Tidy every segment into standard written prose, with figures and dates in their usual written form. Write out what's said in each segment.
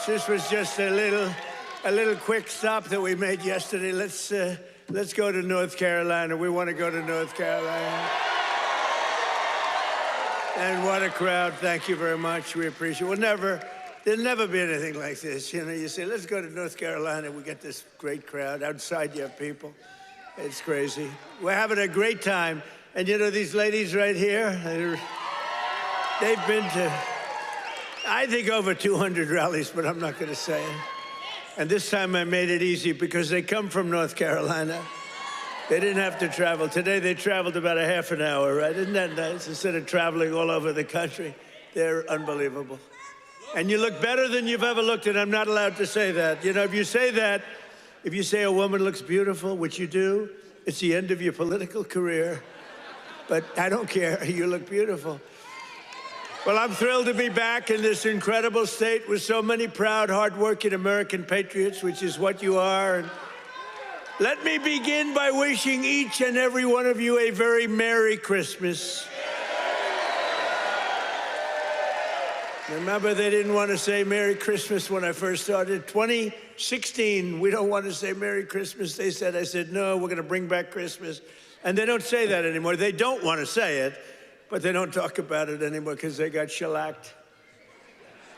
This was just a little quick stop that we made yesterday. Let's go to North Carolina. We want to go to North Carolina. And what a crowd. Thank you very much. We appreciate it. There'll never be anything like this. You know, you say, let's go to North Carolina. We get this great crowd. Outside you have people. It's crazy. We're having a great time. And you know, these ladies right here, they've been to, I think, over 200 rallies, but I'm not going to say it. And this time I made it easy because they come from North Carolina. They didn't have to travel. Today they traveled about a half an hour, right? Isn't that nice? Instead of traveling all over the country. They're unbelievable. And you look better than you've ever looked, and I'm not allowed to say that. You know, if you say that, if you say a woman looks beautiful, which you do, it's the end of your political career. But I don't care. You look beautiful. Well, I'm thrilled to be back in this incredible state with so many proud, hardworking American patriots, which is what you are. And let me begin by wishing each and every one of you a very Merry Christmas. Remember, they didn't want to say Merry Christmas when I first started. 2016, we don't want to say Merry Christmas. They said, I said, no, we're going to bring back Christmas. And they don't say that anymore. They don't want to say it, but they don't talk about it anymore because they got shellacked.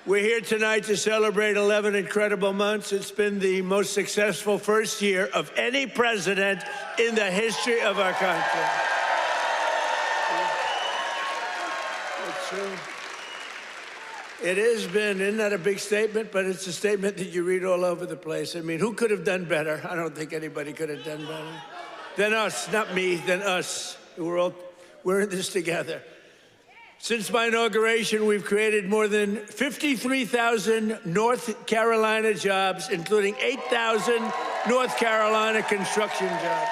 We're here tonight to celebrate 11 incredible months. It's been the most successful first year of any president in the history of our country. It's true. It has been, isn't that a big statement? But it's a statement that you read all over the place. I mean, who could have done better? I don't think anybody could have done better than us, not me, than us. We're in this together. Since my inauguration, we've created more than 53,000 North Carolina jobs, including 8,000 North Carolina construction jobs.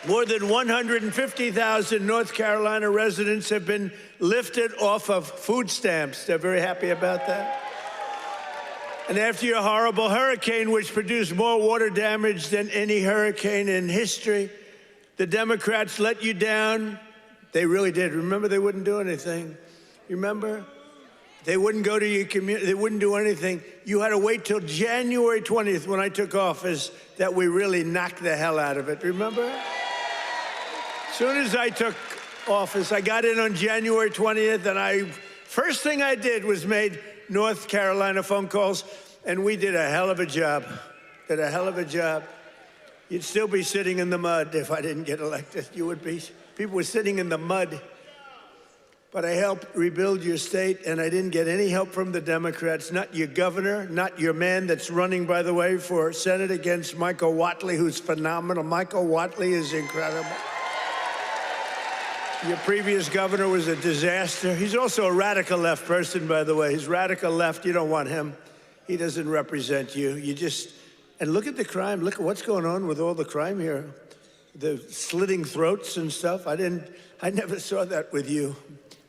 More than 150,000 North Carolina residents have been lifted off of food stamps. They're very happy about that. And after your horrible hurricane, which produced more water damage than any hurricane in history, the Democrats let you down. They really did. Remember, they wouldn't do anything. Remember? They wouldn't go to your community. They wouldn't do anything. You had to wait till January 20th when I took office that we really knocked the hell out of it. Remember? As soon as I took office, I got in on January 20th, and first thing I did was made North Carolina phone calls, and we did a hell of a job. Did a hell of a job. You'd still be sitting in the mud if I didn't get elected. You would be. People were sitting in the mud. But I helped rebuild your state, and I didn't get any help from the Democrats, not your governor, not your man that's running, by the way, for Senate against Michael Whatley, who's phenomenal. Michael Whatley is incredible. Your previous governor was a disaster. He's also a radical left person, by the way. He's radical left. You don't want him. He doesn't represent you. And look at the crime. Look at what's going on with all the crime here. The slitting throats and stuff. I never saw that with you.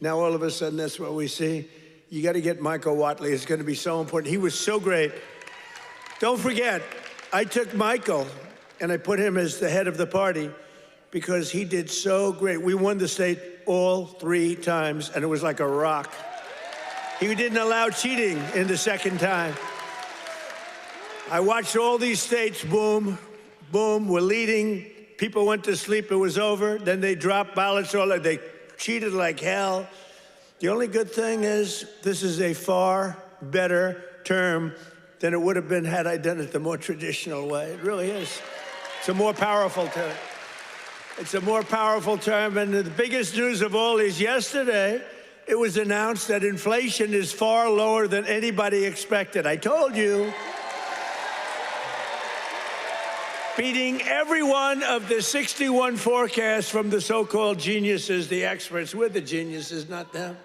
Now, all of a sudden, that's what we see. You got to get Michael Whatley. It's going to be so important. He was so great. Don't forget, I took Michael, and I put him as the head of the party because he did so great. We won the state all 3 times, and it was like a rock. He didn't allow cheating in the second time. I watched all these states, boom, boom, we're leading. People went to sleep, it was over. Then they dropped ballots, they cheated like hell. The only good thing is this is a far better term than it would have been had I done it the more traditional way. It really is. It's a more powerful term. It's a more powerful term. And the biggest news of all is yesterday, it was announced that inflation is far lower than anybody expected. I told you. Beating every one of the 61 forecasts from the so-called geniuses, the experts. We're the geniuses, not them.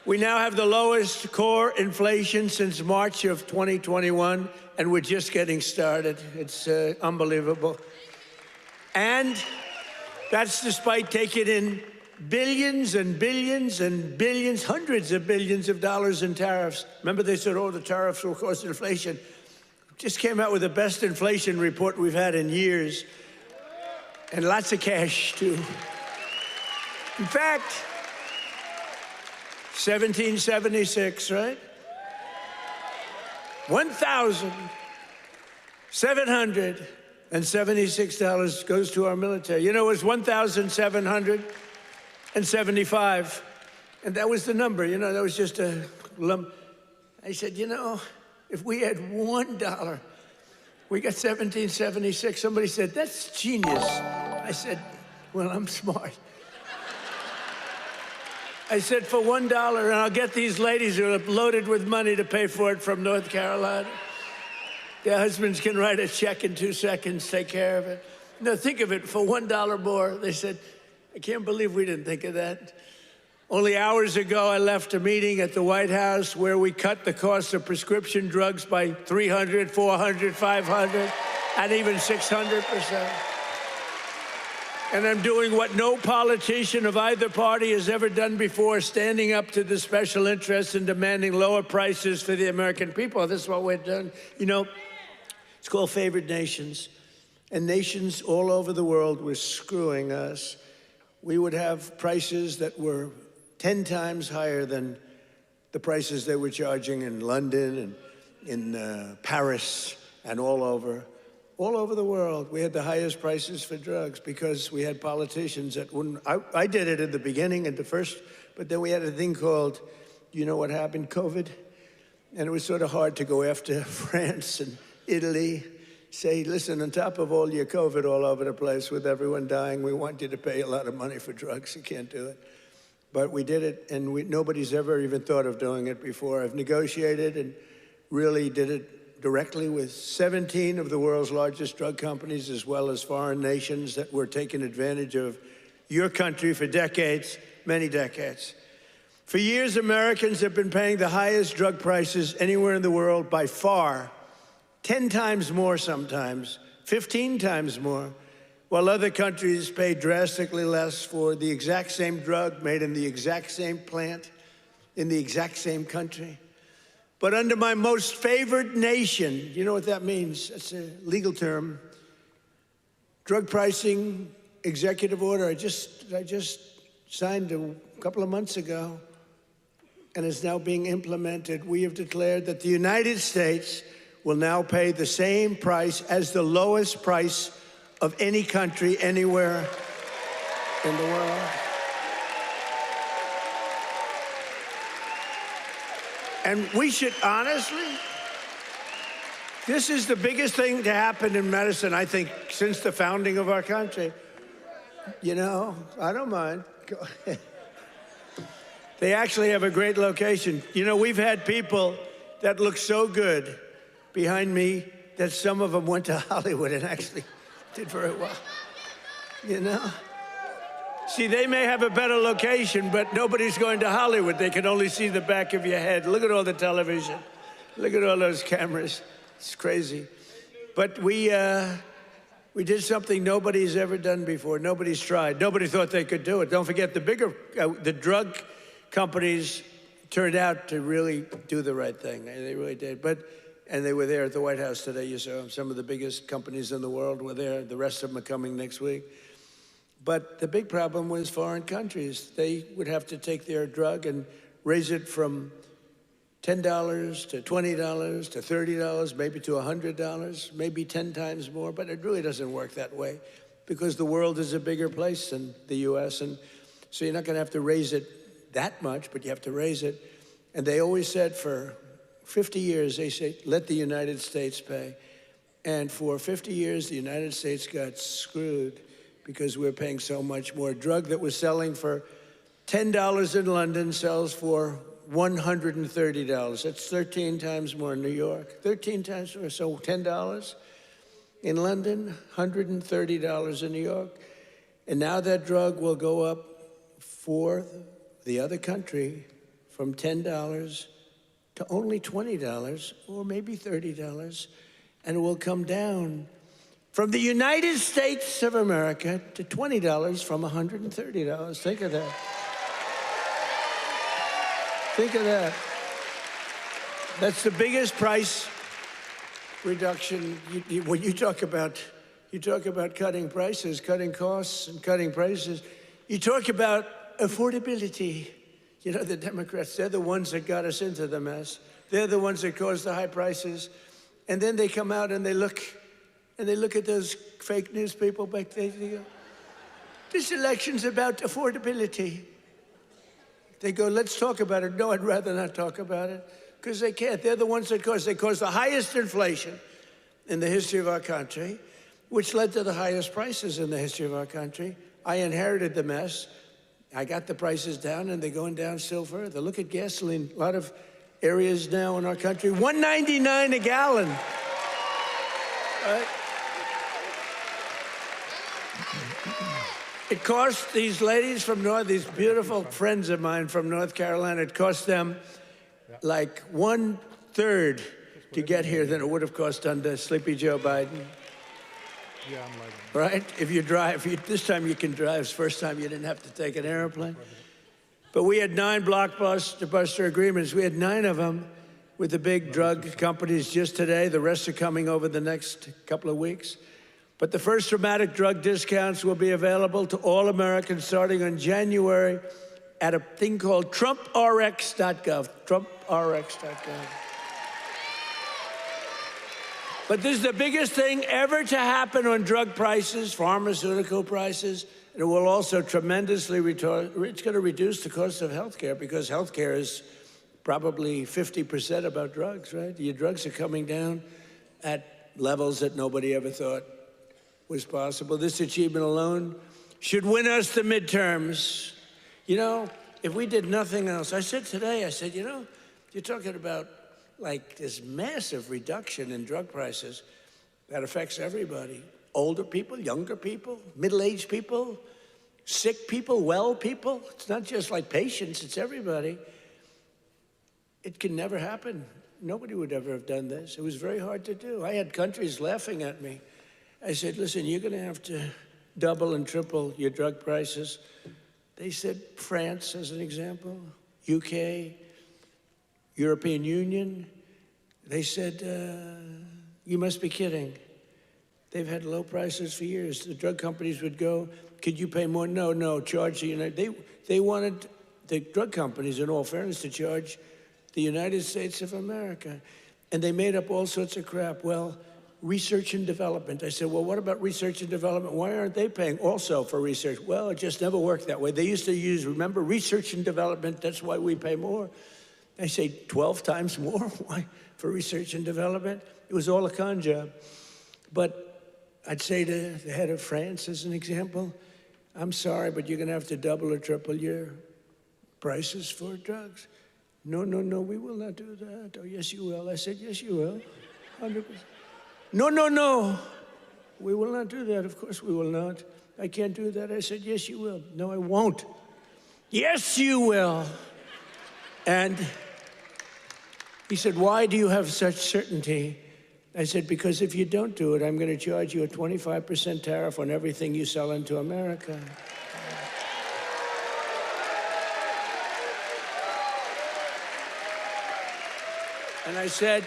We now have the lowest core inflation since March of 2021, and we're just getting started. It's unbelievable. And that's despite taking in billions and billions and billions, hundreds of billions of dollars in tariffs. Remember they said, oh, the tariffs will cause inflation. Just came out with the best inflation report we've had in years. And lots of cash, too. In fact, 1776, right? $1,776 goes to our military. You know, it was $1,775. And that was the number, you know, that was just a lump. I said, you know, if we had $1, we got 1776. Somebody said, that's genius. I said, well, I'm smart. I said, for $1, and I'll get these ladies who are loaded with money to pay for it from North Carolina. Their husbands can write a check in 2 seconds, take care of it. No, think of it, for $1 more. They said, I can't believe we didn't think of that. Only hours ago, I left a meeting at the White House where we cut the cost of prescription drugs by 300, 400, 500, and even 600%. And I'm doing what no politician of either party has ever done before, standing up to the special interests and demanding lower prices for the American people. This is what we're doing. You know, it's called favored nations. And nations all over the world were screwing us. We would have prices that were 10 times higher than the prices they were charging in London and in Paris and all over the world. We had the highest prices for drugs because we had politicians that wouldn't. I did it at the beginning, at the first, but then we had a thing called, you know what happened, COVID? And it was sort of hard to go after France and Italy, say, listen, on top of all your COVID all over the place with everyone dying, we want you to pay a lot of money for drugs. You can't do it. But we did it, and nobody's ever even thought of doing it before. I've negotiated and really did it directly with 17 of the world's largest drug companies, as well as foreign nations that were taking advantage of your country for decades, many decades. For years, Americans have been paying the highest drug prices anywhere in the world by far, 10 times more sometimes, 15 times more, while other countries pay drastically less for the exact same drug made in the exact same plant, in the exact same country. But under my most favored nation, you know what that means? That's a legal term. Drug pricing executive order, I just signed a couple of months ago, and is now being implemented. We have declared that the United States will now pay the same price as the lowest price of any country anywhere in the world. And we should honestly, this is the biggest thing to happen in medicine, I think, since the founding of our country. You know, I don't mind. Go ahead. They actually have a great location. You know, we've had people that look so good behind me that some of them went to Hollywood and actually did very well. You know? See, they may have a better location, but nobody's going to Hollywood. They can only see the back of your head. Look at all the television. Look at all those cameras. It's crazy. But we did something nobody's ever done before. Nobody's tried. Nobody thought they could do it. Don't forget, the drug companies turned out to really do the right thing. They really did. And they were there at the White House today. You saw them. Some of the biggest companies in the world were there. The rest of them are coming next week. But the big problem was foreign countries. They would have to take their drug and raise it from $10 to $20 to $30, maybe to $100, maybe 10 times more. But it really doesn't work that way because the world is a bigger place than the US. And so you're not going to have to raise it that much, but you have to raise it. And they always said for 50 years, they say, let the United States pay. And for 50 years, the United States got screwed because we're paying so much more. Drug that was selling for $10 in London sells for $130. That's 13 times more in New York. 13 times more, so $10 in London, $130 in New York. And now that drug will go up for the other country from $10 to only $20 or maybe $30, and it will come down from the United States of America to $20 from $130. Think of that. Think of that. That's the biggest price reduction. When you talk about cutting prices, cutting costs, and cutting prices, you talk about affordability. You know, the Democrats, they're the ones that got us into the mess. They're the ones that caused the high prices. And then they come out and they look at those fake news people back there. They go, this election's about affordability. They go, let's talk about it. No, I'd rather not talk about it, because they can't. They're the ones that caused the highest inflation in the history of our country, which led to the highest prices in the history of our country. I inherited the mess. I got the prices down, and they're going down still further. Look at gasoline. A lot of areas now in our country, $1.99 a gallon. Right? It cost these ladies from these beautiful friends of mine from North Carolina, it cost them like 1/3 to get here than it would have cost under Sleepy Joe Biden. Yeah, I'm like, right? If you drive, this time you can drive. It's the first time you didn't have to take an airplane. But we had 9 blockbuster agreements. We had 9 of them with the big drug companies just today. The rest are coming over the next couple of weeks. But the first dramatic drug discounts will be available to all Americans starting on January at a thing called TrumpRx.gov. TrumpRx.gov. But this is the biggest thing ever to happen on drug prices, pharmaceutical prices. And it will also tremendously it's going to reduce the cost of healthcare, because healthcare is probably 50% about drugs, right? Your drugs are coming down at levels that nobody ever thought was possible. This achievement alone should win us the midterms. You know, if we did nothing else, I said today, you know, you're talking about like this massive reduction in drug prices that affects everybody. Older people, younger people, middle-aged people, sick people, well people. It's not just like patients, it's everybody. It can never happen. Nobody would ever have done this. It was very hard to do. I had countries laughing at me. I said, listen, you're going to have to double and triple your drug prices. They said, France, as an example, UK, European Union. They said, you must be kidding. They've had low prices for years. The drug companies would go, could you pay more? No, no, charge the United. They wanted the drug companies, in all fairness, to charge the United States of America. And they made up all sorts of crap. Well, research and development. I said, well, what about research and development? Why aren't they paying also for research? Well, it just never worked that way. They used to use, remember, research and development, that's why we pay more. I say 12 times more. Why? For research and development? It was all a con job. But I'd say to the head of France, as an example, I'm sorry, but you're going to have to double or triple your prices for drugs. No, no, no, we will not do that. Oh, yes, you will. I said, yes, you will. 100%. No, no, no. We will not do that. Of course we will not. I can't do that. I said, yes, you will. No, I won't. Yes, you will. And he said, why do you have such certainty? I said, because if you don't do it, I'm going to charge you a 25% tariff on everything you sell into America. And I said,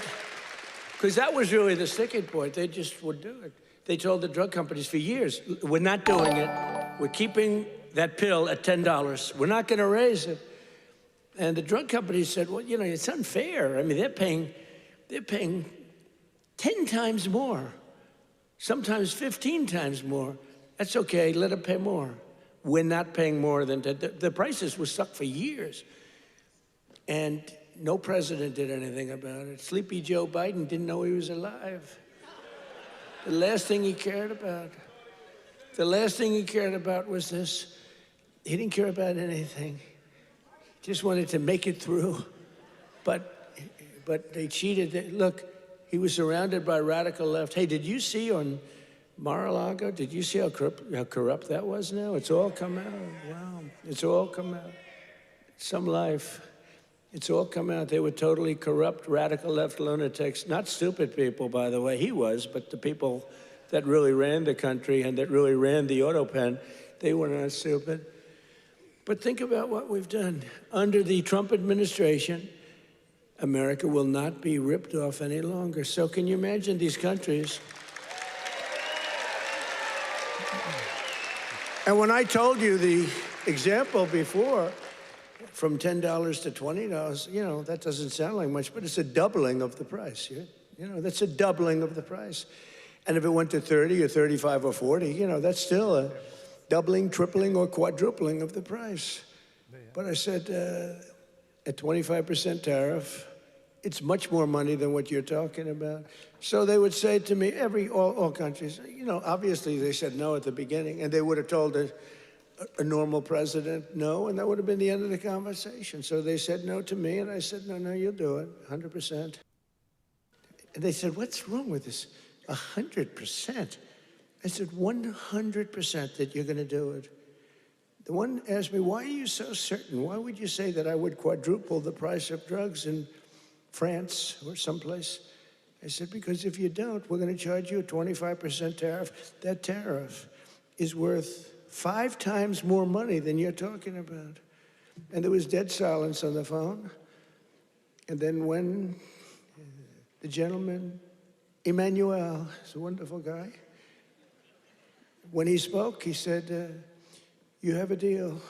because that was really the sticking point. They just would do it. They told the drug companies for years, we're not doing it. We're keeping that pill at $10. We're not going to raise it. And the drug companies said, well, you know, it's unfair. I mean, they're paying 10 times more, sometimes 15 times more. That's okay, let them pay more. We're not paying more than that. The prices were stuck for years. And no president did anything about it. Sleepy Joe Biden didn't know he was alive. The last thing he cared about. The last thing he cared about was this. He didn't care about anything. Just wanted to make it through. But they cheated. Look, he was surrounded by radical left. Hey, did you see on Mar-a-Lago, did you see how corrupt that was now? It's all come out. Wow, it's all come out. Some life. It's all come out. They were totally corrupt, radical left lunatics. Not stupid people, by the way. He was, but the people that really ran the country and that really ran the auto pen, they were not stupid. But think about what we've done. Under the Trump administration, America will not be ripped off any longer. So can you imagine these countries? And when I told you the example before, from $10 to $20, you know, that doesn't sound like much, but it's a doubling of the price. You know, that's a doubling of the price. And if it went to 30 or 35 or 40, you know, that's still a doubling, tripling, or quadrupling of the price. But I said, a 25% tariff, it's much more money than what you're talking about. So they would say to me, all countries, you know, obviously they said no at the beginning, and they would have told a normal president no, and that would have been the end of the conversation. So they said no to me, and I said, no, you'll do it, 100%. And they said, what's wrong with this? 100%. I said, 100% that you're going to do it. The one asked me, why are you so certain? Why would you say that I would quadruple the price of drugs in France or someplace? I said, because if you don't, we're going to charge you a 25% tariff. That tariff is worth 5 times more money than you're talking about. And there was dead silence on the phone. And then when the gentleman, Emmanuel, is a wonderful guy, when he spoke, he said, you have a deal.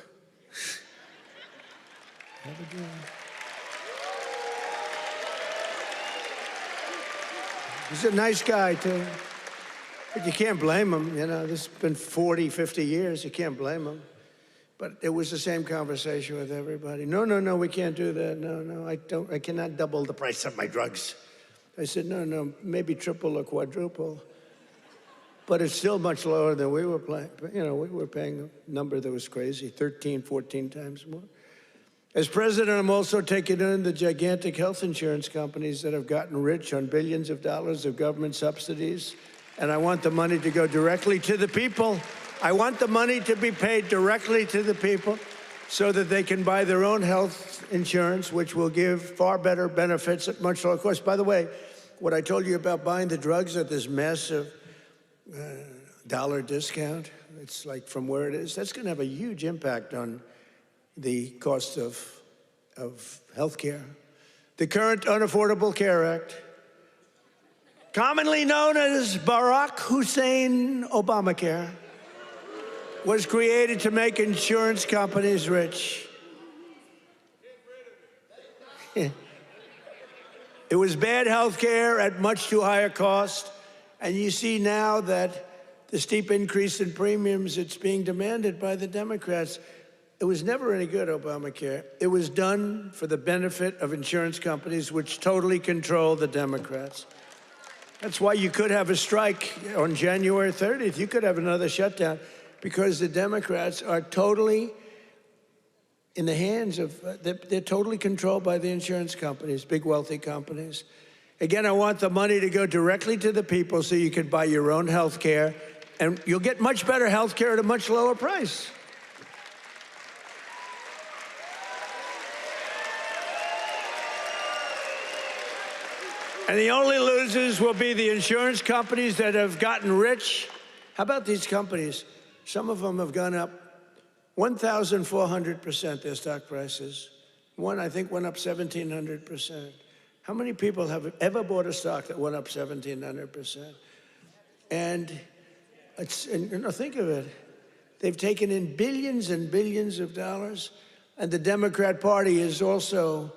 Have a deal. He's a nice guy, too. But you can't blame him, you know. This has been 40, 50 years. You can't blame him. But it was the same conversation with everybody. No, we can't do that. No, I cannot double the price of my drugs. I said, no, maybe triple or quadruple. But it's still much lower than we were paying. You know, we were paying a number that was crazy, 13, 14 times more. As president, I'm also taking in the gigantic health insurance companies that have gotten rich on billions of dollars of government subsidies. And I want the money to go directly to the people. I want the money to be paid directly to the people so that they can buy their own health insurance, which will give far better benefits at much lower cost. By the way, what I told you about buying the drugs at this massive dollar discount, it's like from where it is, that's going to have a huge impact on the cost of health care. The current Unaffordable Care Act commonly known as Barack Hussein Obamacare, was created to make insurance companies rich. It was bad health care at much too high a cost. And you see now that the steep increase in premiums, it's being demanded by the Democrats. It was never any good, Obamacare. It was done for the benefit of insurance companies, which totally control the Democrats. That's why you could have a strike on January 30th. You could have another shutdown because the Democrats are totally in the hands of, they're totally controlled by the insurance companies, big wealthy companies. Again, I want the money to go directly to the people so you can buy your own health care, and you'll get much better health care at a much lower price. And the only losers will be the insurance companies that have gotten rich. How about these companies? Some of them have gone up 1,400%, their stock prices. One, I think, went up 1,700%. How many people have ever bought a stock that went up 1,700%? And think of it. They've taken in billions and billions of dollars. And the Democrat Party is also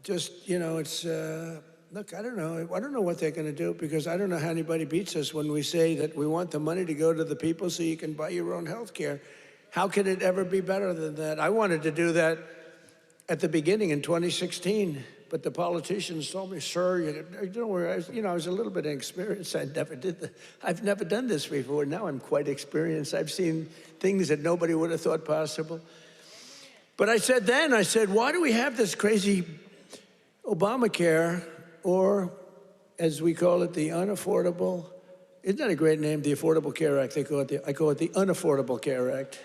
just, look, I don't know what they're going to do, because I don't know how anybody beats us when we say that we want the money to go to the people so you can buy your own health care. How can it ever be better than that? I wanted to do that at the beginning in 2016, but the politicians told me, sir, don't worry. I was a little bit inexperienced. I've never done this before. Now I'm quite experienced. I've seen things that nobody would have thought possible. But I said, why do we have this crazy Obamacare, or as we call it, the unaffordable, isn't that a great name, the Affordable Care Act? I call it the Unaffordable Care Act.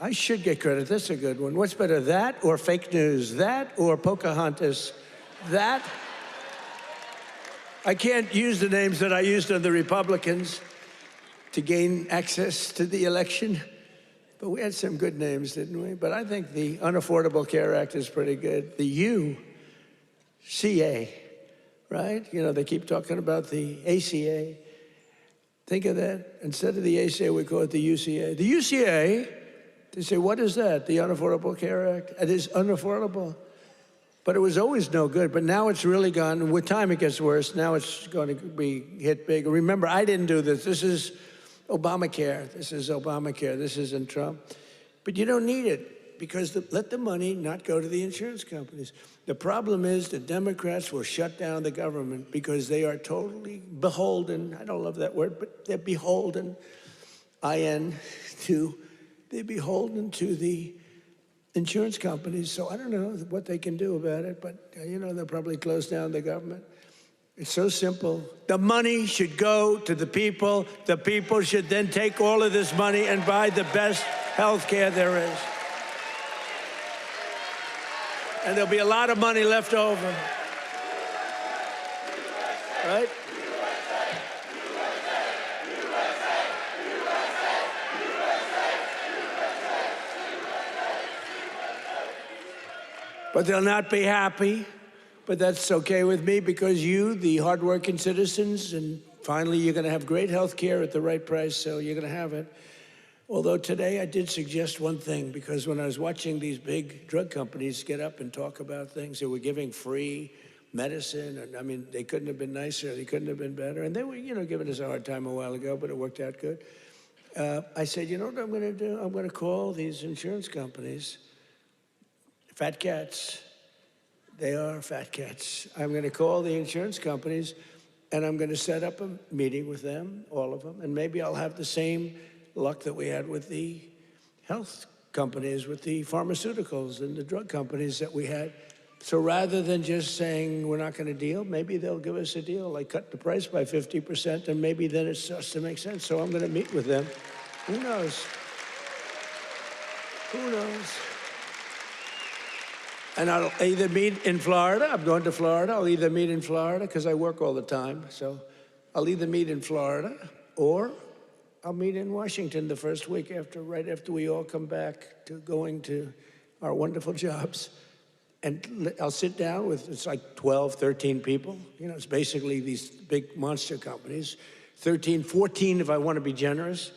I should get credit. That's a good one. What's better, that or fake news? That or Pocahontas? That? I can't use the names that I used on the Republicans to gain access to the election, but we had some good names, didn't we? But I think the Unaffordable Care Act is pretty good. The UCA, right? They keep talking about the ACA. Think of that. Instead of the ACA, we call it the UCA. The UCA, they say, what is that? The Unaffordable Care Act? It is unaffordable. But it was always no good. But now it's really gone. And with time, it gets worse. Now it's going to be hit big. Remember, I didn't do this. This is Obamacare. This is Obamacare. This isn't Trump. But you don't need it, because let the money not go to the insurance companies. The problem is the Democrats will shut down the government because they are totally beholden. I don't love that word, but they're beholden, they're beholden to the insurance companies. So I don't know what they can do about it, but they'll probably close down the government. It's so simple. The money should go to the people. The people should then take all of this money and buy the best health care there is. And there'll be a lot of money left over. Right? But they'll not be happy. But that's okay with me, because you, the hardworking citizens, and finally you're going to have great health care at the right price, so you're going to have it. Although today I did suggest one thing, because when I was watching these big drug companies get up and talk about things, they were giving free medicine, and I mean, they couldn't have been nicer, they couldn't have been better, and they were, giving us a hard time a while ago, but it worked out good. I said, you know what I'm going to do? I'm going to call these insurance companies fat cats. They are fat cats. I'm going to call the insurance companies, and I'm going to set up a meeting with them, all of them, and maybe I'll have the same luck that we had with the health companies, with the pharmaceuticals and the drug companies that we had. So rather than just saying we're not going to deal, maybe they'll give us a deal, like cut the price by 50%, and maybe then it starts to make sense. So I'm going to meet with them. Who knows? Who knows? And I'll either meet in Florida. I'm going to Florida. I'll either meet in Florida, because I work all the time. So I'll either meet in Florida, or I'll meet in Washington the first week right after we all come back to going to our wonderful jobs. And I'll sit down with, it's like 12, 13 people. You know, it's basically these big monster companies. 13, 14 if I want to be generous.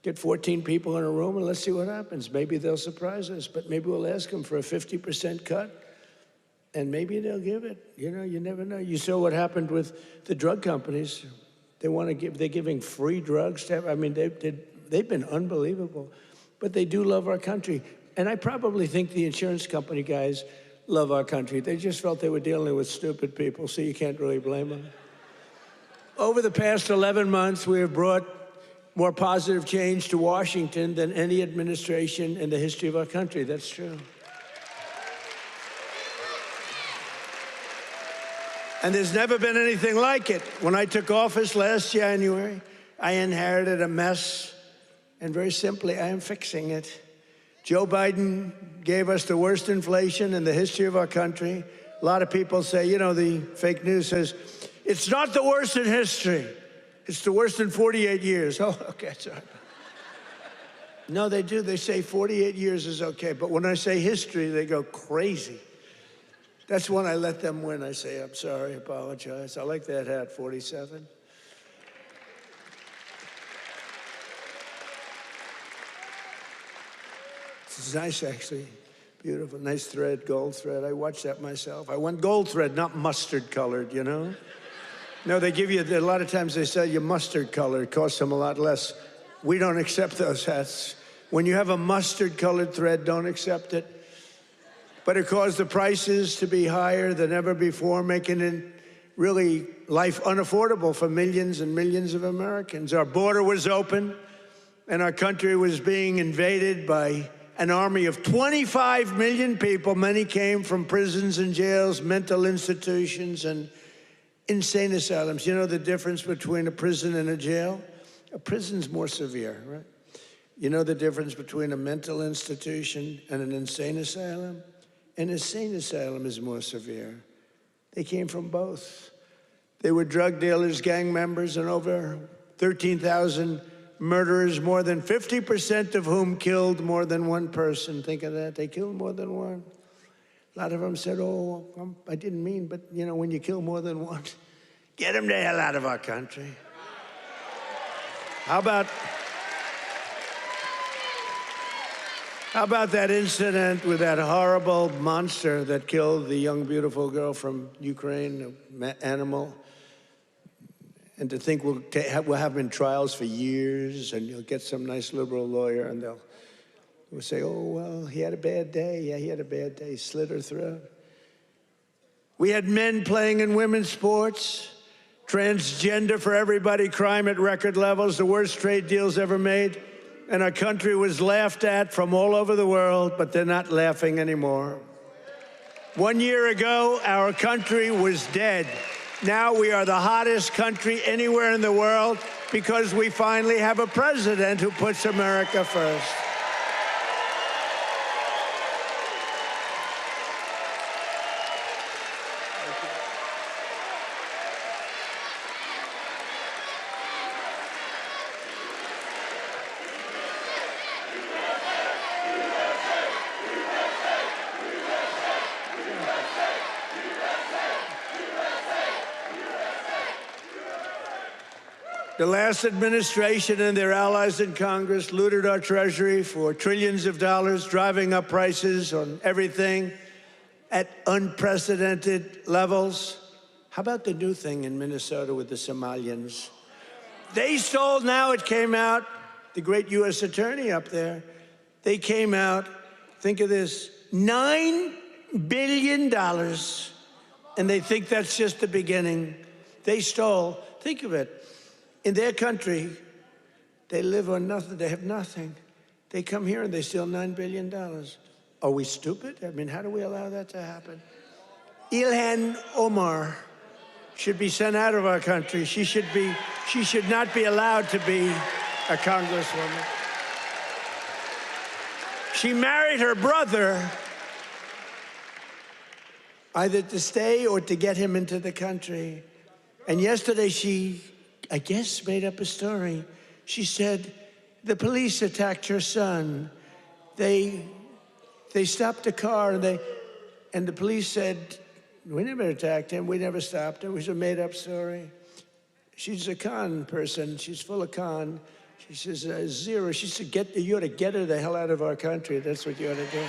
Get 14 people in a room and let's see what happens. Maybe they'll surprise us, but maybe we'll ask them for a 50% cut and maybe they'll give it. You know, you never know. You saw what happened with the drug companies. They want to give, they're giving free drugs to, I mean, they've been unbelievable, but they do love our country. And I probably think the insurance company guys love our country. They just felt they were dealing with stupid people, so you can't really blame them. Over the past 11 months, we have brought more positive change to Washington than any administration in the history of our country. That's true. And there's never been anything like it. When I took office last January, I inherited a mess, and very simply, I am fixing it. Joe Biden gave us the worst inflation in the history of our country. A lot of people say, you know, the fake news says, it's not the worst in history. It's the worst in 48 years. Oh, okay, sorry. No, they do. They say 48 years is okay. But when I say history, they go crazy. That's when I let them win. I say, I'm sorry, apologize. I like that hat, 47. It's nice, actually. Beautiful, nice thread, gold thread. I watched that myself. I went gold thread, not mustard colored, you know? No, they give you, a lot of times they sell you mustard color. It costs them a lot less. We don't accept those hats. When you have a mustard colored thread, don't accept it. But it caused the prices to be higher than ever before, making it really life unaffordable for millions and millions of Americans. Our border was open, and our country was being invaded by an army of 25 million people. Many came from prisons and jails, mental institutions, and insane asylums. You know the difference between a prison and a jail? A prison's more severe, right? You know the difference between a mental institution and an insane asylum? An insane asylum is more severe. They came from both. They were drug dealers, gang members, and over 13,000 murderers, more than 50% of whom killed more than one person. Think of that. They killed more than one. A lot of them said, oh, I didn't mean, but you know, when you kill more than one, get them the hell out of our country. How about that incident with that horrible monster that killed the young, beautiful girl from Ukraine, an animal? And to think we'll have him in trials for years, and you'll get some nice liberal lawyer, and they'll say, oh, well, he had a bad day. Yeah, he had a bad day. He slit her throat. We had men playing in women's sports, transgender for everybody, crime at record levels, the worst trade deals ever made. And our country was laughed at from all over the world, but they're not laughing anymore. 1 year ago, our country was dead. Now we are the hottest country anywhere in the world because we finally have a president who puts America first. The last administration and their allies in Congress looted our treasury for trillions of dollars, driving up prices on everything at unprecedented levels. How about the new thing in Minnesota with the Somalians? They stole, now it came out, the great U.S. attorney up there, they came out, think of this, $9 billion, and they think that's just the beginning. They stole, think of it. In their country, they live on nothing. They have nothing. They come here and they steal $9 billion. Are we stupid? I mean, how do we allow that to happen? Ilhan Omar should be sent out of our country. She should not be allowed to be a congresswoman. She married her brother either to stay or to get him into the country. And yesterday she, I guess, made up a story. She said the police attacked her son. They stopped a car and And the police said, we never attacked him, we never stopped him, it was a made-up story. She's a con person, she's full of con. She says, zero. She said, you ought to get her the hell out of our country. That's what you ought to do.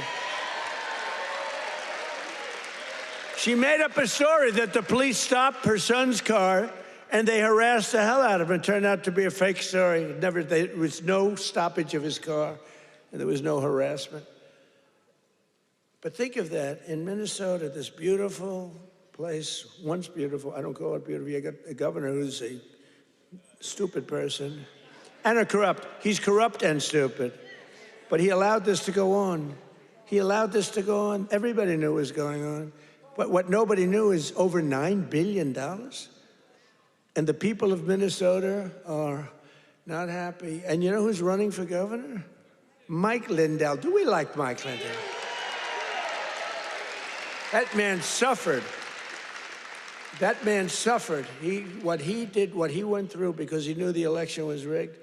She made up a story that the police stopped her son's car and they harassed the hell out of him. It turned out to be a fake story. There was no stoppage of his car, and there was no harassment. But think of that, in Minnesota, this beautiful place, once beautiful, I don't call it beautiful, you got a governor who's a stupid person, and a corrupt. He's corrupt and stupid. But he allowed this to go on. He allowed this to go on. Everybody knew what was going on. But what nobody knew is over $9 billion. And the people of Minnesota are not happy. And you know who's running for governor? Mike Lindell. Do we like Mike Lindell? That man suffered. That man suffered. What he did, what he went through because he knew the election was rigged.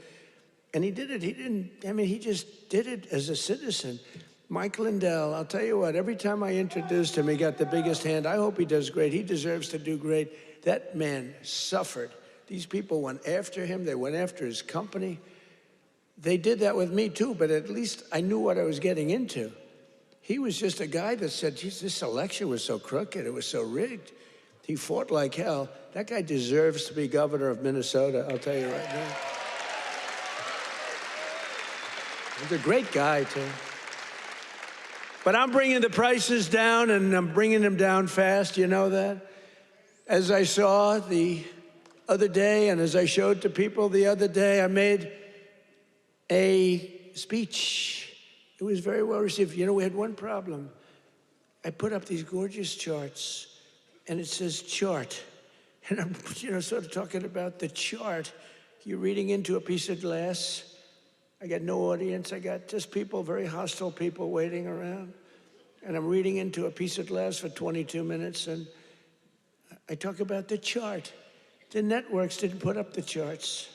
And he did it. He just did it as a citizen. Mike Lindell, I'll tell you what, every time I introduced him, he got the biggest hand. I hope he does great. He deserves to do great. That man suffered. These people went after him. They went after his company. They did that with me too, but at least I knew what I was getting into. He was just a guy that said, geez, this election was so crooked. It was so rigged. He fought like hell. That guy deserves to be governor of Minnesota, I'll tell you right now. He's a great guy, too. But I'm bringing the prices down, and I'm bringing them down fast. You know that? As I saw the other day, and as I showed to people the other day, I made a speech. It was very well received. You know, we had one problem. I put up these gorgeous charts, and it says chart. And I'm, sort of talking about the chart. You're reading into a piece of glass. I got no audience. I got just people, very hostile people waiting around. And I'm reading into a piece of glass for 22 minutes, and I talk about the chart. The networks didn't put up the charts.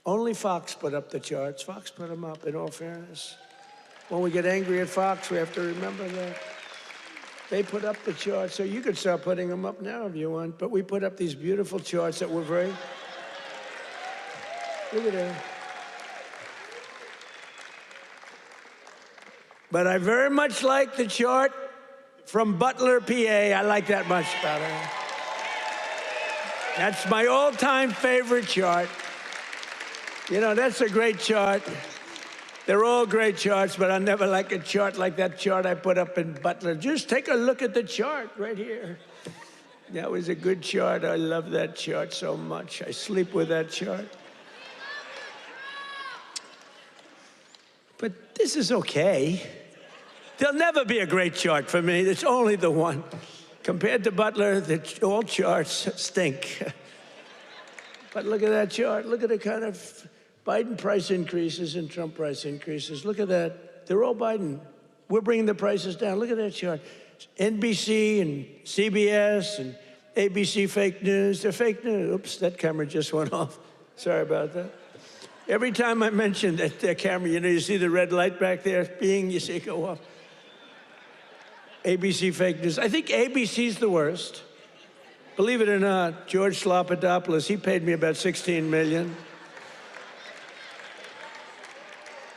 Only Fox put up the charts. Fox put them up, in all fairness. When we get angry at Fox, we have to remember that. They put up the charts, so you could start putting them up now if you want. But we put up these beautiful charts that were very... Look at that. But I very much like the chart from Butler, PA. I like that much better. That's my all-time favorite chart. That's a great chart. They're all great charts, but I never like a chart like that chart I put up in Butler. Just take a look at the chart right here. That was a good chart. I love that chart so much. I sleep with that chart. But this is okay. There'll never be a great chart for me. It's only the one. Compared to Butler, all charts stink. But look at that chart. Look at the kind of Biden price increases and Trump price increases. Look at that. They're all Biden. We're bringing the prices down. Look at that chart. NBC and CBS and ABC fake news. They're fake news. Oops, that camera just went off. Sorry about that. Every time I mention that camera, you see the red light back there, you see it go off. ABC fake news. I think ABC's the worst. Believe it or not, George Slopadopoulos, he paid me about $16 million.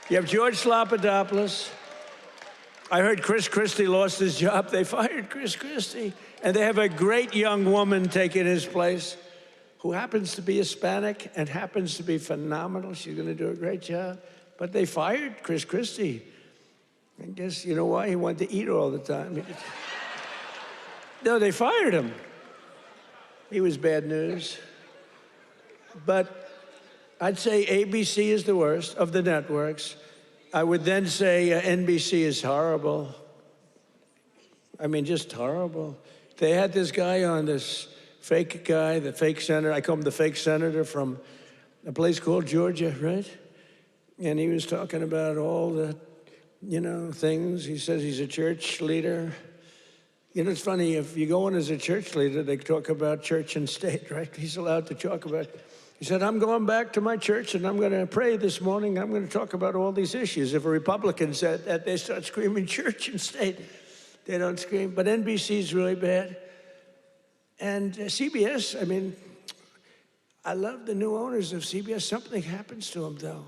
You have George Slopadopoulos. I heard Chris Christie lost his job. They fired Chris Christie. And they have a great young woman taking his place who happens to be Hispanic and happens to be phenomenal. She's going to do a great job. But they fired Chris Christie. I guess, you know why? He wanted to eat all the time. No, they fired him. He was bad news. But I'd say ABC is the worst of the networks. I would then say NBC is horrible. I mean, just horrible. They had this guy on, this fake guy, the fake senator. I call him the fake senator from a place called Georgia, right? And he was talking about all the, things. He says he's a church leader. It's funny, if you go in as a church leader, they talk about church and state, right? He's allowed to talk about, he said, I'm going back to my church and I'm going to pray this morning. I'm going to talk about all these issues. If a Republican said that, they start screaming church and state. They don't scream. But NBC's really bad. And CBS, I mean, I love the new owners of CBS. Something happens to them, though.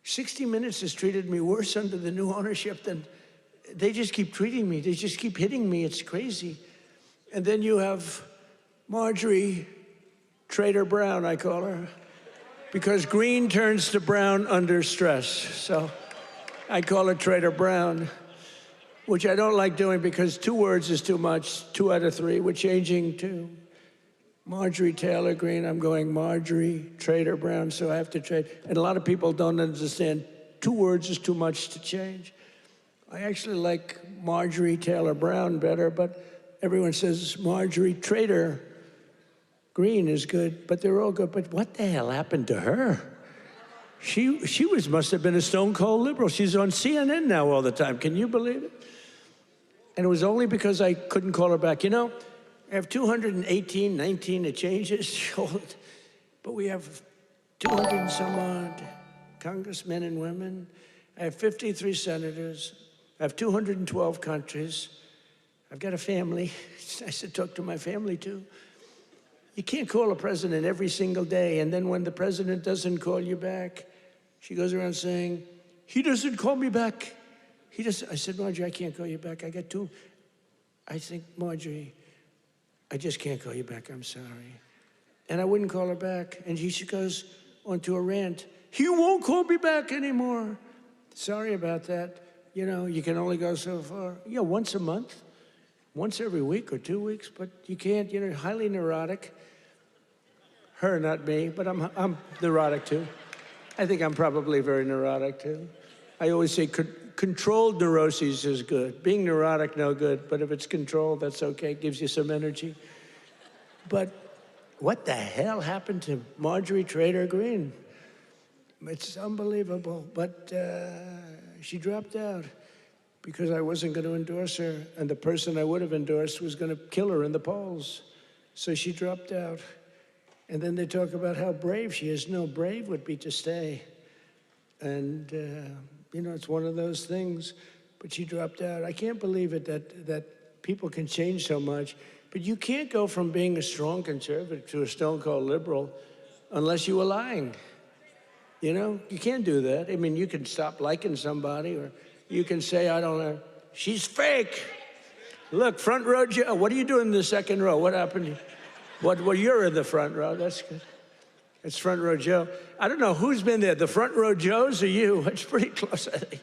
60 Minutes has treated me worse under the new ownership than... They just keep treating me. They just keep hitting me. It's crazy. And then you have Marjorie Trader Brown, I call her, because green turns to brown under stress. So I call her Trader Brown, which I don't like doing because 2 words is too much. 2 out of 3. We're changing to Marjorie Taylor Greene. I'm going Marjorie Trader Brown, so I have to trade. And a lot of people don't understand 2 words is too much to change. I actually like Marjorie Taylor Brown better, but everyone says Marjorie Trader Greene is good, but they're all good. But what the hell happened to her? She must have been a stone cold liberal. She's on CNN now all the time. Can you believe it? And it was only because I couldn't call her back. You know, I have 218, 19, it changes, but we have 200 and some odd congressmen and women. I have 53 senators. I have 212 countries. I've got a family. It's nice to talk to my family, too. You can't call a president every single day, and then when the president doesn't call you back, she goes around saying, he doesn't call me back. He doesn't. I said, Marjorie, I can't call you back. I got 2. I think, Marjorie, I just can't call you back. I'm sorry. And I wouldn't call her back. And she goes onto a rant. He won't call me back anymore. Sorry about that. You know, you can only go so far. Yeah, once a month, once every week or 2 weeks, but you can't, you know, highly neurotic. Her, not me, but I'm neurotic too. I think I'm probably very neurotic too. I always say controlled neuroses is good. Being neurotic, no good, but if it's controlled, that's okay. It gives you some energy. But what the hell happened to Marjorie Trader Greene? It's unbelievable, but she dropped out because I wasn't going to endorse her, and the person I would have endorsed was going to kill her in the polls. So she dropped out. And then they talk about how brave she is. No, brave would be to stay. And, you know, it's one of those things, but she dropped out. I can't believe it that people can change so much, but you can't go from being a strong conservative to a stone-cold liberal unless you were lying. You know, you can't do that. I mean, you can stop liking somebody, or you can say, I don't know, she's fake. Look, front row Joe, what are you doing in the second row? What happened? Well, you're in the front row, that's good. It's front row Joe. I don't know who's been there, the front row Joes or you? It's pretty close, I think.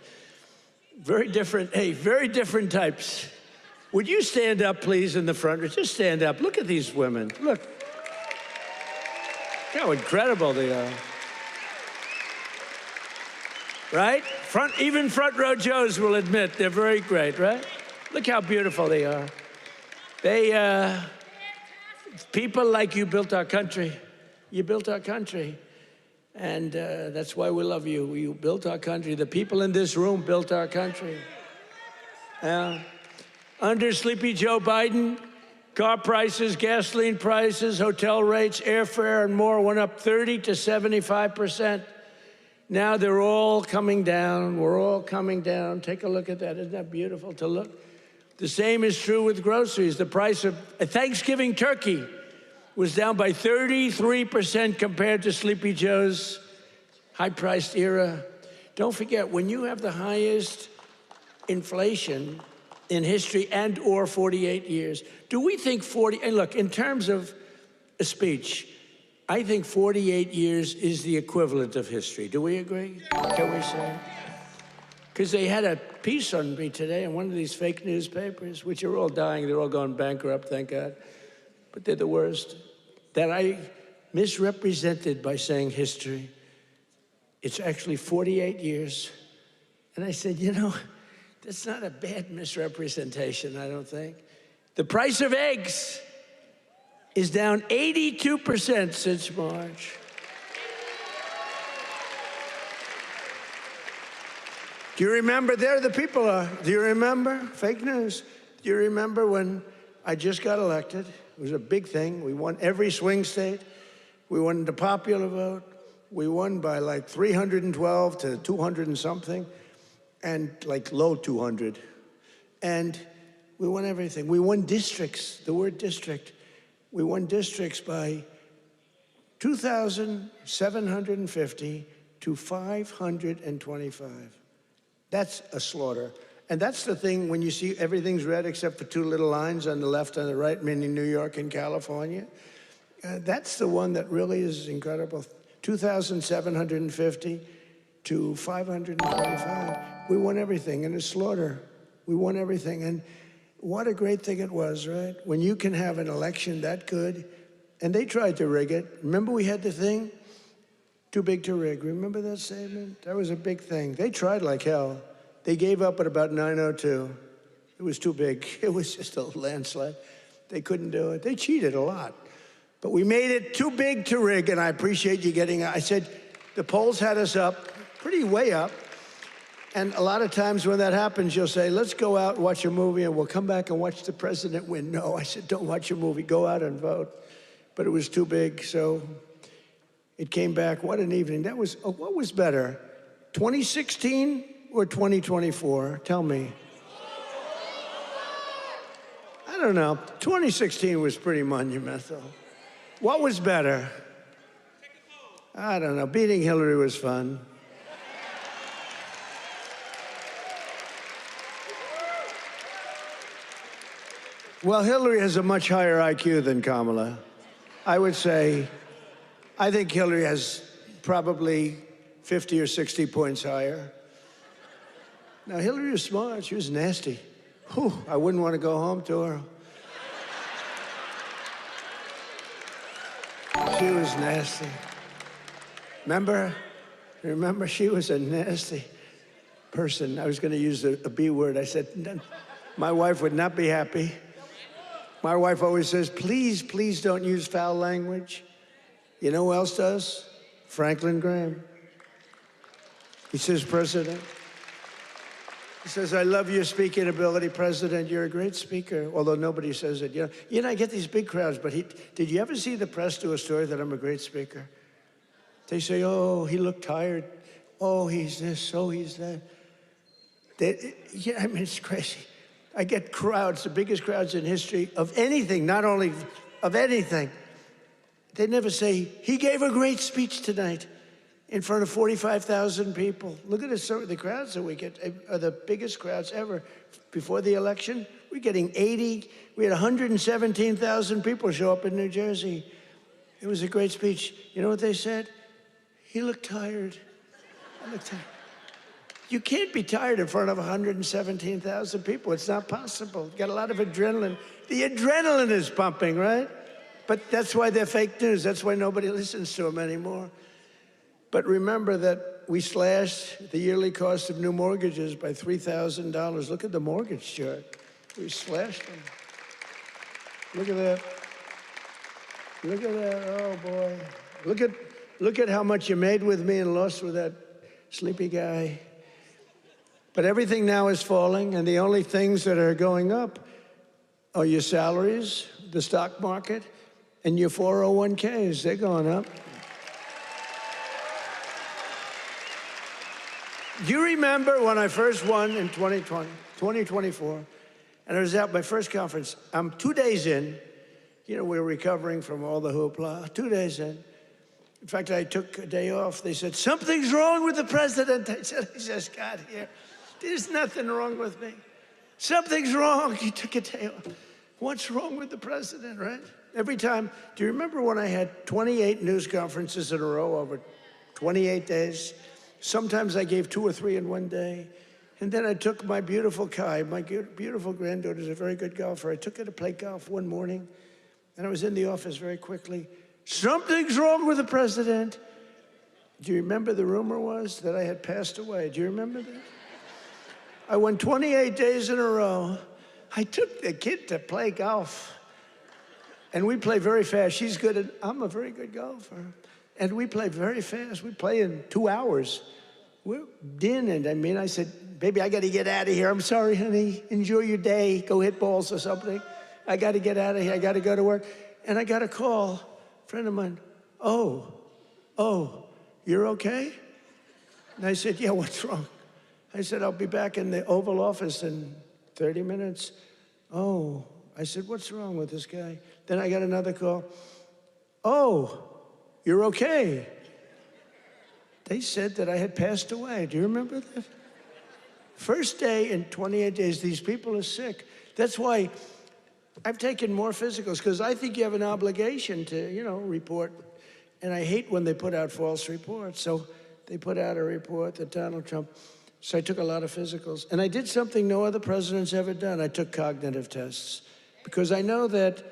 Very different, hey, very different types. Would you stand up, please, in the front row? Just stand up. Look at these women. Look how incredible they are. Right? Even front row Joes will admit they're very great, right? Look how beautiful they are. People like you built our country. You built our country. And that's why we love you. You built our country. The people in this room built our country. Under Sleepy Joe Biden, car prices, gasoline prices, hotel rates, airfare, and more went up 30 to 75%. Now they're all coming down. We're all coming down. Take a look at that. Isn't that beautiful to look? The same is true with groceries. The price of a Thanksgiving turkey was down by 33% compared to Sleepy Joe's high-priced era. Don't forget, when you have the highest inflation in history and or 48 years, do we think and look, in terms of a speech, I think 48 years is the equivalent of history. Do we agree? Can we say? Because they had a piece on me today in one of these fake newspapers, which are all dying. They're all going bankrupt, thank God. But they're the worst. That I misrepresented by saying history. It's actually 48 years. And I said, you know, that's not a bad misrepresentation, I don't think. The price of eggs is down 82% since March. Do you remember, there the people are, do you remember? Fake news. Do you remember when I just got elected? It was a big thing. We won every swing state. We won the popular vote. We won by like 312 to 200 and something, and like low 200. And We won everything. We won districts, the word district. We won districts by 2,750 to 525. That's a slaughter. And that's the thing when you see everything's red except for two little lines on the left and the right, meaning New York and California. That's the one that really is incredible. 2,750 to 525. We won everything in a slaughter. We won everything. And what a great thing it was, right? When you can have an election that good. And they tried to rig it. Remember we had the thing? Too big to rig. Remember that statement? That was a big thing. They tried like hell. They gave up at about 9:02. It was too big. It was just a landslide. They couldn't do it. They cheated a lot. But we made it too big to rig, and I appreciate you getting it. I said, the polls had us up, pretty way up. And a lot of times when that happens, you'll say, let's go out and watch a movie, and we'll come back and watch the president win. No, I said, don't watch a movie. Go out and vote. But it was too big, so it came back. What an evening. That was, what was better, 2016 or 2024? Tell me. I don't know. 2016 was pretty monumental. What was better? I don't know. Beating Hillary was fun. Well, Hillary has a much higher IQ than Kamala. I would say, I think Hillary has probably 50 or 60 points higher. Now, Hillary was smart. She was nasty. Whew, I wouldn't want to go home to her. She was nasty. Remember, she was a nasty person. I was going to use a B word. I said, my wife would not be happy. My wife always says, please, please don't use foul language. You know who else does? Franklin Graham. He says, President. He says, I love your speaking ability, President. You're a great speaker, although nobody says it. You know, I get these big crowds, but did you ever see the press do a story that I'm a great speaker? They say, oh, he looked tired. Oh, he's this, oh, he's that. Yeah, I mean, it's crazy. I get crowds, the biggest crowds in history of anything, not only of anything. They never say, he gave a great speech tonight in front of 45,000 people. Look at the crowds that we get are the biggest crowds ever. Before the election, we're getting 80, we had 117,000 people show up in New Jersey. It was a great speech. You know what they said? He looked tired. I looked tired. You can't be tired in front of 117,000 people. It's not possible. You got a lot of adrenaline. The adrenaline is pumping, right? But that's why they're fake news. That's why nobody listens to them anymore. But remember that we slashed the yearly cost of new mortgages by $3,000. Look at the mortgage chart. We slashed them. Look at that. Look at that. Oh, boy. Look at how much you made with me and lost with that sleepy guy. But everything now is falling, and the only things that are going up are your salaries, the stock market, and your 401ks. They're going up. Do you remember when I first won in 2024, and I was at my first conference? I'm 2 days in. You know, we're recovering from all the hoopla. 2 days in. In fact, I took a day off. They said, something's wrong with the president. I just got here. There's nothing wrong with me. Something's wrong. You took a day off. What's wrong with the president, right? Every time. Do you remember when I had 28 news conferences in a row over 28 days? Sometimes I gave 2 or 3 in one day. And then I took my beautiful Kai, my beautiful granddaughter's a very good golfer. I took her to play golf one morning, and I was in the office very quickly. Something's wrong with the president. Do you remember the rumor was that I had passed away? Do you remember that? I won 28 days in a row. I took the kid to play golf. And we play very fast. She's good at, I'm a very good golfer. And we play very fast. We play in 2 hours. We're dinning. I mean, I said, baby, I got to get out of here. I'm sorry, honey. Enjoy your day. Go hit balls or something. I got to get out of here. I got to go to work. And I got a call, a friend of mine. Oh, you're okay? And I said, yeah, what's wrong? I said, I'll be back in the Oval Office in 30 minutes. Oh, I said, what's wrong with this guy? Then I got another call. Oh, you're okay. They said that I had passed away. Do you remember that? First day in 28 days, these people are sick. That's why I've taken more physicals, because I think you have an obligation to, report. And I hate when they put out false reports. So they put out a report that Donald Trump. So I took a lot of physicals. And I did something no other president's ever done. I took cognitive tests. Because I know that,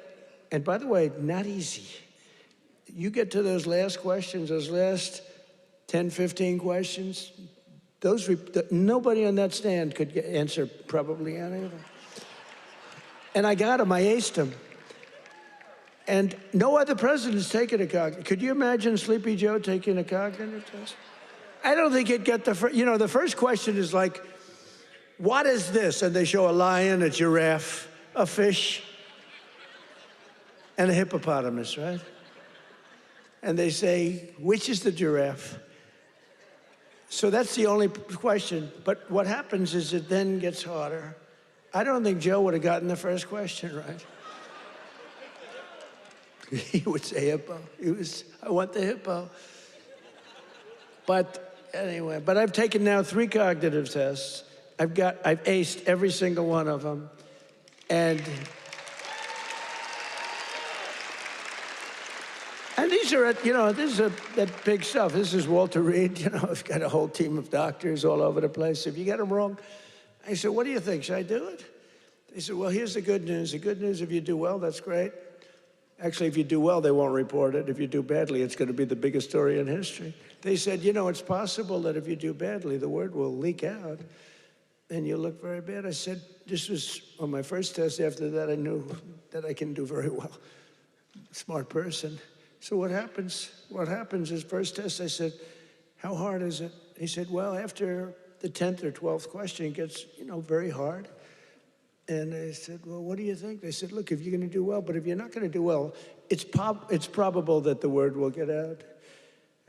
and by the way, not easy. You get to those last questions, those last 10, 15 questions, nobody on that stand could answer probably any of them. And I got them, I aced them. And no other president's taken a cognitive. Could you imagine Sleepy Joe taking a cognitive test? I don't think he'd get the first question is like, what is this? And they show a lion, a giraffe, a fish, and a hippopotamus, right? And they say, which is the giraffe? So that's the only question. But what happens is it then gets harder. I don't think Joe would have gotten the first question right. He would say hippo. I want the hippo. But anyway, I've taken now 3 cognitive tests. I've aced every single one of them. And these are this is that big stuff. This is Walter Reed. I've got a whole team of doctors all over the place. If you get them wrong, I said, what do you think? Should I do it? They said, well, here's the good news. The good news, if you do well, that's great. Actually, if you do well, they won't report it. If you do badly, it's going to be the biggest story in history. They said, it's possible that if you do badly, the word will leak out and you'll look very bad. I said, this was on my first test. After that, I knew that I can do very well. Smart person. So what happens? What happens is, first test, I said, how hard is it? He said, well, after the 10th or 12th question, it gets, very hard. And I said, well, what do you think? They said, look, if you're going to do well, but if you're not going to do well, it's probable that the word will get out.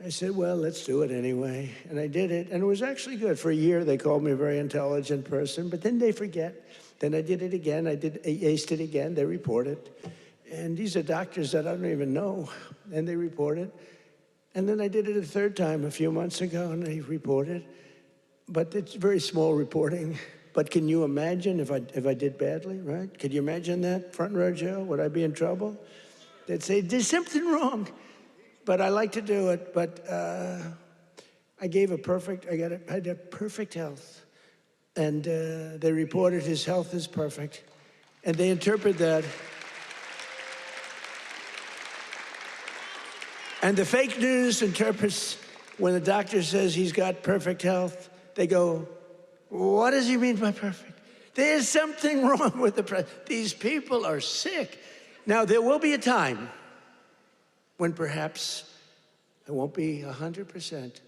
I said, well, let's do it anyway. And I did it, and it was actually good. For a year, they called me a very intelligent person, but then they forget. Then I did it again. I aced it again. They report it. And these are doctors that I don't even know, and they report it. And then I did it a third time a few months ago, and they reported. But it's very small reporting. But can you imagine if I did badly, right? Could you imagine that, front row Joe? Would I be in trouble? They'd say, there's something wrong. But I like to do it. But I had perfect health. And they reported his health is perfect. And they interpret that. And the fake news interprets when the doctor says he's got perfect health, they go, what does he mean by perfect? There's something wrong with the president. These people are sick. Now, there will be a time when perhaps I won't be 100%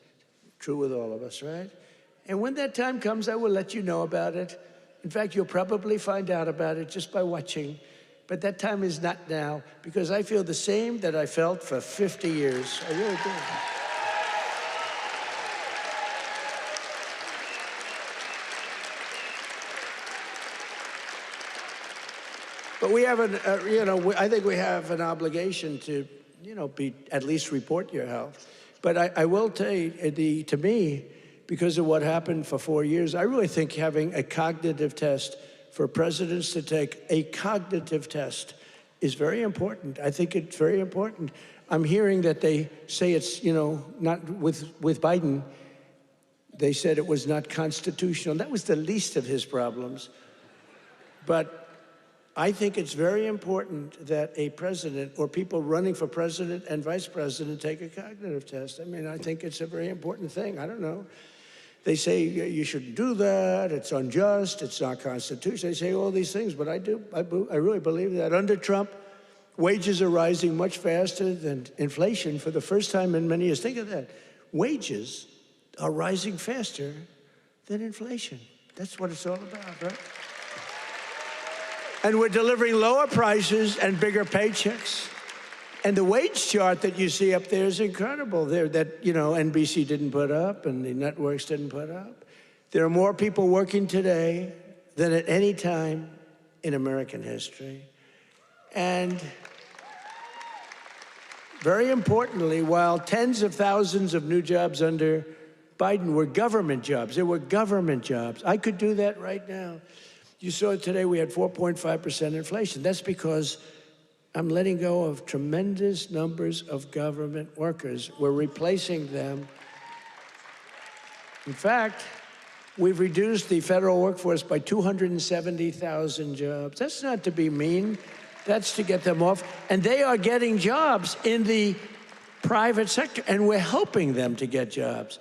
true with all of us, right? And when that time comes, I will let you know about it. In fact, you'll probably find out about it just by watching. But that time is not now, because I feel the same that I felt for 50 years. I really do. But we have I think we have an obligation to, at least report your health. But I will tell you, to me, because of what happened for 4 years, I really think having a cognitive test for presidents to take a cognitive test is very important. I think it's very important. I'm hearing that they say it's, not with Biden, they said it was not constitutional. That was the least of his problems. But I think it's very important that a president or people running for president and vice president take a cognitive test. I mean, I think it's a very important thing. I don't know. They say you shouldn't do that, it's unjust, it's not constitutional. They say all these things, but I really believe that. Under Trump, wages are rising much faster than inflation for the first time in many years. Think of that. Wages are rising faster than inflation. That's what it's all about, right? And we're delivering lower prices and bigger paychecks. And the wage chart that you see up there is incredible. That NBC didn't put up and the networks didn't put up. There are more people working today than at any time in American history. And very importantly, while tens of thousands of new jobs under Biden were government jobs, they were government jobs. I could do that right now. You saw today we had 4.5% inflation. That's because I'm letting go of tremendous numbers of government workers. We're replacing them. In fact, we've reduced the federal workforce by 270,000 jobs. That's not to be mean. That's to get them off. And they are getting jobs in the private sector, and we're helping them to get jobs.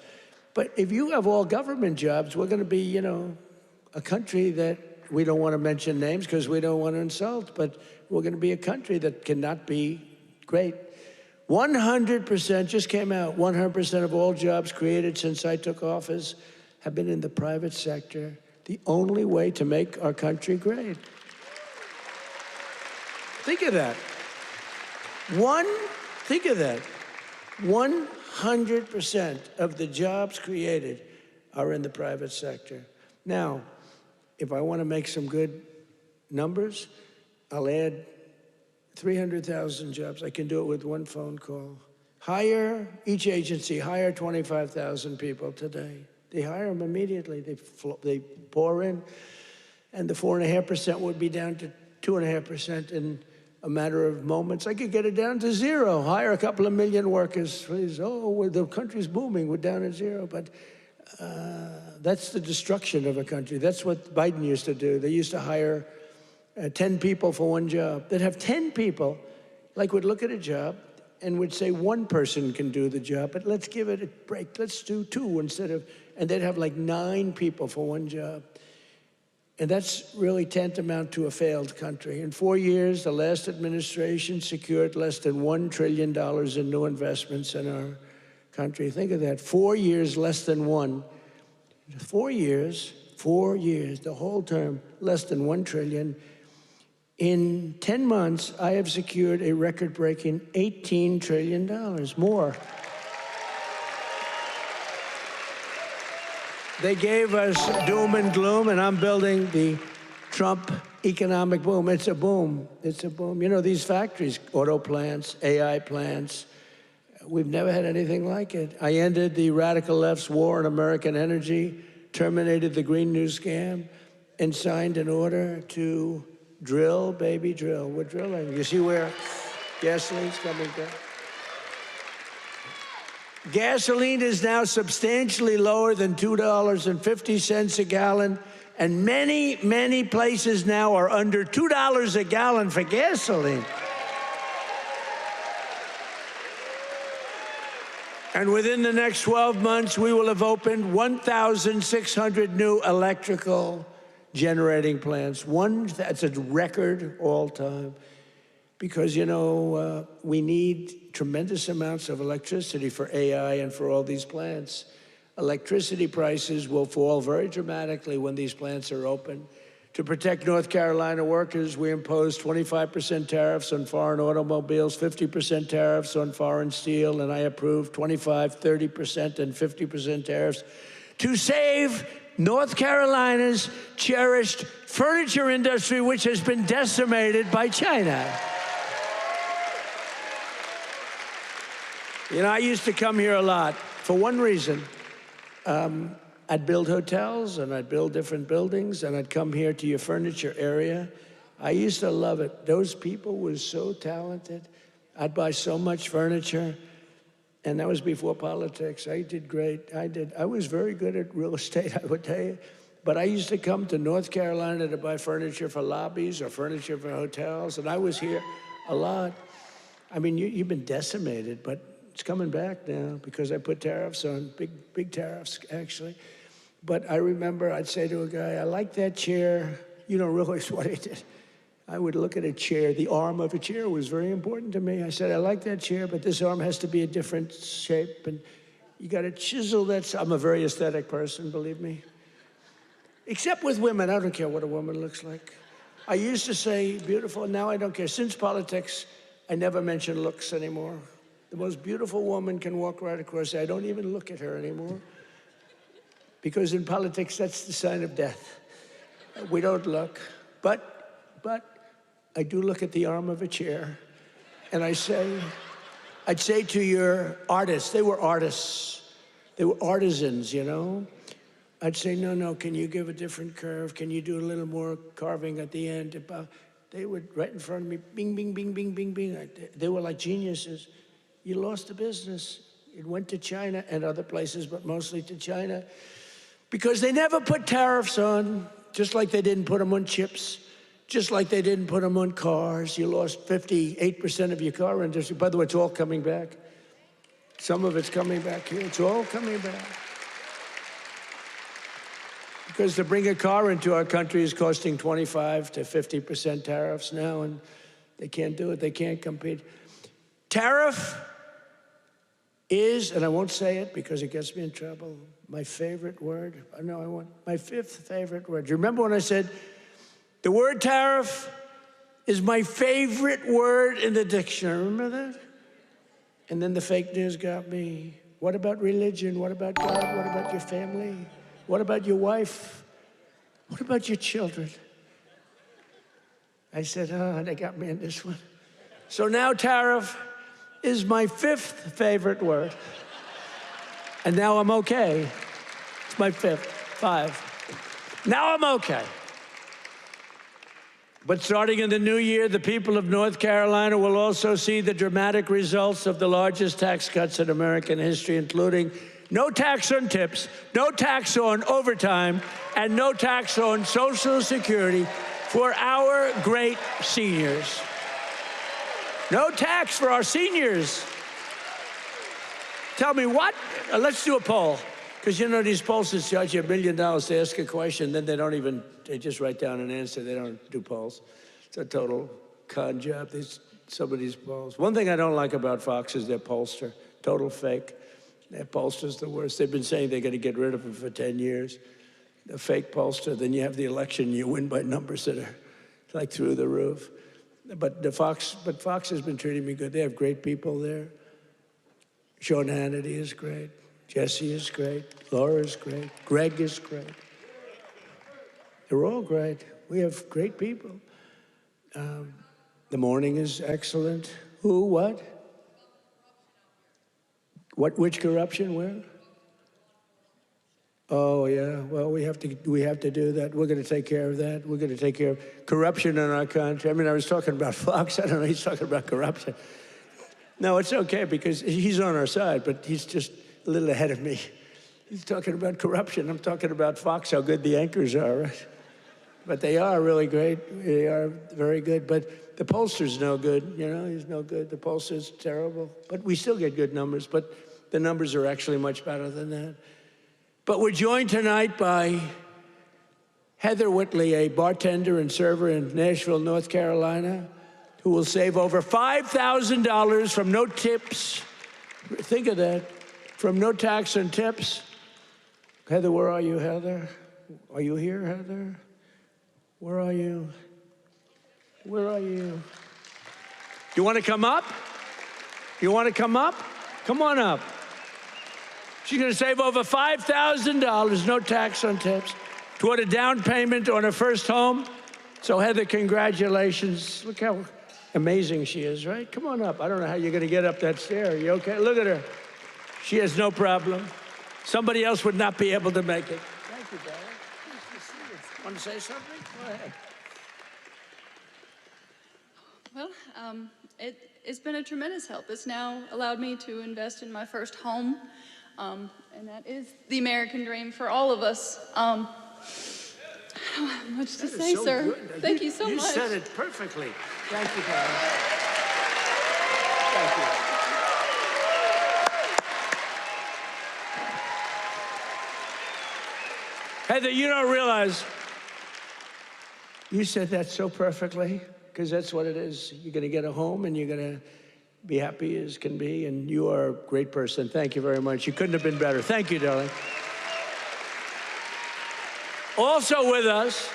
But if you have all government jobs, we're going to be, a country that we don't want to mention names because we don't want to insult, but we're going to be a country that cannot be great. 100% just came out, 100% of all jobs created since I took office have been in the private sector. The only way to make our country great. Think of that. Think of that. 100% of the jobs created are in the private sector. Now, if I want to make some good numbers, I'll add 300,000 jobs. I can do it with one phone call. Each agency hire 25,000 people today. They hire them immediately. They pour in, and the 4.5% would be down to 2.5% in a matter of moments. I could get it down to zero. Hire a couple of million workers, please. Oh, the country's booming. We're down at zero. But that's the destruction of a country. That's what Biden used to do. They used to hire 10 people for one job. They'd have 10 people, would look at a job and would say one person can do the job, but let's give it a break. Let's do two instead of, and they'd have 9 people for one job. And that's really tantamount to a failed country. In 4 years, the last administration secured less than $1 trillion in new investments in our country. Think of that, 4 years, less than one. 4 years, the whole term, less than $1 trillion. In 10 months, I have secured a record-breaking $18 trillion more. They gave us doom and gloom, and I'm building the Trump economic boom. It's a boom. It's a boom. These factories, auto plants, AI plants, we've never had anything like it. I ended the radical left's war on American energy, terminated the Green New scam, and signed an order to drill, baby, drill. We're drilling. You see where gasoline's coming down? Gasoline is now substantially lower than $2.50 a gallon, and many, many places now are under $2 a gallon for gasoline. And within the next 12 months, we will have opened 1,600 new electrical generating plants. That's a record all time. Because, we need tremendous amounts of electricity for AI and for all these plants. Electricity prices will fall very dramatically when these plants are open. To protect North Carolina workers, we imposed 25% tariffs on foreign automobiles, 50% tariffs on foreign steel, and I approved 25%, 30%, and 50% tariffs to save North Carolina's cherished furniture industry, which has been decimated by China. I used to come here a lot for one reason. I'd build hotels, and I'd build different buildings, and I'd come here to your furniture area. I used to love it. Those people were so talented. I'd buy so much furniture, and that was before politics. I did great. I was very good at real estate, I would tell you. But I used to come to North Carolina to buy furniture for lobbies or furniture for hotels, and I was here a lot. I mean, you've been decimated, but it's coming back now because I put tariffs on, big tariffs, actually. But I remember I'd say to a guy, I like that chair. You don't realize what I did. I would look at a chair. The arm of a chair was very important to me. I said, I like that chair, but this arm has to be a different shape. And you got to chisel that. I'm a very aesthetic person, believe me. Except with women. I don't care what a woman looks like. I used to say beautiful. Now I don't care. Since politics, I never mention looks anymore. The most beautiful woman can walk right across. I don't even look at her anymore. Because in politics, that's the sign of death. We don't look. But But I do look at the arm of a chair, and I'd say to your artists, they were artists, they were artisans, you know? I'd say, no, can you give a different curve? Can you do a little more carving at the end? They would, right in front of me, bing, bing, bing, bing, bing, bing. They were like geniuses. You lost the business. It went to China and other places, but mostly to China, because they never put tariffs on, just like they didn't put them on chips, just like they didn't put them on cars. You lost 58% of your car industry. By the way, it's all coming back. Some of it's coming back here. It's all coming back. Because to bring a car into our country is costing 25 to 50% tariffs now, and they can't do it. They can't compete. Tariff is, and I won't say it because it gets me in trouble, my favorite word. No, I want my fifth favorite word. Do you remember when I said the word tariff is my favorite word in the dictionary? Remember that? And then the fake news got me. What about religion? What about God? What about your family? What about your wife? What about your children? I said, they got me in this one. So now tariff is my fifth favorite word. And now I'm okay. It's my fifth, 5. Now I'm okay. But starting in the new year, the people of North Carolina will also see the dramatic results of the largest tax cuts in American history, including no tax on tips, no tax on overtime, and no tax on Social Security for our great seniors. No tax for our seniors. Tell me what? Let's do a poll. Because you know these pollsters charge you $1 million to ask a question, then they just write down an answer. They don't do polls. It's a total con job, some of these polls. One thing I don't like about Fox is their pollster. Total fake. Their pollster's the worst. They've been saying they're going to get rid of him for 10 years. The fake pollster, then you have the election, you win by numbers that are like through the roof. But Fox has been treating me good. They have great people there. Sean Hannity is great. Jesse is great. Laura is great. Greg is great. They're all great. We have great people. The morning is excellent. Who, what? Which corruption, where? Oh, yeah, well, we have to do that. We're going to take care of that. We're going to take care of corruption in our country. I mean, I was talking about Fox. I don't know, he's talking about corruption. No, it's okay because he's on our side, but he's just a little ahead of me. He's talking about corruption. I'm talking about Fox, how good the anchors are, right? But they are really great. They are very good. But the pollster's no good, you know, he's no good. The pollster's terrible. But we still get good numbers, but the numbers are actually much better than that. But we're joined tonight by Heather Whitley, a bartender and server in Nashville, North Carolina, who will save over $5,000 from no tips. Think of that, from no tax on tips. Heather, where are you, Heather? Are you here, Heather? Where are you? Where are you? You want to come up? You want to come up? Come on up. She's going to save over $5,000, no tax on tips, toward a down payment on her first home. So, Heather, congratulations. Look how amazing she is, right? Come on up. I don't know how you're going to get up that stair. Are you okay? Look at her. She has no problem. Somebody else would not be able to make it. Thank you, darling. Nice to see you. Want to say something? Go ahead. Well, it's been a tremendous help. It's now allowed me to invest in my first home, and that is the American dream for all of us. I don't have much to say, so sir. Good. Thank you so much. You said it perfectly. Thank you, darling. Thank you. Heather, you don't realize you said that so perfectly, because that's what it is. You're going to get a home, and you're going to be happy as can be, and you are a great person. Thank you very much. You couldn't have been better. Thank you, darling. Also with us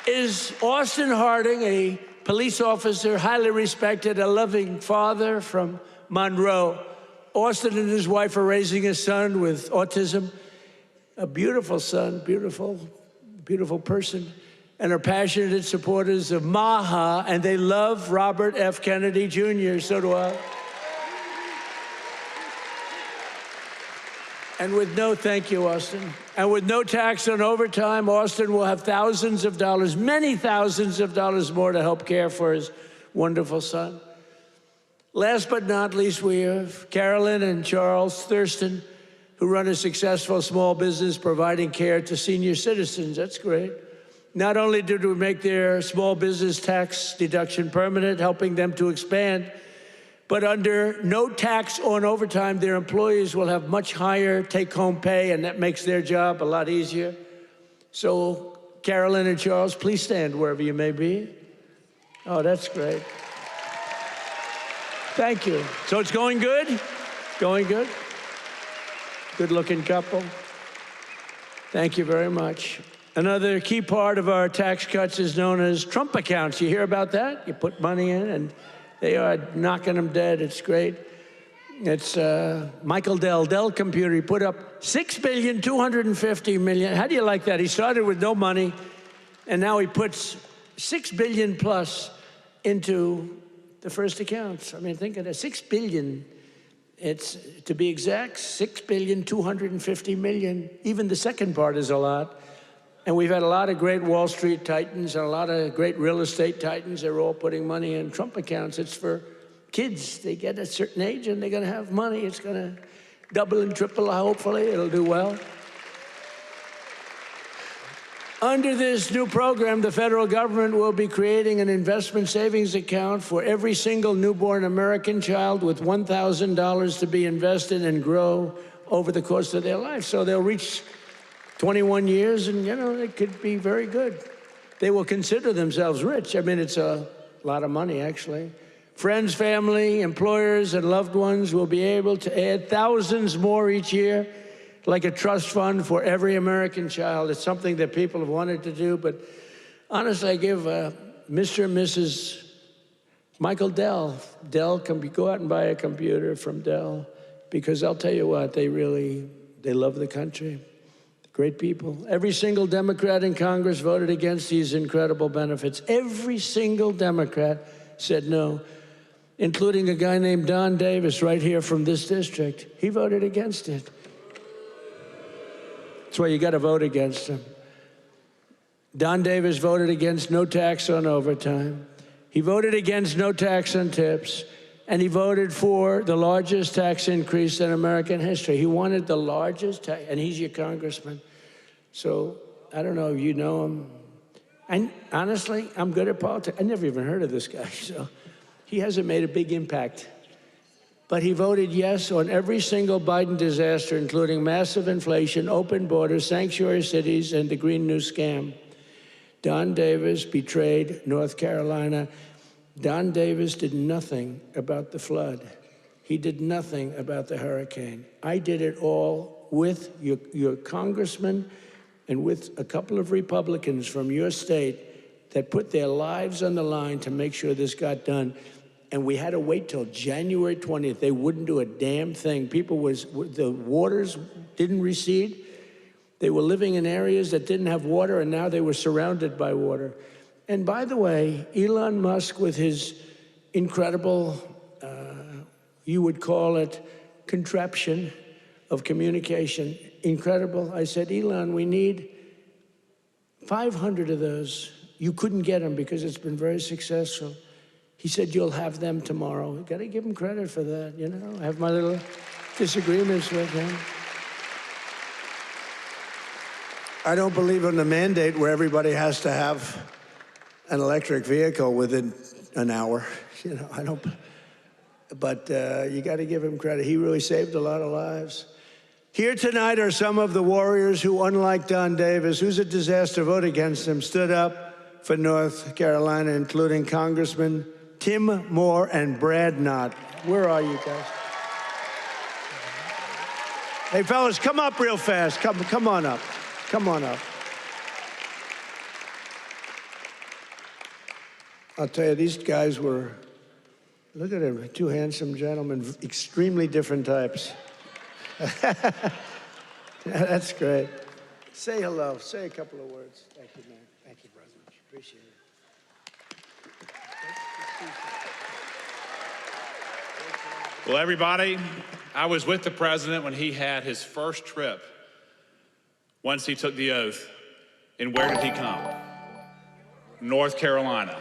is Austin Harding, a police officer, highly respected, a loving father from Monroe. Austin and his wife are raising a son with autism, a beautiful son, beautiful, beautiful person. and are passionate supporters of MAHA, and they love Robert F. Kennedy Jr., so do I. And with no, thank you, Austin. And with no tax on overtime, Austin will have thousands of dollars, many thousands of dollars more to help care for his wonderful son. Last but not least, we have Carolyn and Charles Thurston, who run a successful small business providing care to senior citizens. That's great. Not only did we make their small business tax deduction permanent, helping them to expand, but under no tax on overtime, their employees will have much higher take-home pay, and that makes their job a lot easier. So, Carolyn and Charles, please stand wherever you may be. Oh, that's great. Thank you. So it's going good? Going good? Good-looking couple. Thank you very much. Another key part of our tax cuts is known as Trump accounts. You hear about that? You put money in, and they are knocking them dead. It's great. It's Michael Dell Computer. He put up $6.25 billion. How do you like that? He started with no money, and now he puts $6 billion plus into the first accounts. I mean, think of that, $6 billion. It's, to be exact, $6.25 billion. Even the second part is a lot. And we've had a lot of great Wall Street titans and a lot of great real estate titans. They're all putting money in Trump accounts. It's for kids. They get a certain age and they're going to have money. It's going to double and triple, hopefully. It'll do well. Under this new program, the federal government will be creating an investment savings account for every single newborn American child with $1,000 to be invested and grow over the course of their life. So they'll reach 21 years, and, you know, they could be very good. They will consider themselves rich. I mean, it's a lot of money, actually. Friends, family, employers, and loved ones will be able to add thousands more each year, like a trust fund for every American child. It's something that people have wanted to do, but honestly, I give Mr. and Mrs. Michael Dell, go out and buy a computer from Dell, because I'll tell you what, they love the country. Great people. Every single Democrat in Congress voted against these incredible benefits. Every single Democrat said no, including a guy named Don Davis right here from this district. He voted against it. That's why you got to vote against him. Don Davis voted against no tax on overtime. He voted against no tax on tips. And he voted for the largest tax increase in American history. He wanted the largest tax, and he's your congressman. So I don't know if you know him. And honestly, I'm good at politics. I never even heard of this guy, so he hasn't made a big impact. But he voted yes on every single Biden disaster, including massive inflation, open borders, sanctuary cities, and the Green New Scam. Don Davis betrayed North Carolina. Don Davis did nothing about the flood. He did nothing about the hurricane. I did it all with your congressman and with a couple of Republicans from your state that put their lives on the line to make sure this got done. And we had to wait till January 20th. They wouldn't do a damn thing. The waters didn't recede. They were living in areas that didn't have water, and now they were surrounded by water. And by the way, Elon Musk, with his incredible, you would call it contraption of communication, incredible. I said, Elon, we need 500 of those. You couldn't get them because it's been very successful. He said, you'll have them tomorrow. You got to give him credit for that, you know. I have my little disagreements with him. I don't believe in the mandate where everybody has to have an electric vehicle within an hour. You know, I don't, but you got to give him credit. He really saved a lot of lives. Here tonight are some of the warriors who, unlike Don Davis, who's a disaster, vote against him, stood up for North Carolina, including Congressman Tim Moore and Brad Knott. Where are you guys? Hey, fellas, come up real fast. Come on up. Come on up. I'll tell you, these guys were, look at them, two handsome gentlemen, extremely different types. That's great. Say hello. Say a couple of words. Thank you, man. Thank you, President. Appreciate it. Well, everybody, I was with the president when he had his first trip once he took the oath. And where did he come? North Carolina.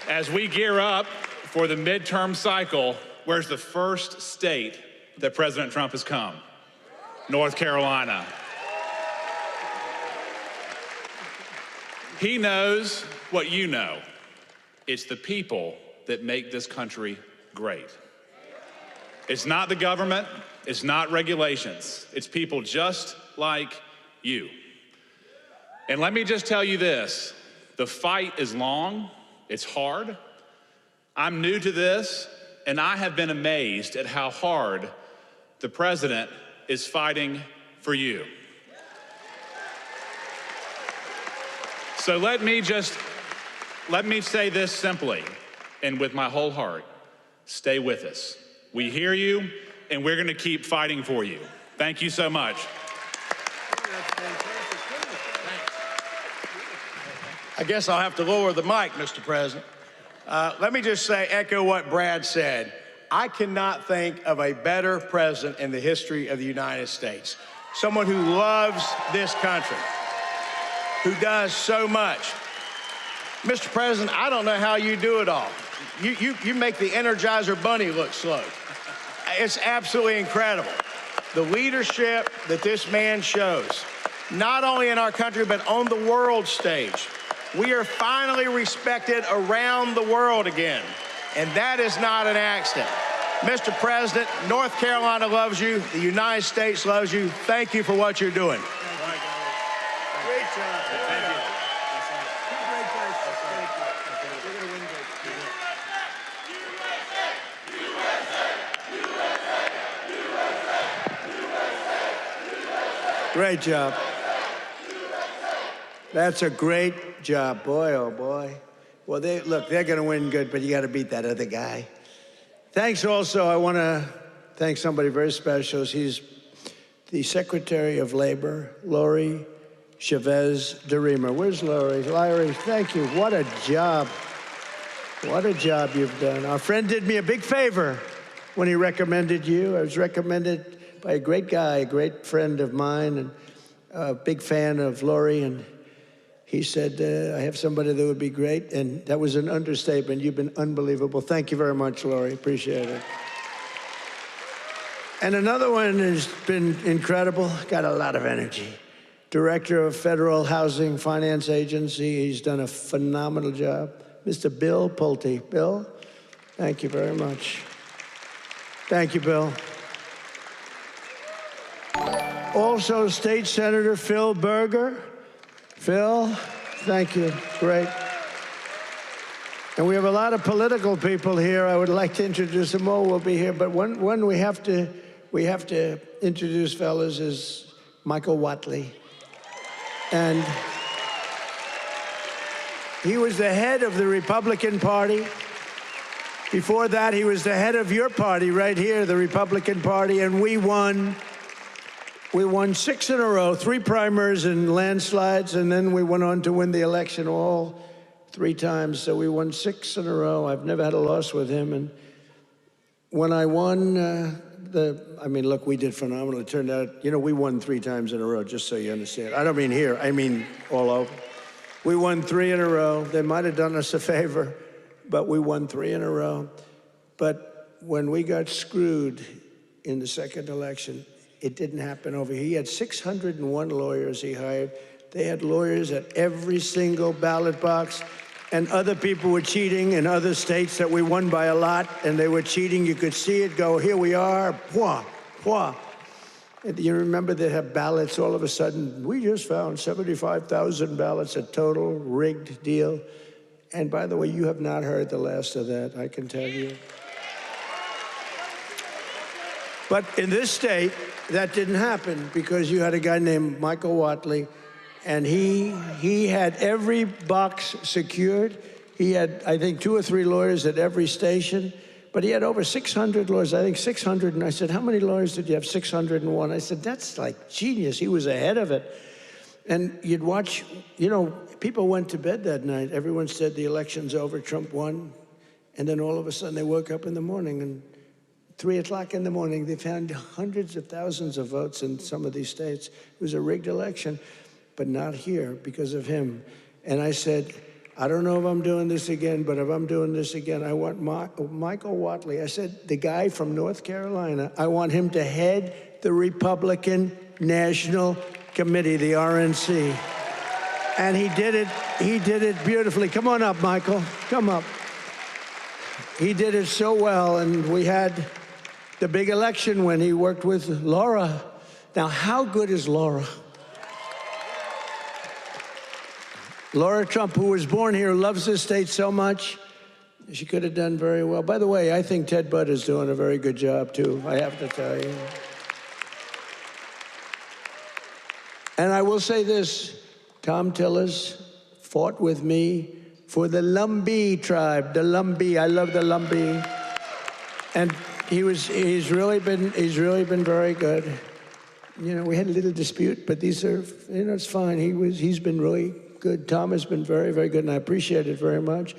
As we gear up for the midterm cycle, where's the first state that President Trump has come? North Carolina. He knows what you know. It's the people that make this country great. It's not the government, it's not regulations, it's people just like you. And let me just tell you this, the fight is long, it's hard. I'm new to this, and I have been amazed at how hard the president is fighting for you. So let me say this simply and with my whole heart. Stay with us. We hear you, and we're going to keep fighting for you. Thank you so much. I guess I'll have to lower the mic, Mr. President. Let me just say, echo what Brad said. I cannot think of a better president in the history of the United States. Someone who loves this country, who does so much. Mr. President, I don't know how you do it all. You make the Energizer Bunny look slow. It's absolutely incredible. The leadership that this man shows, not only in our country, but on the world stage. We are finally respected around the world again, and that is not an accident. Mr. President, North Carolina loves you. The United States loves you. Thank you for what you're doing. Great job. Thank you. Two great guys. Thank you. You're going to win great. Great job. That's a great job, boy, oh boy. Well, they're going to win good, but you got to beat that other guy. Thanks also, I want to thank somebody very special. He's the Secretary of Labor, Lori Chavez DeRemer. Where's Lori? Larry, thank you. What a job. What a job you've done. Our friend did me a big favor when he recommended you. I was recommended by a great guy, a great friend of mine, and a big fan of Lori, and he said, I have somebody that would be great, and that was an understatement. You've been unbelievable. Thank you very much, Lori. Appreciate it. And another one has been incredible, got a lot of energy. Director of Federal Housing Finance Agency. He's done a phenomenal job. Mr. Bill Pulte. Bill, thank you very much. Thank you, Bill. Also, State Senator Phil Berger. Phil, thank you. Great. And we have a lot of political people here. I would like to introduce them all. Will be here, but one we have to introduce, fellas, is Michael Whatley. And he was the head of the Republican Party. Before that, he was the head of your party right here, the Republican Party, and we won 6 in a row, 3 primaries and landslides, and then we went on to win the election all 3 times. So we won 6 in a row. I've never had a loss with him. And when I won look, we did phenomenal. It turned out, we won 3 times in a row, just so you understand. I don't mean here, I mean all over. We won 3 in a row. They might have done us a favor, but we won 3 in a row. But when we got screwed in the second election, it didn't happen over here. He had 601 lawyers he hired. They had lawyers at every single ballot box, and other people were cheating in other states that we won by a lot, and they were cheating. You could see it go, here we are, pwah, pwah. And you remember they have ballots all of a sudden. We just found 75,000 ballots, a total rigged deal. And by the way, you have not heard the last of that, I can tell you. But in this state, that didn't happen because you had a guy named Michael Whatley, and he had every box secured. He had, I think, 2 or 3 lawyers at every station, but he had over 600 lawyers, I think 600. And I said, how many lawyers did you have? 601. I said, that's like genius. He was ahead of it. And you'd watch, people went to bed that night. Everyone said the election's over, Trump won. And then all of a sudden they woke up in the morning and 3 o'clock in the morning, they found hundreds of thousands of votes in some of these states. It was a rigged election, but not here because of him. And I said, I don't know if I'm doing this again, but if I'm doing this again, I want Michael Whatley. I said, the guy from North Carolina, I want him to head the Republican National Committee, the RNC. And he did it beautifully. Come on up, Michael, come up. He did it so well, and we had the big election when he worked with Laura. Now, how good is Laura? Laura Trump, who was born here, loves this state so much. She could have done very well. By the way, I think Ted Budd is doing a very good job, too, I have to tell you. And I will say this, Tom Tillis fought with me for the Lumbee tribe, the Lumbee. I love the Lumbee. And he's really been very good. We had a little dispute, but these are, it's fine. He's been really good. Tom has been very, very good, and I appreciate it very much.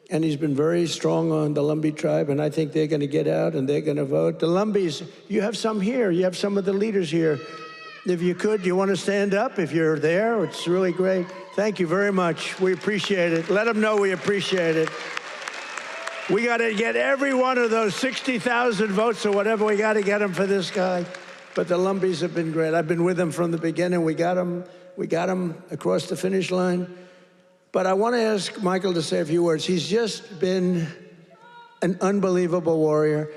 And he's been very strong on the Lumbee tribe, and I think they're going to get out and they're going to vote. The Lumbees, you have some here. You have some of the leaders here. If you could, you want to stand up if you're there? It's really great. Thank you very much. We appreciate it. Let them know we appreciate it. We got to get every one of those 60,000 votes or whatever. We got to get them for this guy. But the Lumbees have been great. I've been with them from the beginning. We got them across the finish line. But I want to ask Michael to say a few words. He's just been an unbelievable warrior.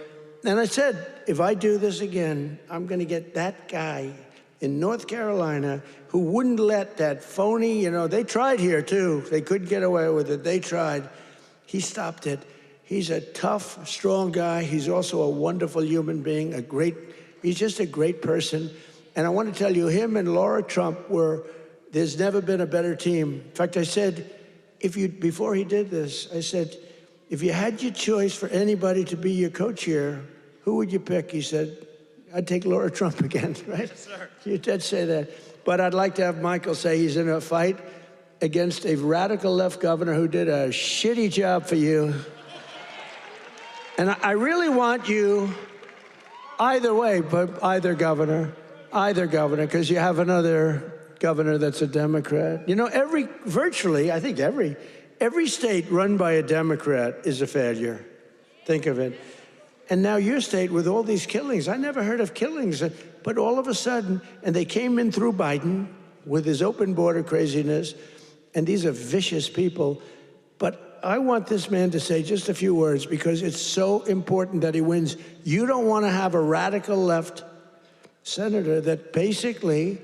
And I said, if I do this again, I'm going to get that guy in North Carolina who wouldn't let that phony, they tried here too. They couldn't get away with it. They tried. He stopped it. He's a tough, strong guy. He's also a wonderful human being, he's just a great person. And I want to tell you, him and Laura Trump there's never been a better team. In fact, I said, before he did this, I said, if you had your choice for anybody to be your co-chair, who would you pick? He said, I'd take Laura Trump again, right? Yes, sir. You did say that. But I'd like to have Michael say he's in a fight against a radical left governor who did a shitty job for you. And I really want you, either way, but either governor, because you have another governor that's a Democrat. Virtually, I think every state run by a Democrat is a failure. Think of it. And now your state with all these killings, I never heard of killings, but all of a sudden, and they came in through Biden with his open border craziness, and these are vicious people. But I want this man to say just a few words because it's so important that he wins. You don't want to have a radical left senator that basically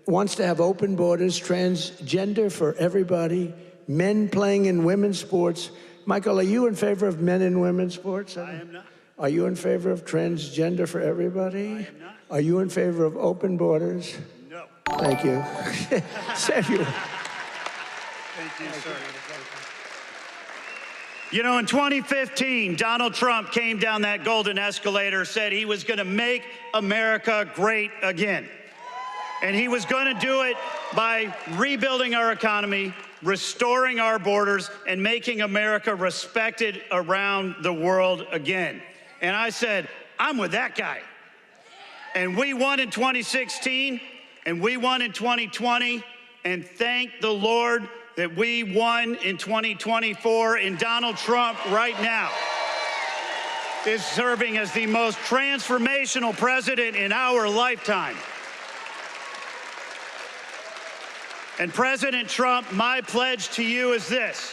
wants to have open borders, transgender for everybody, men playing in women's sports. Michael, are you in favor of men in women's sports? I am not. Are you in favor of transgender for everybody? I am not. Are you in favor of open borders? No. Thank you. Thank you, sir. In 2015, Donald Trump came down that golden escalator, said he was going to make America great again. And he was going to do it by rebuilding our economy, restoring our borders, and making America respected around the world again. And I said, I'm with that guy. And we won in 2016, and we won in 2020, and thank the Lord that we won in 2024, and Donald Trump right now is serving as the most transformational president in our lifetime. And President Trump, my pledge to you is this.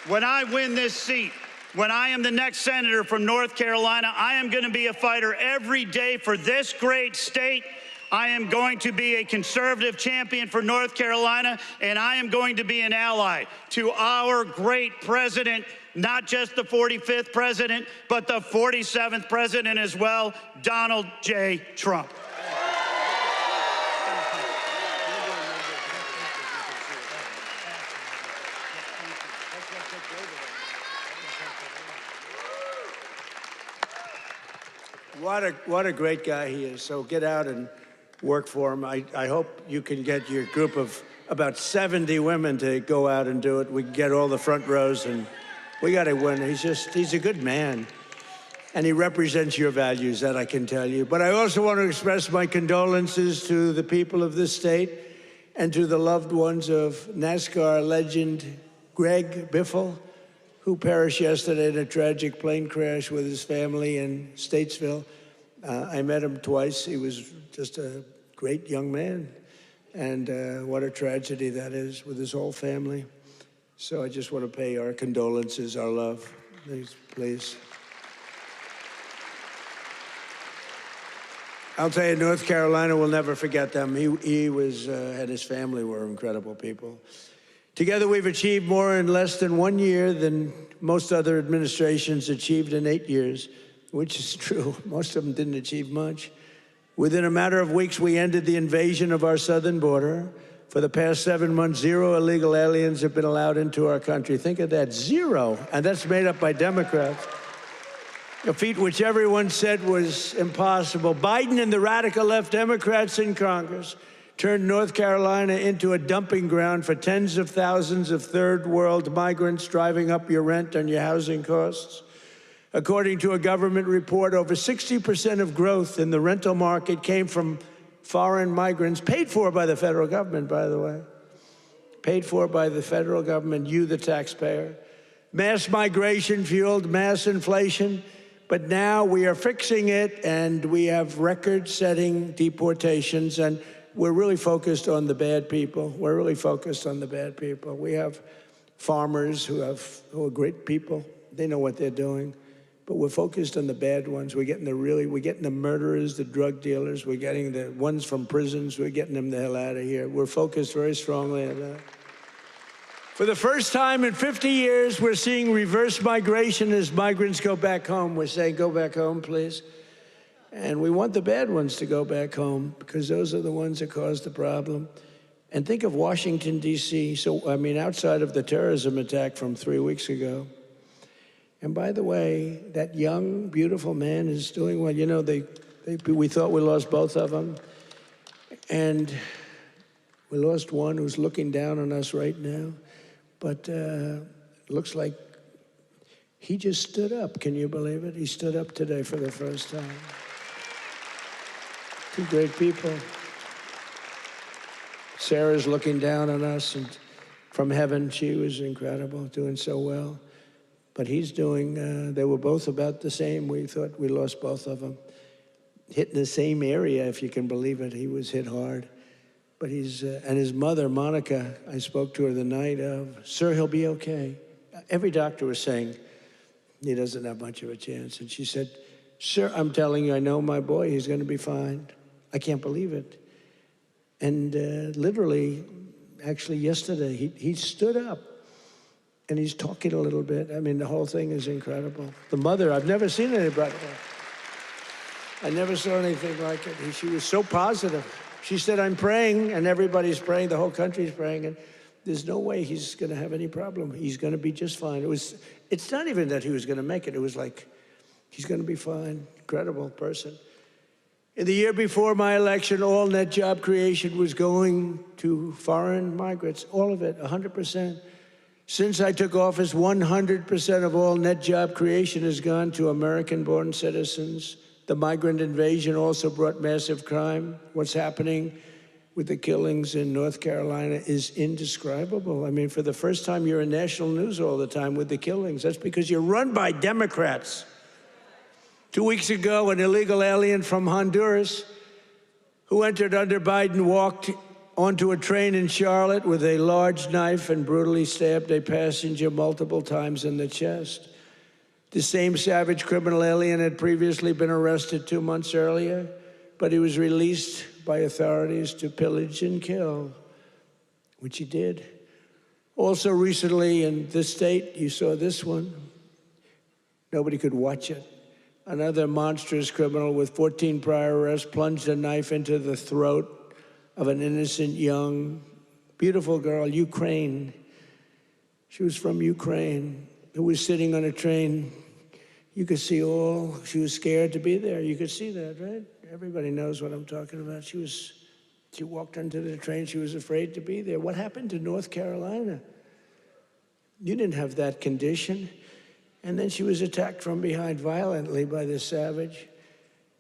When I win this seat, when I am the next senator from North Carolina, I am going to be a fighter every day for this great state. I am going to be a conservative champion for North Carolina, and I am going to be an ally to our great president, not just the 45th president, but the 47th president as well, Donald J. Trump. What a great guy he is. So get out and work for him. I hope you can get your group of about 70 women to go out and do it. We can get all the front rows, and we got to win. He's a good man. And he represents your values, that I can tell you. But I also want to express my condolences to the people of this state and to the loved ones of NASCAR legend Greg Biffle, who perished yesterday in a tragic plane crash with his family in Statesville. I met him twice. He was just a great young man. And what a tragedy that is with his whole family. So I just want to pay our condolences, our love. Please. I'll tell you, North Carolina will never forget them. He was, and his family were incredible people. Together, we've achieved more in less than 1 year than most other administrations achieved in 8 years, which is true. Most of them didn't achieve much. Within a matter of weeks, we ended the invasion of our southern border. For the past 7 months, 0 illegal aliens have been allowed into our country. Think of that, 0. And that's made up by Democrats. A feat which everyone said was impossible. Biden and the radical left Democrats in Congress turned North Carolina into a dumping ground for tens of thousands of third world migrants, driving up your rent and your housing costs. According to a government report, over 60% of growth in the rental market came from foreign migrants, paid for by the federal government, by the way. Paid for by the federal government, you, the taxpayer. Mass migration fueled mass inflation. But now we are fixing it, and we have record-setting deportations, and we're really focused on the bad people. We're really focused on the bad people. We have farmers who are great people. They know what they're doing. But we're focused on the bad ones. We're getting the murderers, the drug dealers. We're getting the ones from prisons. We're getting them the hell out of here. We're focused very strongly on that. For the first time in 50 years, we're seeing reverse migration as migrants go back home. We're saying, go back home, please. And we want the bad ones to go back home, because those are the ones that caused the problem. And think of Washington, D.C. So, I mean, outside of the terrorism attack from 3 weeks ago. And by the way, that young, beautiful man is doing well. You know, we thought we lost both of them. And we lost one who's looking down on us right now. But it looks like he just stood up. Can you believe it? He stood up today for the first time. 2 great people. Sarah's looking down on us, and from heaven, she was incredible, doing so well. But he's doing, they were both about the same. We thought we lost both of them. Hit in the same area, if you can believe it. He was hit hard. But and his mother, Monica, I spoke to her the night of, sir, he'll be okay. Every doctor was saying he doesn't have much of a chance. And she said, sir, I'm telling you, I know my boy, he's going to be fine. I can't believe it. And literally, actually yesterday, he stood up and he's talking a little bit. I mean, the whole thing is incredible. The mother, I've never seen anybody. I never saw anything like it. She was so positive. She said, I'm praying, and everybody's praying, the whole country's praying, and there's no way he's going to have any problem. He's going to be just fine. It's not even that he was going to make it. It was like, he's going to be fine. Incredible person. In the year before my election, all net job creation was going to foreign migrants, all of it, 100%. Since I took office, 100% of all net job creation has gone to American-born citizens. The migrant invasion also brought massive crime. What's happening with the killings in North Carolina is indescribable. I mean, for the first time, you're in national news all the time with the killings. That's because you're run by Democrats. 2 weeks ago, an illegal alien from Honduras who entered under Biden walked onto a train in Charlotte with a large knife and brutally stabbed a passenger multiple times in the chest. The same savage criminal alien had previously been arrested 2 months earlier, but he was released by authorities to pillage and kill, which he did. Also recently in this state, you saw this one. Nobody could watch it. Another monstrous criminal with 14 prior arrests plunged a knife into the throat of an innocent young, beautiful girl, Ukraine. She was from Ukraine, who was sitting on a train You could see she was scared to be there. You could see that, right? Everybody knows what I'm talking about. She walked onto the train, she was afraid to be there. What happened to North Carolina? You didn't have that condition. And then she was attacked from behind violently by this savage.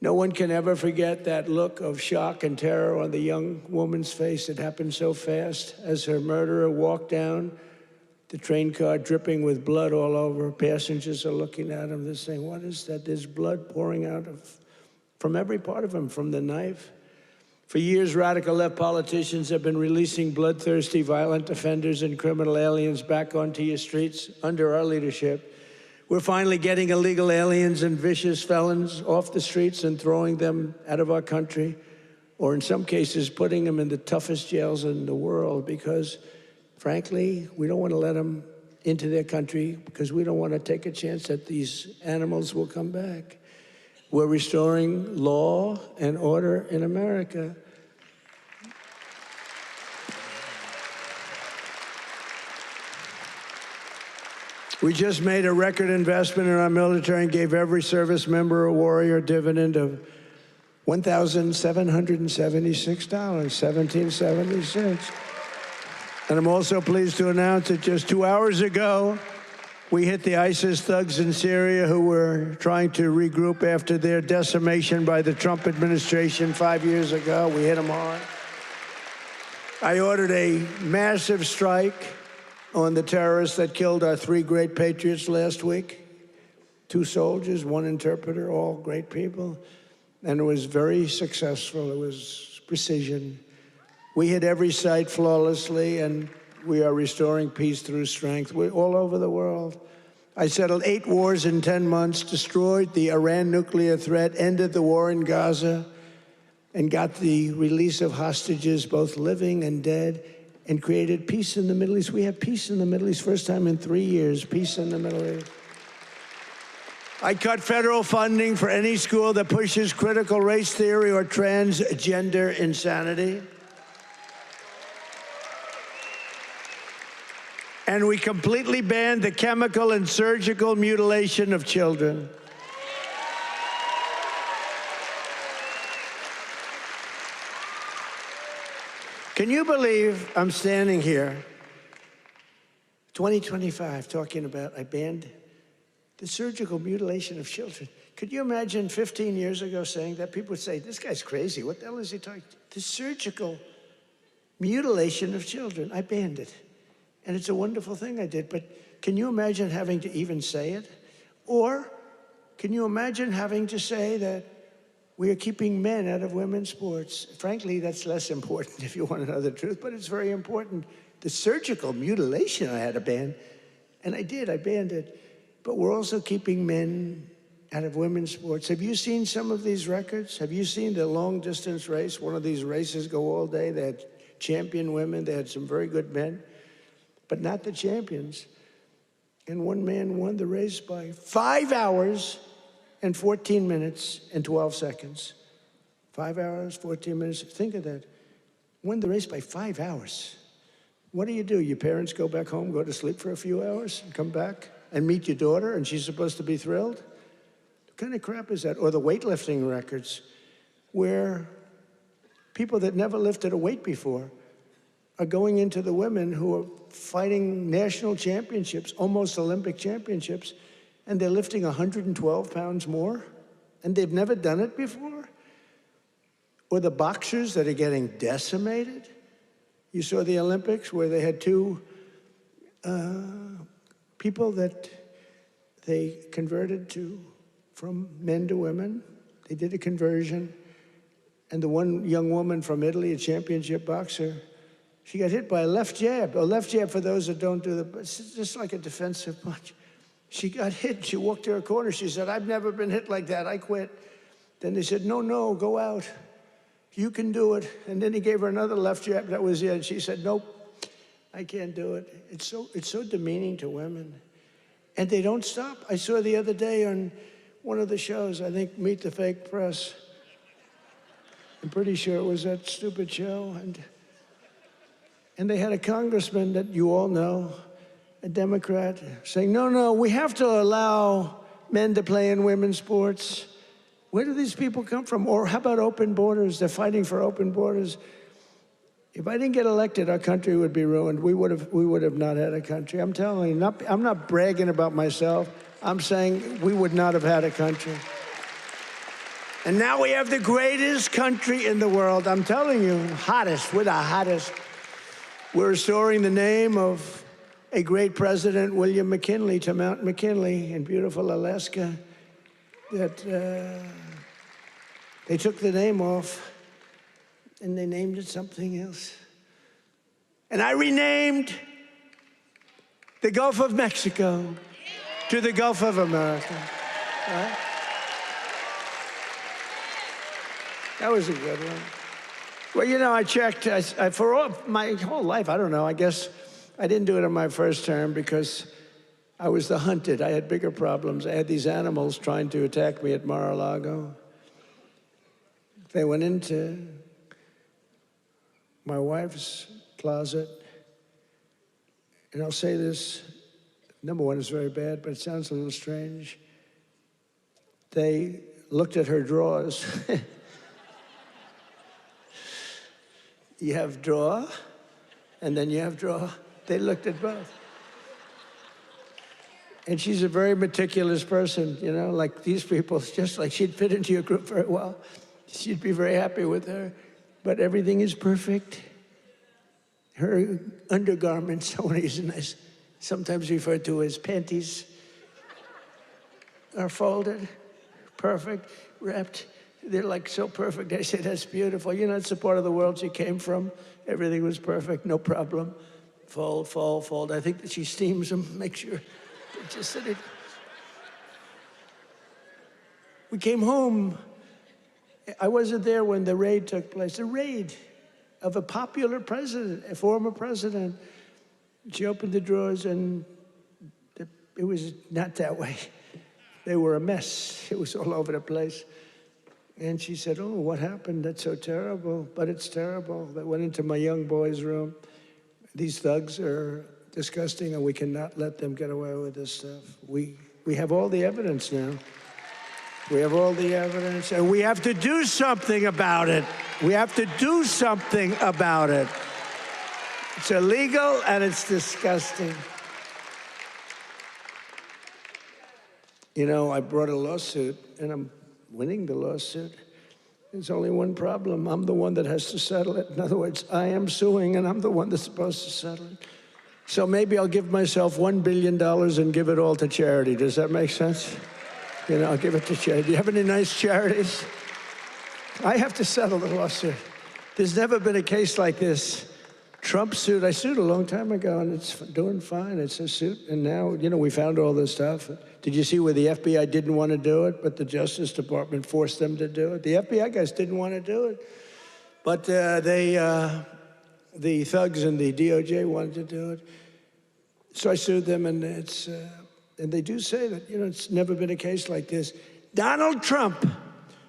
No one can ever forget that look of shock and terror on the young woman's face. It happened so fast as her murderer walked down the train car, dripping with blood all over. Passengers are looking at him. They're saying, what is that? There's blood pouring out from every part of him, from the knife. For years, radical left politicians have been releasing bloodthirsty, violent offenders and criminal aliens back onto your streets under our leadership. We're finally getting illegal aliens and vicious felons off the streets and throwing them out of our country, or in some cases, putting them in the toughest jails in the world because, frankly, we don't want to let them into their country because we don't want to take a chance that these animals will come back. We're restoring law and order in America. We just made a record investment in our military and gave every service member a warrior dividend of $1,776, $17.76. And I'm also pleased to announce that just 2 hours ago, we hit the ISIS thugs in Syria who were trying to regroup after their decimation by the Trump administration 5 years ago. We hit them hard. I ordered a massive strike on the terrorists that killed our 3 great patriots last week. 2 soldiers, 1 interpreter, all great people. And it was very successful. It was precision. We hit every site flawlessly, and we are restoring peace through strength. We're all over the world. I settled 8 wars in 10 months, destroyed the Iran nuclear threat, ended the war in Gaza, and got the release of hostages, both living and dead, and created peace in the Middle East. We have peace in the Middle East, first time in 3 years, peace in the Middle East. I cut federal funding for any school that pushes critical race theory or transgender insanity. And we completely banned the chemical and surgical mutilation of children. Can you believe I'm standing here, 2025, talking about I banned the surgical mutilation of children? Could you imagine 15 years ago saying that? People would say, this guy's crazy. What the hell is he talking? The surgical mutilation of children. I banned it. And it's a wonderful thing I did. But can you imagine having to even say it? Or can you imagine having to say that we are keeping men out of women's sports? Frankly, that's less important if you want to know the truth, but it's very important. The surgical mutilation I had to ban, and I did, I banned it. But we're also keeping men out of women's sports. Have you seen some of these records? Have you seen the long distance race? One of these races go all day. They had champion women, they had some very good men, but not the champions. And one man won the race by 5 hours and 14 minutes and 12 seconds. 5 hours, 14 minutes. Think of that. Won the race by 5 hours. What do? Your parents go back home, go to sleep for a few hours, and come back and meet your daughter, and she's supposed to be thrilled? What kind of crap is that? Or the weightlifting records, where people that never lifted a weight before are going into the women who are fighting national championships, almost Olympic championships, and they're lifting 112 pounds more, and they've never done it before? Or the boxers that are getting decimated? You saw the Olympics where they had 2 people that they converted from men to women. They did a conversion. And the one young woman from Italy, a championship boxer, she got hit by a left jab. A left jab, for those that don't do it's just like a defensive punch. She got hit. She walked to her corner. She said, I've never been hit like that. I quit. Then they said, no, go out. You can do it. And then he gave her another left jab. That was it. And she said, nope, I can't do it. It's so demeaning to women. And they don't stop. I saw the other day on one of the shows, I think Meet the Fake Press. I'm pretty sure it was that stupid show. And they had a congressman that you all know, a Democrat, saying, no, we have to allow men to play in women's sports. Where do these people come from? Or how about open borders? They're fighting for open borders. If I didn't get elected, our country would be ruined. We would have not had a country. I'm telling you, I'm not bragging about myself. I'm saying we would not have had a country. And now we have the greatest country in the world. I'm telling you, hottest. We're the hottest. We're restoring the name of a great president, William McKinley, to Mount McKinley in beautiful Alaska. That they took the name off and they named it something else. And I renamed the Gulf of Mexico to the Gulf of America. Right? That was a good one. Well, you know, I checked for all, my whole life, I don't know, I guess I didn't do it in my first term because I was the hunted. I had bigger problems. I had these animals trying to attack me at Mar-a-Lago. They went into my wife's closet. And I'll say this, number one, it's very bad, but it sounds a little strange. They looked at her drawers. You have drawer, and then you have drawer. They looked at both. And she's a very meticulous person, you know, like these people, just like she'd fit into your group very well. She'd be very happy with her, but everything is perfect. Her undergarments, I want to use a nice, sometimes referred to as panties, are folded, perfect, wrapped. They're like so perfect. I say, that's beautiful. You know, it's the part of the world she came from. Everything was perfect, no problem. Fold, fold, fold. I think that she steams them, make sure. Just that it. We came home. I wasn't there when the raid took place. The raid of a popular president, a former president. She opened the drawers and it was not that way. They were a mess. It was all over the place. And she said, oh, what happened? That's so terrible. But it's terrible. They went into my young boy's room. These thugs are disgusting, and we cannot let them get away with this stuff. We have all the evidence now. We have all the evidence, and we have to do something about it. We have to do something about it. It's illegal, and it's disgusting. You know, I brought a lawsuit, and I'm winning the lawsuit. There's only one problem. I'm the one that has to settle it. In other words, I am suing, and I'm the one that's supposed to settle it. So maybe I'll give myself $1 billion and give it all to charity. Does that make sense? You know, I'll give it to charity. Do you have any nice charities? I have to settle the lawsuit. There's never been a case like this. Trump suit, I sued a long time ago, and it's doing fine. It's a suit, and now, you know, we found all this stuff. Did you see where the FBI didn't want to do it, but the Justice Department forced them to do it? The FBI guys didn't want to do it, but the thugs and the DOJ wanted to do it. So I sued them, and it's, and they do say that, you know, it's never been a case like this. Donald Trump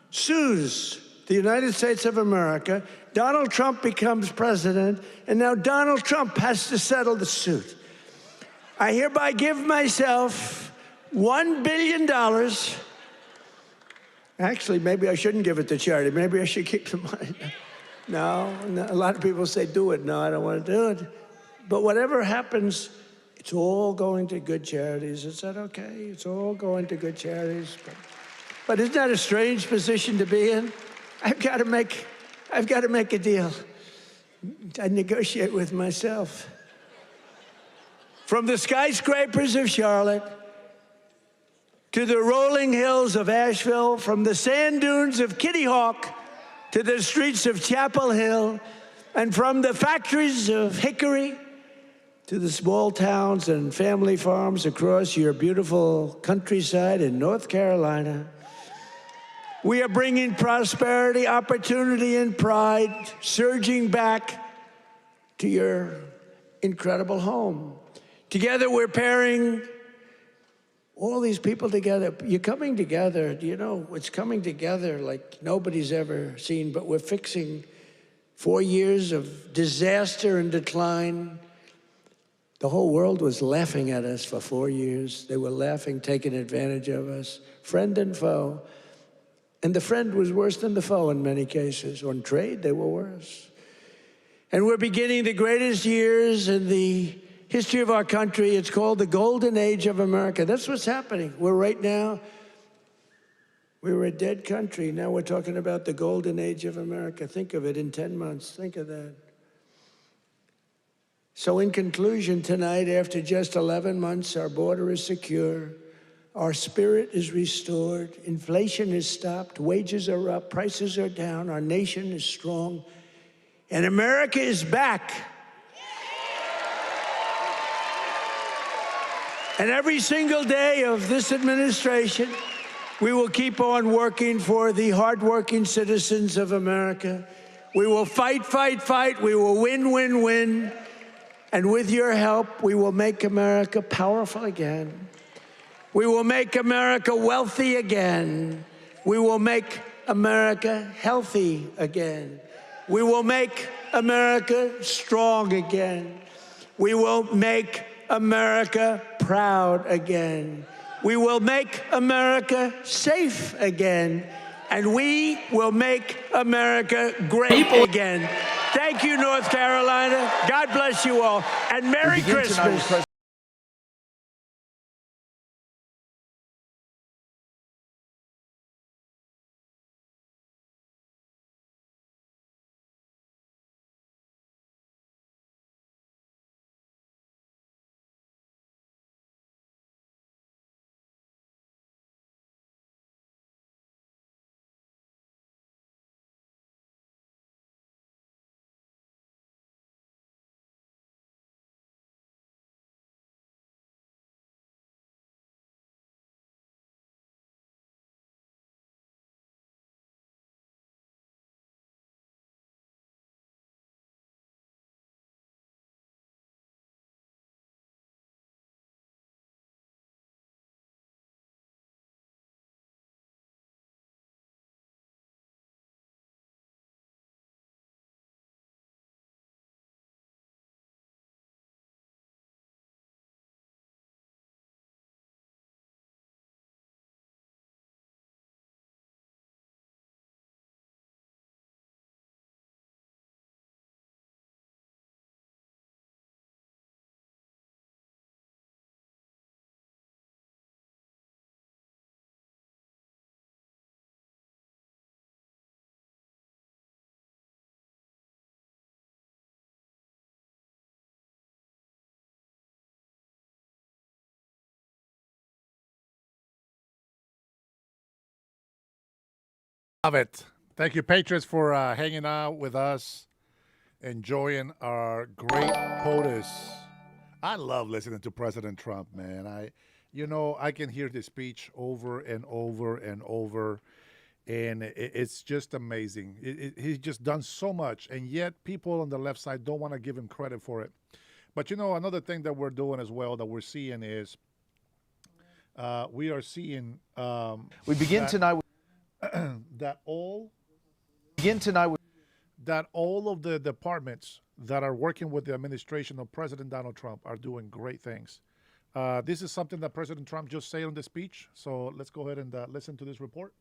sues the United States of America. Donald Trump becomes president, and now Donald Trump has to settle the suit. I hereby give myself $1 billion. Actually, maybe I shouldn't give it to charity. Maybe I should keep the money. No, a lot of people say, do it. No, I don't want to do it. But whatever happens, it's all going to good charities. Is that okay? It's all going to good charities. But isn't that a strange position to be in? I've got to make a deal. I negotiate with myself. From the skyscrapers of Charlotte to the rolling hills of Asheville, from the sand dunes of Kitty Hawk to the streets of Chapel Hill, and from the factories of Hickory to the small towns and family farms across your beautiful countryside in North Carolina, we are bringing prosperity, opportunity, and pride surging back to your incredible home. Together, we're pairing all these people together. You're coming together. You know, it's coming together like nobody's ever seen, but we're fixing 4 years of disaster and decline. The whole world was laughing at us for 4 years. They were laughing, taking advantage of us, friend and foe. And the friend was worse than the foe in many cases. On trade, they were worse. And we're beginning the greatest years in the history of our country. It's called the Golden Age of America. That's what's happening. We were a dead country. Now we're talking about the Golden Age of America. Think of it in 10 months. Think of that. So in conclusion tonight, after just 11 months, our border is secure. Our spirit is restored. Inflation is stopped. Wages are up. Prices are down. Our nation is strong. And America is back. And every single day of this administration, we will keep on working for the hardworking citizens of America. We will fight, fight, fight. We will win, win, win. And with your help, we will make America powerful again. We will make America wealthy again. We will make America healthy again. We will make America strong again. We will make America proud again. We will make America safe again. And we will make America great again. Thank you, North Carolina. God bless you all. And Merry Christmas. Love it. Thank you, Patriots, for hanging out with us, enjoying our great POTUS. I love listening to President Trump, man. I can hear the speech over and over and over, and it's just amazing. He's just done so much, and yet people on the left side don't want to give him credit for it. But another thing that we're doing as well that we're seeing is we are seeing we begin tonight with that all of the departments that are working with the administration of President Donald Trump are doing great things. This is something that President Trump just said in the speech. So let's go ahead and listen to this report.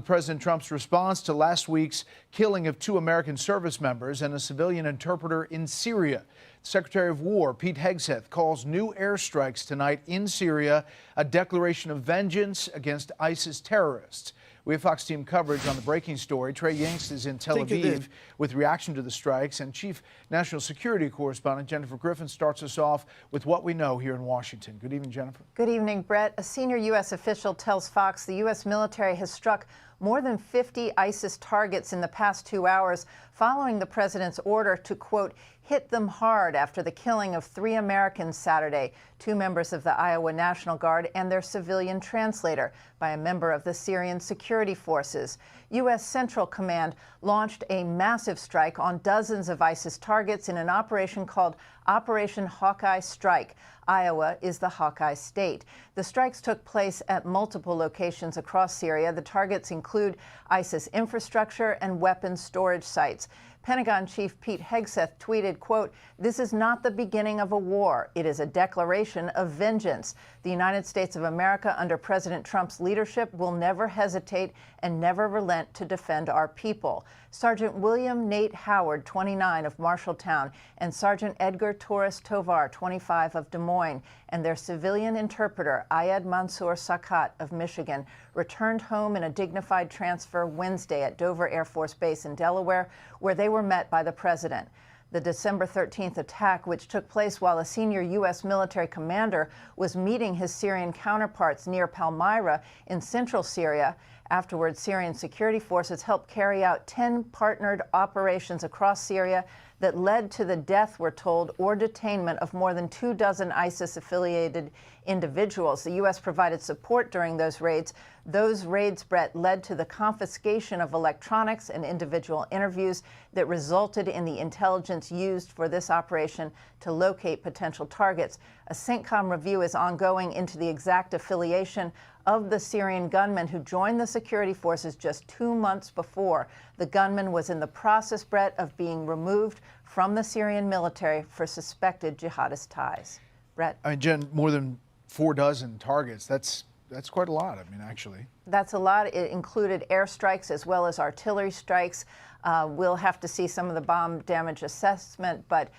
President Trump's response to last week's killing of 2 American service members and a civilian interpreter in Syria. Secretary of War Pete Hegseth calls new airstrikes tonight in Syria a declaration of vengeance against ISIS terrorists. We have Fox team coverage on the breaking story. Trey Yanks is in Tel Aviv with reaction to the strikes, and Chief National Security Correspondent Jennifer Griffin starts us off with what we know here in Washington. Good evening, Jennifer. Good evening, Brett. A senior U.S. official tells Fox the U.S. military has struck more than 50 ISIS targets in the past 2 hours following the president's order to, quote, hit them hard after the killing of 3 Americans Saturday, 2 members of the Iowa National Guard and their civilian translator, by a member of the Syrian security forces. U.S. Central Command launched a massive strike on dozens of ISIS targets in an operation called Operation Hawkeye Strike. Iowa is the Hawkeye state. The strikes took place at multiple locations across Syria. The targets include ISIS infrastructure and weapons storage sites. Pentagon Chief Pete Hegseth tweeted, quote, "This is not the beginning of a war. It is a declaration of vengeance. The United States of America under President Trump's leadership will never hesitate and never relent to defend our people." Sergeant William Nate Howard, 29, of Marshalltown, and Sergeant Edgar Torres Tovar, 25, of Des Moines, and their civilian interpreter, Ayad Mansour Sakat of Michigan, returned home in a dignified transfer Wednesday at Dover Air Force Base in Delaware, where they were met by the president. The December 13th attack, which took place while a senior U.S. military commander was meeting his Syrian counterparts near Palmyra in central Syria. Afterwards, Syrian security forces helped carry out 10 partnered operations across Syria that led to the death, we're told, or detainment of more than 24 ISIS-affiliated individuals. The U.S. provided support during those raids. Those raids, Brett, led to the confiscation of electronics and individual interviews that resulted in the intelligence used for this operation to locate potential targets. A CENTCOM review is ongoing into the exact affiliation of the Syrian gunman who joined the security forces just 2 months before. The gunman was in the process, Brett, of being removed from the Syrian military for suspected jihadist ties. Brett? I mean, Jen, more than 4 dozen targets. That's quite a lot, I mean, actually. That's a lot. It included airstrikes as well as artillery strikes. We'll have to see some of the bomb damage assessment, but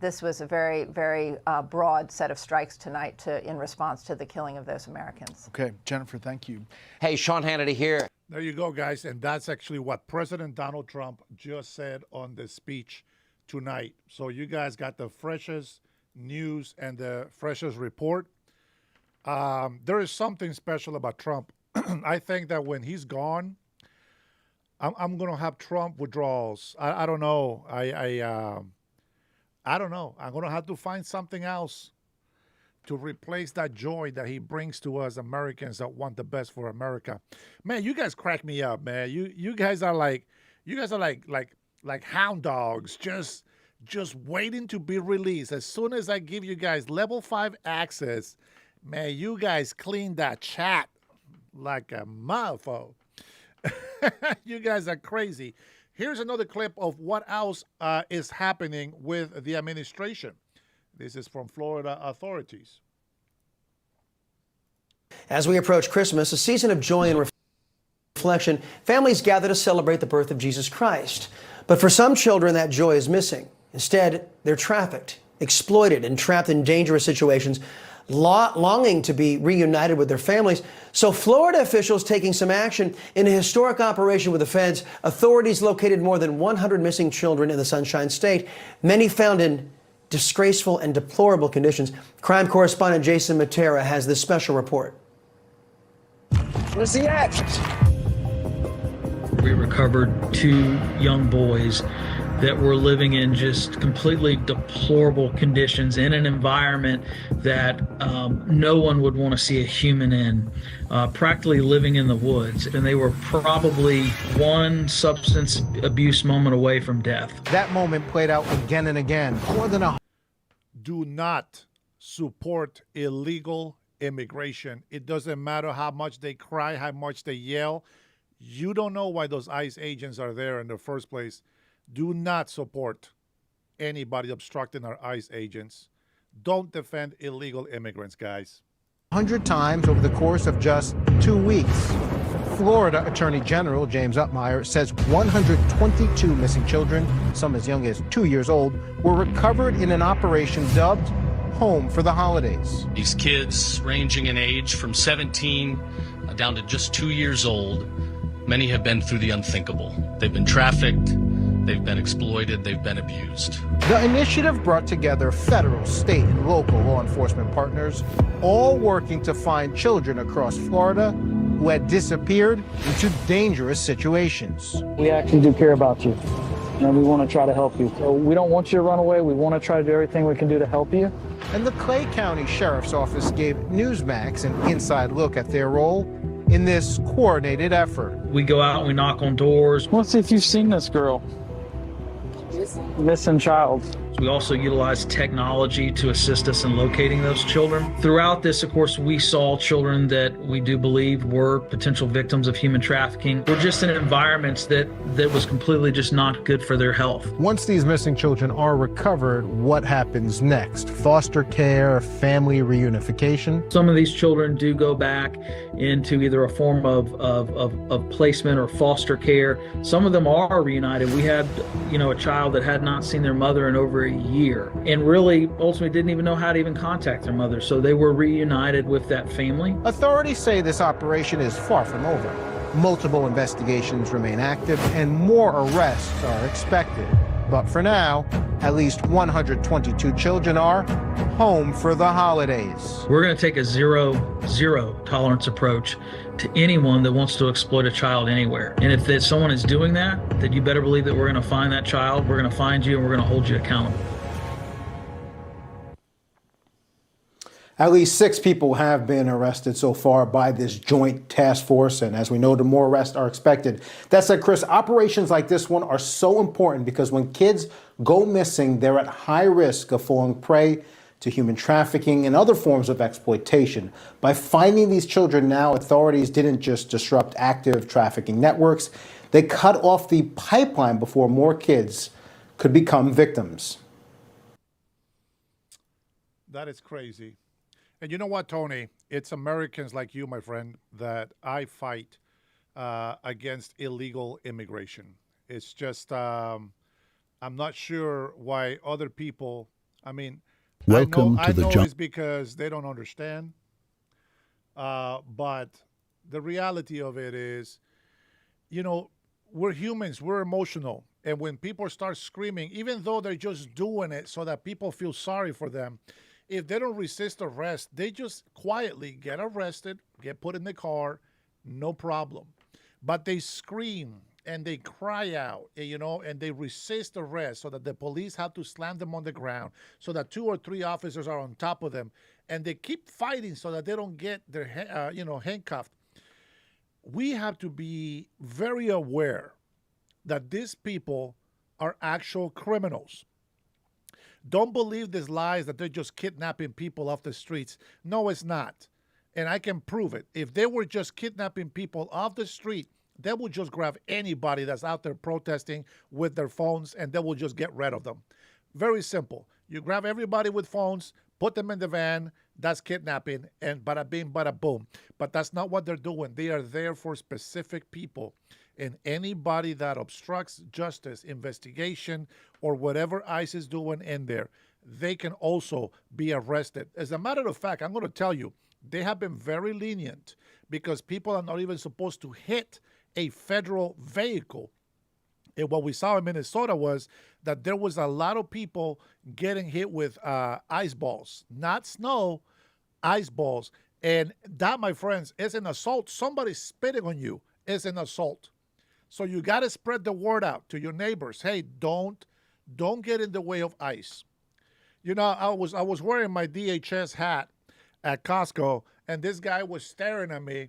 this was a very, very broad set of strikes tonight in response to the killing of those Americans. Okay, Jennifer, thank you. Hey, Sean Hannity here. There you go, guys. And that's actually what President Donald Trump just said on the speech tonight. So you guys got the freshest news and the freshest report. There is something special about Trump. I think that when he's gone, I'm going to have Trump withdrawals. I don't know. I don't know. I'm going to have to find something else to replace that joy that he brings to us Americans that want the best for America. Man, you guys crack me up, man. You guys are like hound dogs, just waiting to be released. As soon as I give you guys level 5 access, man, you guys clean that chat like a mofo. You guys are crazy. Here's another clip of what else is happening with the administration. This is from Florida authorities. As we approach Christmas, a season of joy and reflection, families gather to celebrate the birth of Jesus Christ. But for some children, that joy is missing. Instead, they're trafficked, exploited, and trapped in dangerous situations, longing to be reunited with their families. So Florida officials taking some action in a historic operation with the feds. Authorities located more than 100 missing children in the Sunshine State, many found in disgraceful and deplorable conditions. Crime correspondent Jason Matera has this special report. Where's he at? We recovered 2 young boys that were living in just completely deplorable conditions in an environment that no one would want to see a human in, practically living in the woods. And they were probably one substance abuse moment away from death. That moment played out again and again. More than a... Do not support illegal immigration. It doesn't matter how much they cry, how much they yell. You don't know why those ICE agents are there in the first place. Do not support anybody obstructing our ICE agents. Don't defend illegal immigrants, guys. 100 times over the course of just 2 weeks. Florida Attorney General James Upmeyer says 122 missing children, some as young as 2 years old, were recovered in an operation dubbed Home for the Holidays. These kids, ranging in age from 17 down to just 2 years old, many have been through the unthinkable. They've been trafficked, they've been exploited, they've been abused. The initiative brought together federal, state, and local law enforcement partners, all working to find children across Florida who had disappeared into dangerous situations. We actually do care about you, and we want to try to help you. So we don't want you to run away. We want to try to do everything we can do to help you. And the Clay County Sheriff's Office gave Newsmax an inside look at their role in this coordinated effort. We go out and we knock on doors. Let's see if you've seen this girl. Missing child. We also utilized technology to assist us in locating those children. Throughout this, of course, we saw children that we do believe were potential victims of human trafficking. We're just in environments that was completely just not good for their health. Once these missing children are recovered, what happens next? Foster care, family reunification? Some of these children do go back into either a form of placement or foster care. Some of them are reunited. We had, a child that had not seen their mother in over a year and really ultimately didn't even know how to even contact their mother. So they were reunited with that family. Authorities say this operation is far from over. Multiple investigations remain active and more arrests are expected. But for now, at least 122 children are home for the holidays. We're going to take a zero tolerance approach to anyone that wants to exploit a child anywhere. And if someone is doing that, then you better believe that we're going to find that child, we're going to find you, and we're going to hold you accountable. At least 6 people have been arrested so far by this joint task force, and as we know, the more arrests are expected. That said, Chris, operations like this one are so important because when kids go missing, they're at high risk of falling prey to human trafficking and other forms of exploitation. By finding these children now, authorities didn't just disrupt active trafficking networks, they cut off the pipeline before more kids could become victims. That is crazy. And you know what, Tony? It's Americans like you, my friend, that I fight against illegal immigration. It's just, I'm not sure why other people, I know it's because they don't understand. But the reality of it is, we're humans, we're emotional. And when people start screaming, even though they're just doing it so that people feel sorry for them, if they don't resist arrest, they just quietly get arrested, get put in the car, no problem. But they scream and they cry out, and they resist arrest so that the police have to slam them on the ground, so that 2 or 3 officers are on top of them, and they keep fighting so that they don't get their, handcuffed. We have to be very aware that these people are actual criminals. Don't believe these lies that they're just kidnapping people off the streets. No, it's not. And I can prove it. If they were just kidnapping people off the street, they would just grab anybody that's out there protesting with their phones and they will just get rid of them. Very simple. You grab everybody with phones, put them in the van, that's kidnapping, and bada bing, bada boom. But that's not what they're doing. They are there for specific people. And anybody that obstructs justice, investigation, or whatever ICE is doing in there, they can also be arrested. As a matter of fact, I'm going to tell you, they have been very lenient because people are not even supposed to hit a federal vehicle. And what we saw in Minnesota was that there was a lot of people getting hit with ice balls, not snow, ice balls. And that, my friends, is an assault. Somebody spitting on you is an assault. So you got to spread the word out to your neighbors. Hey, don't get in the way of ICE. I was wearing my DHS hat at Costco, and this guy was staring at me,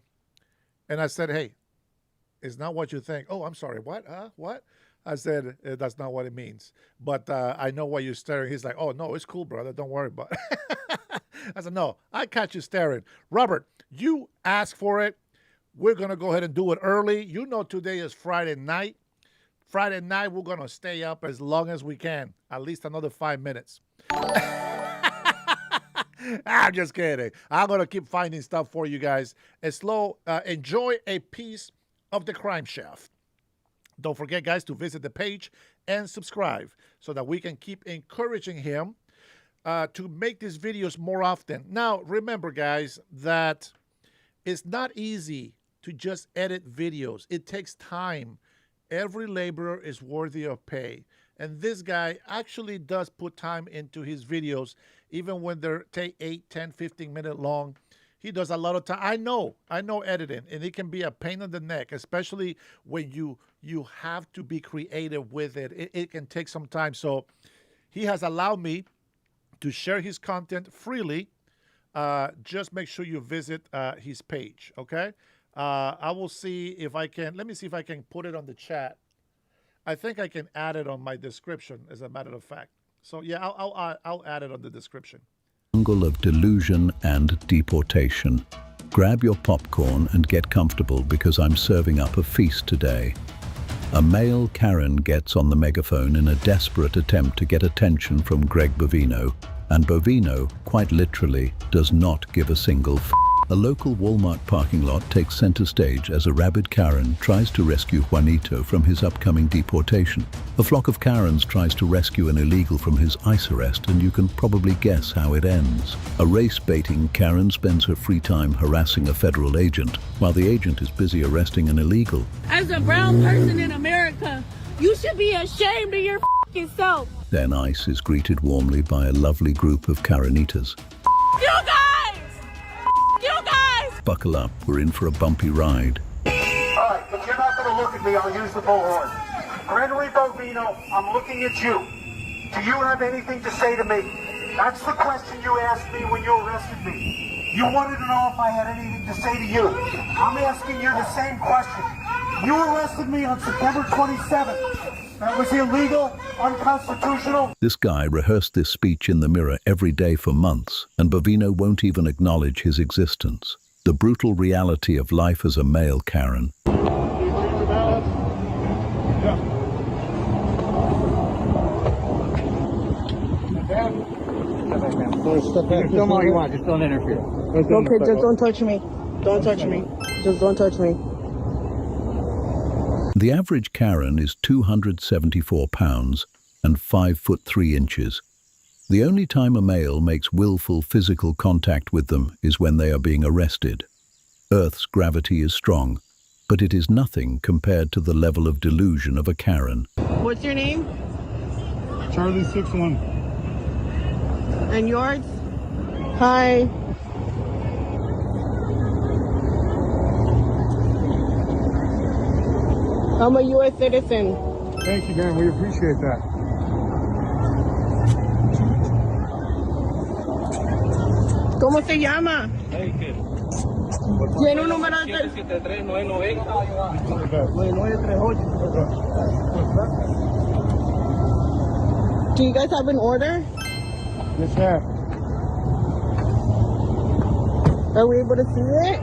and I said, "Hey, it's not what you think." "Oh, I'm sorry. What? What?" I said, "That's not what it means, but I know why you're staring." He's like, "Oh no, it's cool, brother. Don't worry about it." I said, "No, I catch you staring, Robert. You asked for it. We're going to go ahead and do it early. Today is Friday night. Friday night, we're going to stay up as long as we can, at least another 5 minutes." I'm just kidding. I'm going to keep finding stuff for you guys. Enjoy a piece of the crime shaft. Don't forget, guys, to visit the page and subscribe so that we can keep encouraging him to make these videos more often. Now, remember, guys, that it's not easy to just edit videos. It takes time. Every laborer is worthy of pay. And this guy actually does put time into his videos, even when they're 8, 10, 15 minute long. He does a lot of time. I know editing, and it can be a pain in the neck, especially when you have to be creative with it. It can take some time. So he has allowed me to share his content freely. Just make sure you visit his page, okay? I will see if I can. Let me see if I can put it on the chat. I think I can add it on my description, as a matter of fact. So yeah, I'll add it on the description. Jungle of delusion and deportation. Grab your popcorn and get comfortable because I'm serving up a feast today. A male Karen gets on the megaphone in a desperate attempt to get attention from Greg Bovino, and Bovino, quite literally, does not give a single f***. A local Walmart parking lot takes center stage as a rabid Karen tries to rescue Juanito from his upcoming deportation. A flock of Karens tries to rescue an illegal from his ICE arrest, and you can probably guess how it ends. A race-baiting Karen spends her free time harassing a federal agent, while the agent is busy arresting an illegal. As a brown person in America, you should be ashamed of your f***ing self. Then ICE is greeted warmly by a lovely group of Karenitas. You guys! You guys! Buckle up, we're in for a bumpy ride. All right, if you're not going to look at me, I'll use the bullhorn. Gregory Bovino, I'm looking at you. Do you have anything to say to me? That's the question you asked me when you arrested me. You wanted to know if I had anything to say to you. I'm asking you the same question. You arrested me on September 27th. That was illegal, unconstitutional. This guy rehearsed this speech in the mirror every day for months, and Bovino won't even acknowledge his existence. The brutal reality of life as a male Karen. Film all you want, just don't interfere. Okay, just don't touch me. Don't touch me. Just don't touch me. The average Karen is 274 pounds and 5'3". The only time a male makes willful physical contact with them is when they are being arrested. Earth's gravity is strong, but it is nothing compared to the level of delusion of a Karen. What's your name? Charlie 61. And yours? Hi. I'm a U.S. citizen. Thank you, man. We appreciate that. ¿Cómo se llama? Tiene un número de... 938. Do you guys have an order? Yes, ma'am. Are we able to see it?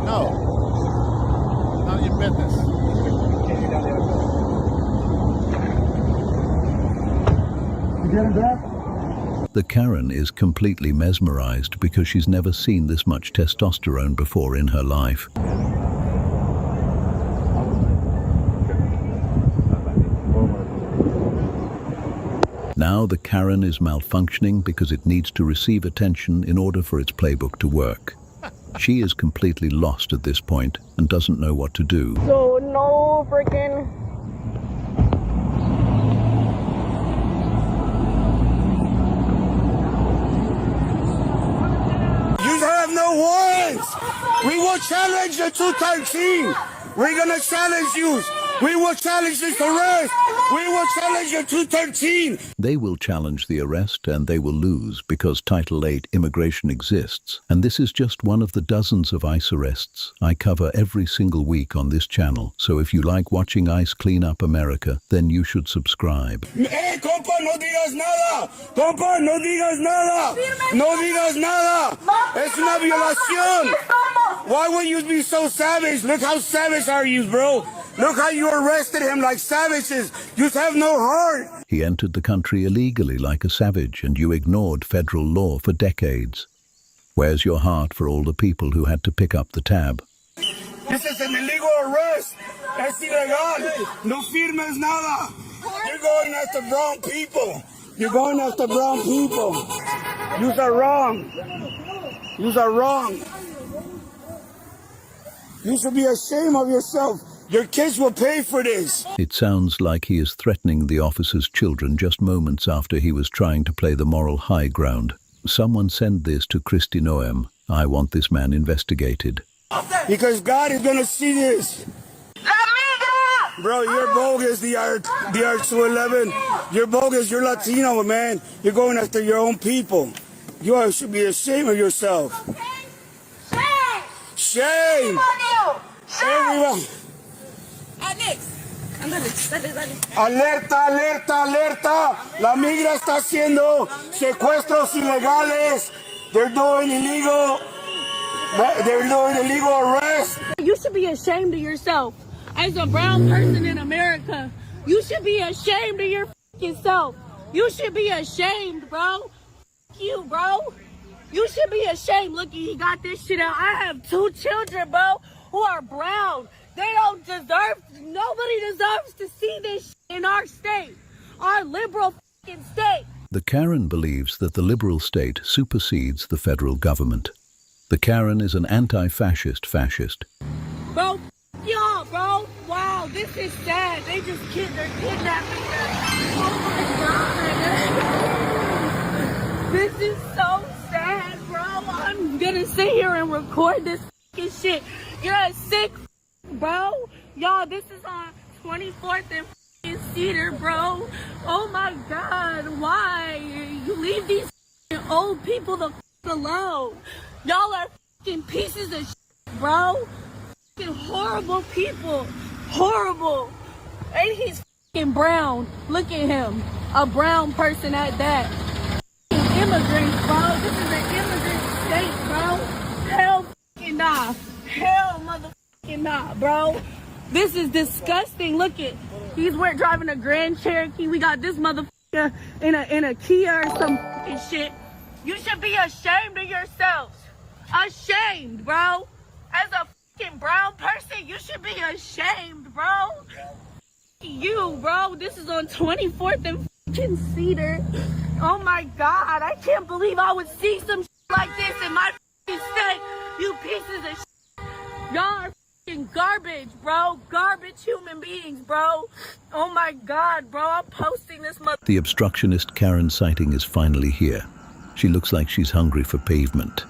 No. None of your business. You get him back? The Karen is completely mesmerized because she's never seen this much testosterone before in her life. Now the Karen is malfunctioning because it needs to receive attention in order for its playbook to work. She is completely lost at this point and doesn't know what to do. So no freaking... You have no warrants. We will challenge the 213. We're going to challenge you. We will challenge this arrest. We will challenge the 213. They will challenge the arrest and they will lose because Title 8 immigration exists. And this is just one of the dozens of ICE arrests I cover every single week on this channel. So if you like watching ICE clean up America, then you should subscribe. Hey, compa, no digas nada. Compa, no digas nada. No digas nada. Es una violación. Why would you be so savage? Look how savage are you, bro. Look how you arrested him like savages. You have no heart. He entered the country illegally like a savage, and you ignored federal law for decades. Where's your heart for all the people who had to pick up the tab? This is an illegal arrest. Es ilegal. No firmes nada. You're going after brown people. You're going after brown people. You are wrong. You are wrong. You should be ashamed of yourself. Your kids will pay for this. It sounds like he is threatening the officer's children just moments after he was trying to play the moral high ground. Someone send this to Kristi Noem. I want this man investigated. Because God is going to see this. Bro, you're bogus, the R211. You're bogus. You're Latino, man. You're going after your own people. You should be ashamed of yourself. Shame. Shame. Everyone. Alerta, alerta, alerta. La migra está haciendo secuestros ilegales. They're doing illegal arrests. You should be ashamed of yourself. As a brown person in America, you should be ashamed of your fucking self. You should be ashamed, bro. Fuck you, bro. You should be ashamed. Look, he got this shit out. I have 2 children, bro, who are brown. They don't deserve, nobody deserves to see this shit in our state, our liberal fucking state. The Karen believes that the liberal state supersedes the federal government. The Karen is an anti-fascist fascist. Bro, f y'all, bro. Wow, this is sad. They're kidnapping us. Oh my God. This is so sad, bro. I'm gonna sit here and record this fucking shit. You're a sick bro. Y'all, this is on 24th and fucking Cedar, bro. Oh my God, why? You leave these old people the fuck alone. Y'all are fucking pieces of shit, bro. Fucking horrible people. Horrible. And he's fucking brown. Look at him. A brown person at that. Immigrants, bro. This is an immigrant state, bro. Hell fucking nah. Hell motherfucking nah, bro. This is disgusting. Look at, he's driving a Grand Cherokee. We got this motherfucker in a Kia or some fucking shit. You should be ashamed of yourselves. Ashamed, bro. As a fucking brown person, you should be ashamed, bro. You, bro. This is on 24th and fucking Cedar. Oh my God. I can't believe I would see some shit like this in my fucking state. You pieces of shit. Y'all are fucking garbage, bro. Garbage human beings, bro. Oh my God, bro. I'm posting this mother. The obstructionist Karen sighting is finally here. She looks like she's hungry for pavement.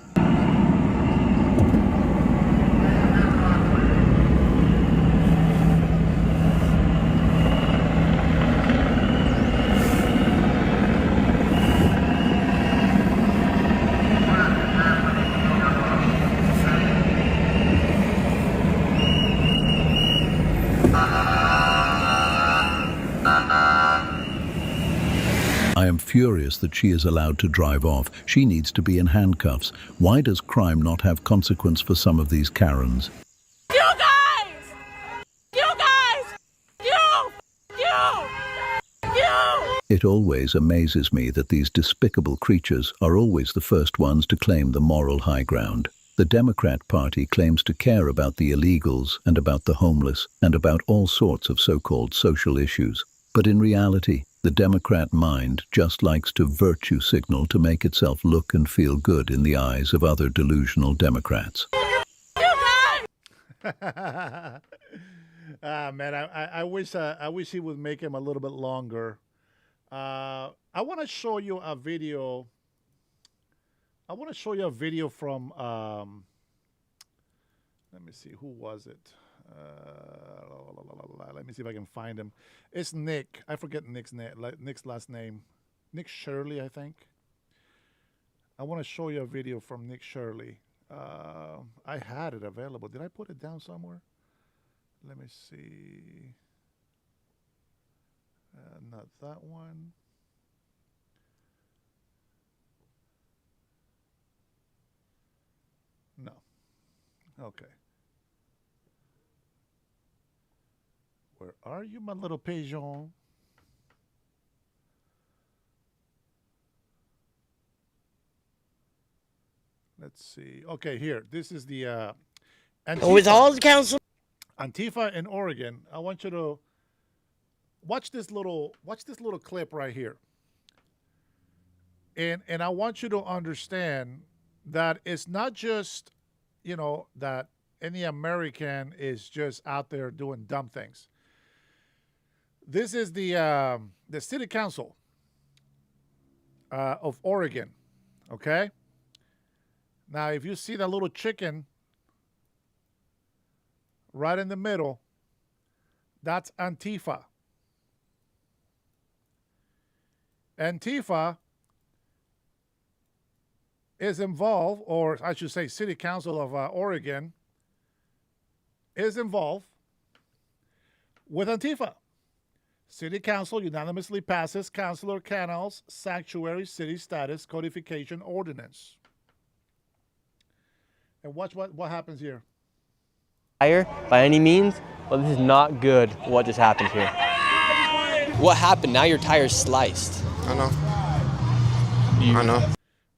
I am furious that she is allowed to drive off. She needs to be in handcuffs. Why does crime not have consequence for some of these Karens? You guys! You guys! You! It always amazes me that these despicable creatures are always the first ones to claim the moral high ground. The Democrat Party claims to care about the illegals and about the homeless and about all sorts of so-called social issues. But in reality, the Democrat mind just likes to virtue signal to make itself look and feel good in the eyes of other delusional Democrats. Man, I wish he would make him a little bit longer. I want to show you a video. I want to show you a video from. Let me see, who was it? Let me see if I can find him. It's Nick. I forget Nick's last name. Nick Shirley, I think. I want to show you a video from Nick Shirley. I had it available. Did I put it down somewhere? Let me see. Not that one. No. Okay. Where are you, my little pigeon? Let's see. Okay, here. This is the Antifa. With all the council. Antifa in Oregon. I want you to watch this little clip right here. And I want you to understand that it's not just, that any American is just out there doing dumb things. This is the city council of Oregon, okay? Now, if you see that little chicken right in the middle, that's Antifa. Antifa is involved, or I should say City Council of Oregon is involved with Antifa. City Council unanimously passes Councilor Cannell's Sanctuary City Status Codification Ordinance. And watch what happens here. By any means, well, this is not good what just happened here. What happened? Now your tire's sliced. I know. I know.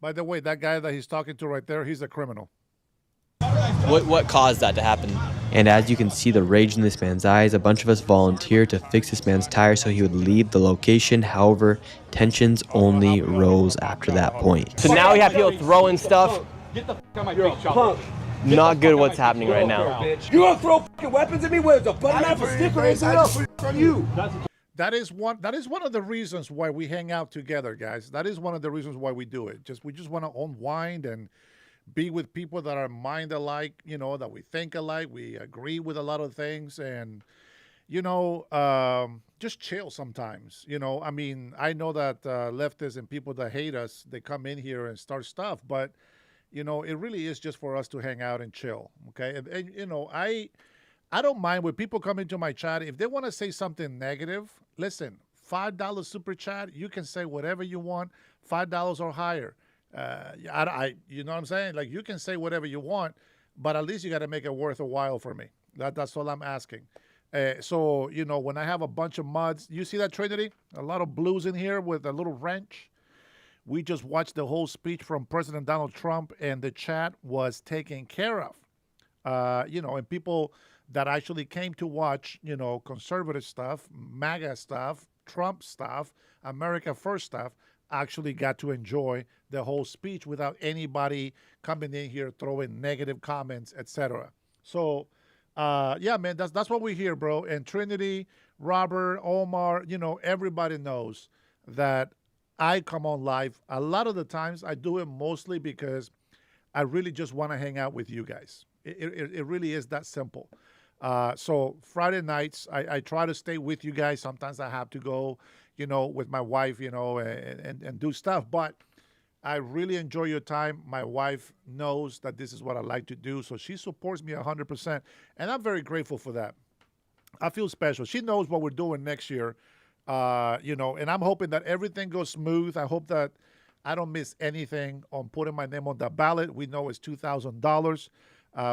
By the way, that guy that he's talking to right there, he's a criminal. What caused that to happen? And as you can see the rage in this man's eyes, a bunch of us volunteered to fix this man's tire so he would leave the location. However, tensions only rose after that point. So now we have people throwing stuff. Get the f*** out of my face, punk. Not good what's happening right now. You gonna throw fucking weapons at me? What is a button knife, a stick, or anything else? From you. That is one of the reasons why we hang out together, guys. That is one of the reasons why we do it. We just want to unwind and be with people that are mind alike, that we think alike, we agree with a lot of things, and just chill sometimes. I mean, I know that leftists and people that hate us, they come in here and start stuff, but it really is just for us to hang out and chill. Okay, and I don't mind when people come into my chat. If they want to say something negative, listen, $5 super chat, you can say whatever you want, $5 or higher. You know what I'm saying? Like, you can say whatever you want, but at least you got to make it worth a while for me. That's all I'm asking. So, when I have a bunch of mods, you see that, Trinity? A lot of blues in here with a little wrench. We just watched the whole speech from President Donald Trump, and the chat was taken care of. And people that actually came to watch, conservative stuff, MAGA stuff, Trump stuff, America First stuff, actually got to enjoy the whole speech without anybody coming in here throwing negative comments, etc. So, yeah, man, that's what we hear, bro. And Trinity, Robert, Omar, everybody knows that I come on live. A lot of the times I do it mostly because I really just want to hang out with you guys. It really is that simple. So Friday nights, I try to stay with you guys. Sometimes I have to go, with my wife, and do stuff. But I really enjoy your time. My wife knows that this is what I like to do. So she supports me 100%. And I'm very grateful for that. I feel special. She knows what we're doing next year, and I'm hoping that everything goes smooth. I hope that I don't miss anything on putting my name on the ballot. We know it's $2,000.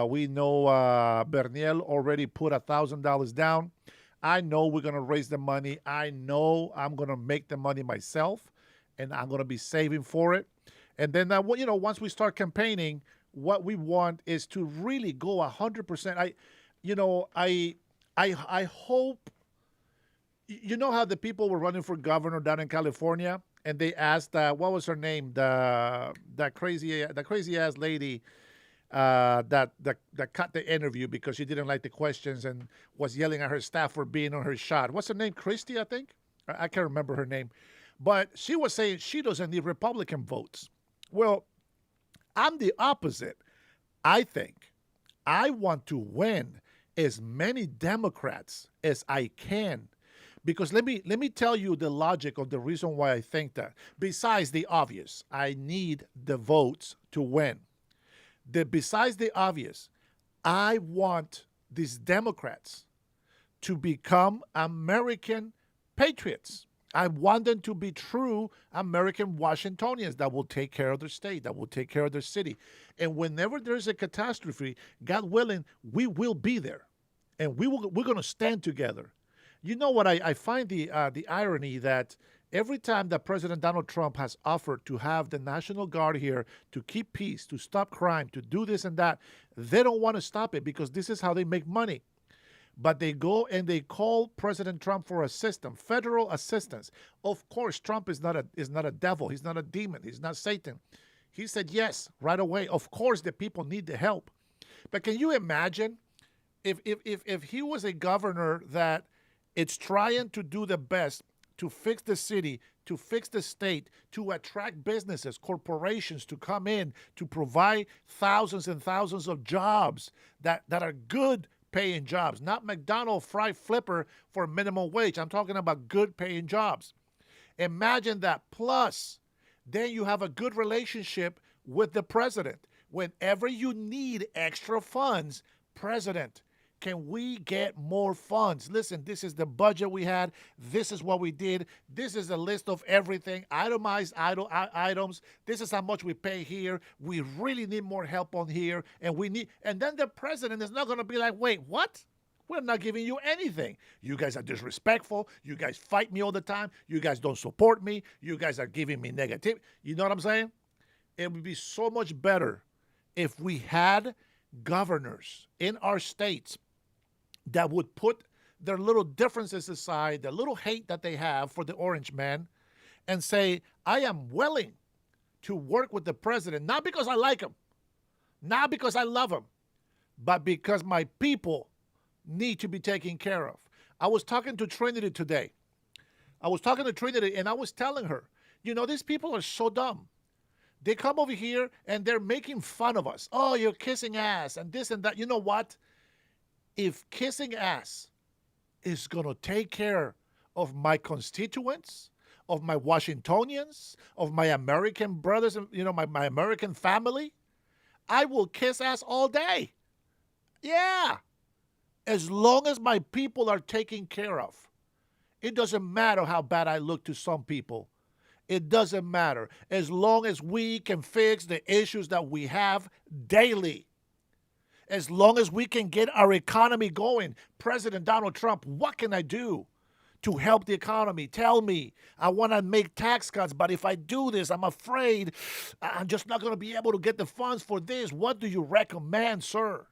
We know Berniel already put $1,000 down. I know we're going to raise the money. I know I'm going to make the money myself, and I'm going to be saving for it. And then, once we start campaigning, what we want is to really go 100%. I hope, how the people were running for governor down in California, and they asked, what was her name? That crazy ass lady that cut the interview because she didn't like the questions and was yelling at her staff for being on her shot. What's her name? Christie, I think? I can't remember her name. But she was saying she doesn't need Republican votes. Well, I'm the opposite. I think I want to win as many Democrats as I can. Because let me tell you the logic of the reason why I think that. Besides the obvious, I need the votes to win. Besides the obvious, I want these Democrats to become American patriots. I want them to be true American Washingtonians that will take care of their state, that will take care of their city. And whenever there's a catastrophe, God willing, we will be there. And we're going to stand together. You know what? I find the irony that every time that President Donald Trump has offered to have the National Guard here to keep peace, to stop crime, to do this and that, they don't want to stop it because this is how they make money. But they go and they call President Trump for assistance, federal assistance. Of course, Trump is not a devil. He's not a demon. He's not Satan. He said yes right away. Of course, the people need the help. But can you imagine if he was a governor that it's trying to do the best to fix the city, to fix the state, to attract businesses, corporations to come in, to provide thousands and thousands of jobs that are good paying jobs, not McDonald's fry flipper for minimum wage. I'm talking about good paying jobs. Imagine that. Plus, then you have a good relationship with the president. Whenever you need extra funds, President, Can we get more funds? Listen, this is the budget we had. This is what we did. This is a list of everything, itemized items. This is how much we pay here. We really need more help on here. And then the president is not going to be like, wait, what? We're not giving you anything. You guys are disrespectful. You guys fight me all the time. You guys don't support me. You guys are giving me negative. You know what I'm saying? It would be so much better if we had governors in our states that would put their little differences aside, the little hate that they have for the orange man, and say, I am willing to work with the president, not because I like him, not because I love him, but because my people need to be taken care of. I was talking to Trinity today. And I was telling her, you know, these people are so dumb. They come over here and they're making fun of us. Oh, you're kissing ass and this and that. You know what? If kissing ass is going to take care of my constituents, of my Washingtonians, of my American brothers, and my American family, I will kiss ass all day. Yeah. As long as my people are taken care of. It doesn't matter how bad I look to some people. It doesn't matter. As long as we can fix the issues that we have daily. As long as we can get our economy going. President Donald Trump, what can I do to help the economy? Tell me. I want to make tax cuts, but if I do this, I'm afraid I'm just not going to be able to get the funds for this. What do you recommend, sir?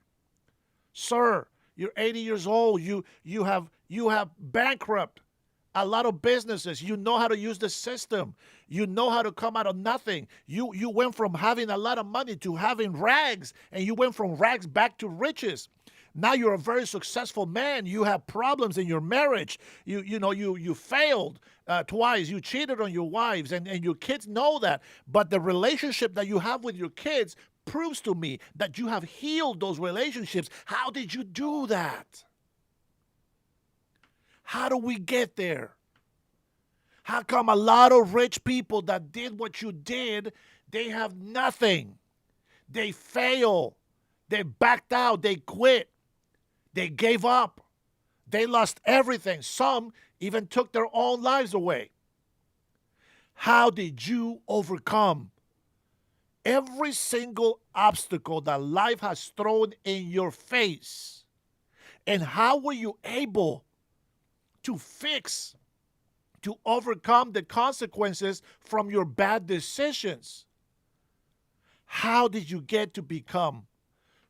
Sir, you're 80 years old. You have bankrupt a lot of businesses. You know how to use the system. You know how to come out of nothing. You went from having a lot of money to having rags, and you went from rags back to riches. Now you're a very successful man. You have problems in your marriage. You failed twice. You cheated on your wives, and your kids know that. But the relationship that you have with your kids proves to me that you have healed those relationships. How did you do that? How do we get there? How come a lot of rich people that did what you did, they have nothing? They fail. They backed out. They quit. They gave up. They lost everything. Some even took their own lives away. How did you overcome every single obstacle that life has thrown in your face? And how were you able to fix, to overcome the consequences from your bad decisions? How did you get to become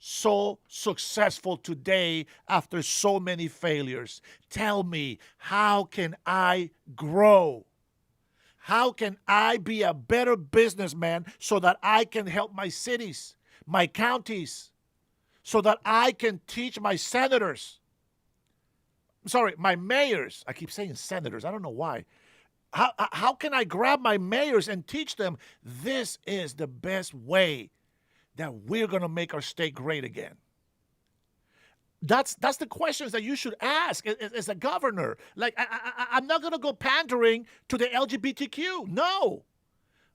so successful today after so many failures? Tell me, how can I grow? How can I be a better businessman so that I can help my cities, my counties, so that I can teach my senators? Sorry, my mayors. I keep saying senators. I don't know why. How can I grab my mayors and teach them this is the best way that we're going to make our state great again? That's the questions that you should ask as a governor. Like, I'm not going to go pandering to the LGBTQ. No.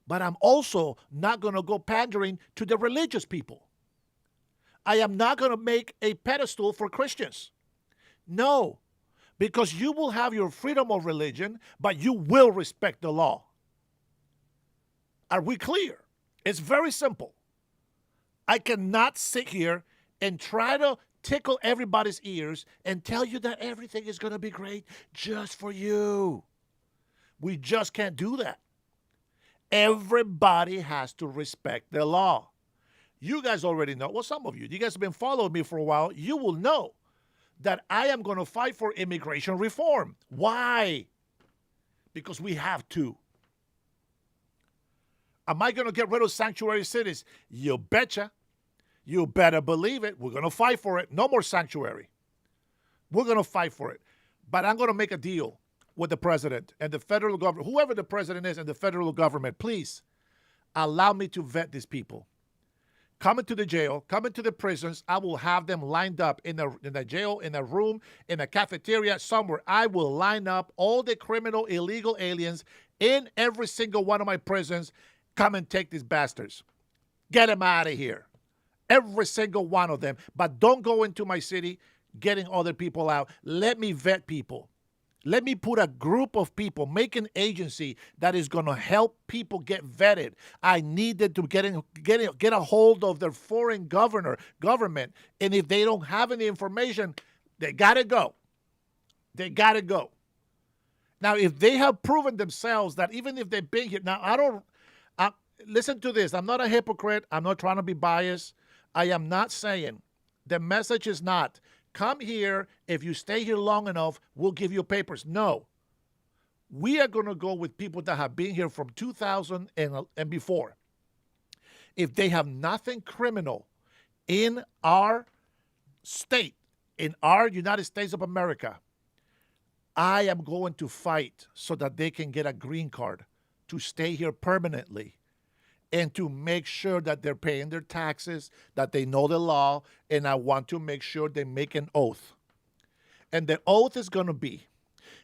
But I'm also not going to go pandering to the religious people. I am not going to make a pedestal for Christians. No. Because you will have your freedom of religion, but you will respect the law. Are we clear? It's very simple. I cannot sit here and try to tickle everybody's ears and tell you that everything is going to be great just for you. We just can't do that. Everybody has to respect the law. You guys already know. Well, some of you guys have been following me for a while. You will know that I am going to fight for immigration reform. Why? Because we have to. Am I going to get rid of sanctuary cities? You betcha. You better believe it. We're going to fight for it. No more sanctuary. We're going to fight for it. But I'm going to make a deal with the president and the federal government, whoever the president is and the federal government. Please allow me to vet these people. Come into the jail, come into the prisons. I will have them lined up in the jail, in a room, in a cafeteria, somewhere. I will line up all the criminal, illegal aliens in every single one of my prisons. Come and take these bastards. Get them out of here. Every single one of them. But don't go into my city. getting other people out. Let me vet people. Let me put a group of people, make an agency that is going to help people get vetted. I need them to get a hold of their foreign government. And if they don't have any information, they got to go. They got to go. Now, if they have proven themselves that even if they've been here, now listen to this. I'm not a hypocrite. I'm not trying to be biased. I am not saying the message is not, come here. If you stay here long enough, we'll give you papers. No. We are going to go with people that have been here from 2000 and before. If they have nothing criminal in our state, in our United States of America, I am going to fight so that they can get a green card to stay here permanently and to make sure that they're paying their taxes, that they know the law, and I want to make sure they make an oath. And the oath is going to be,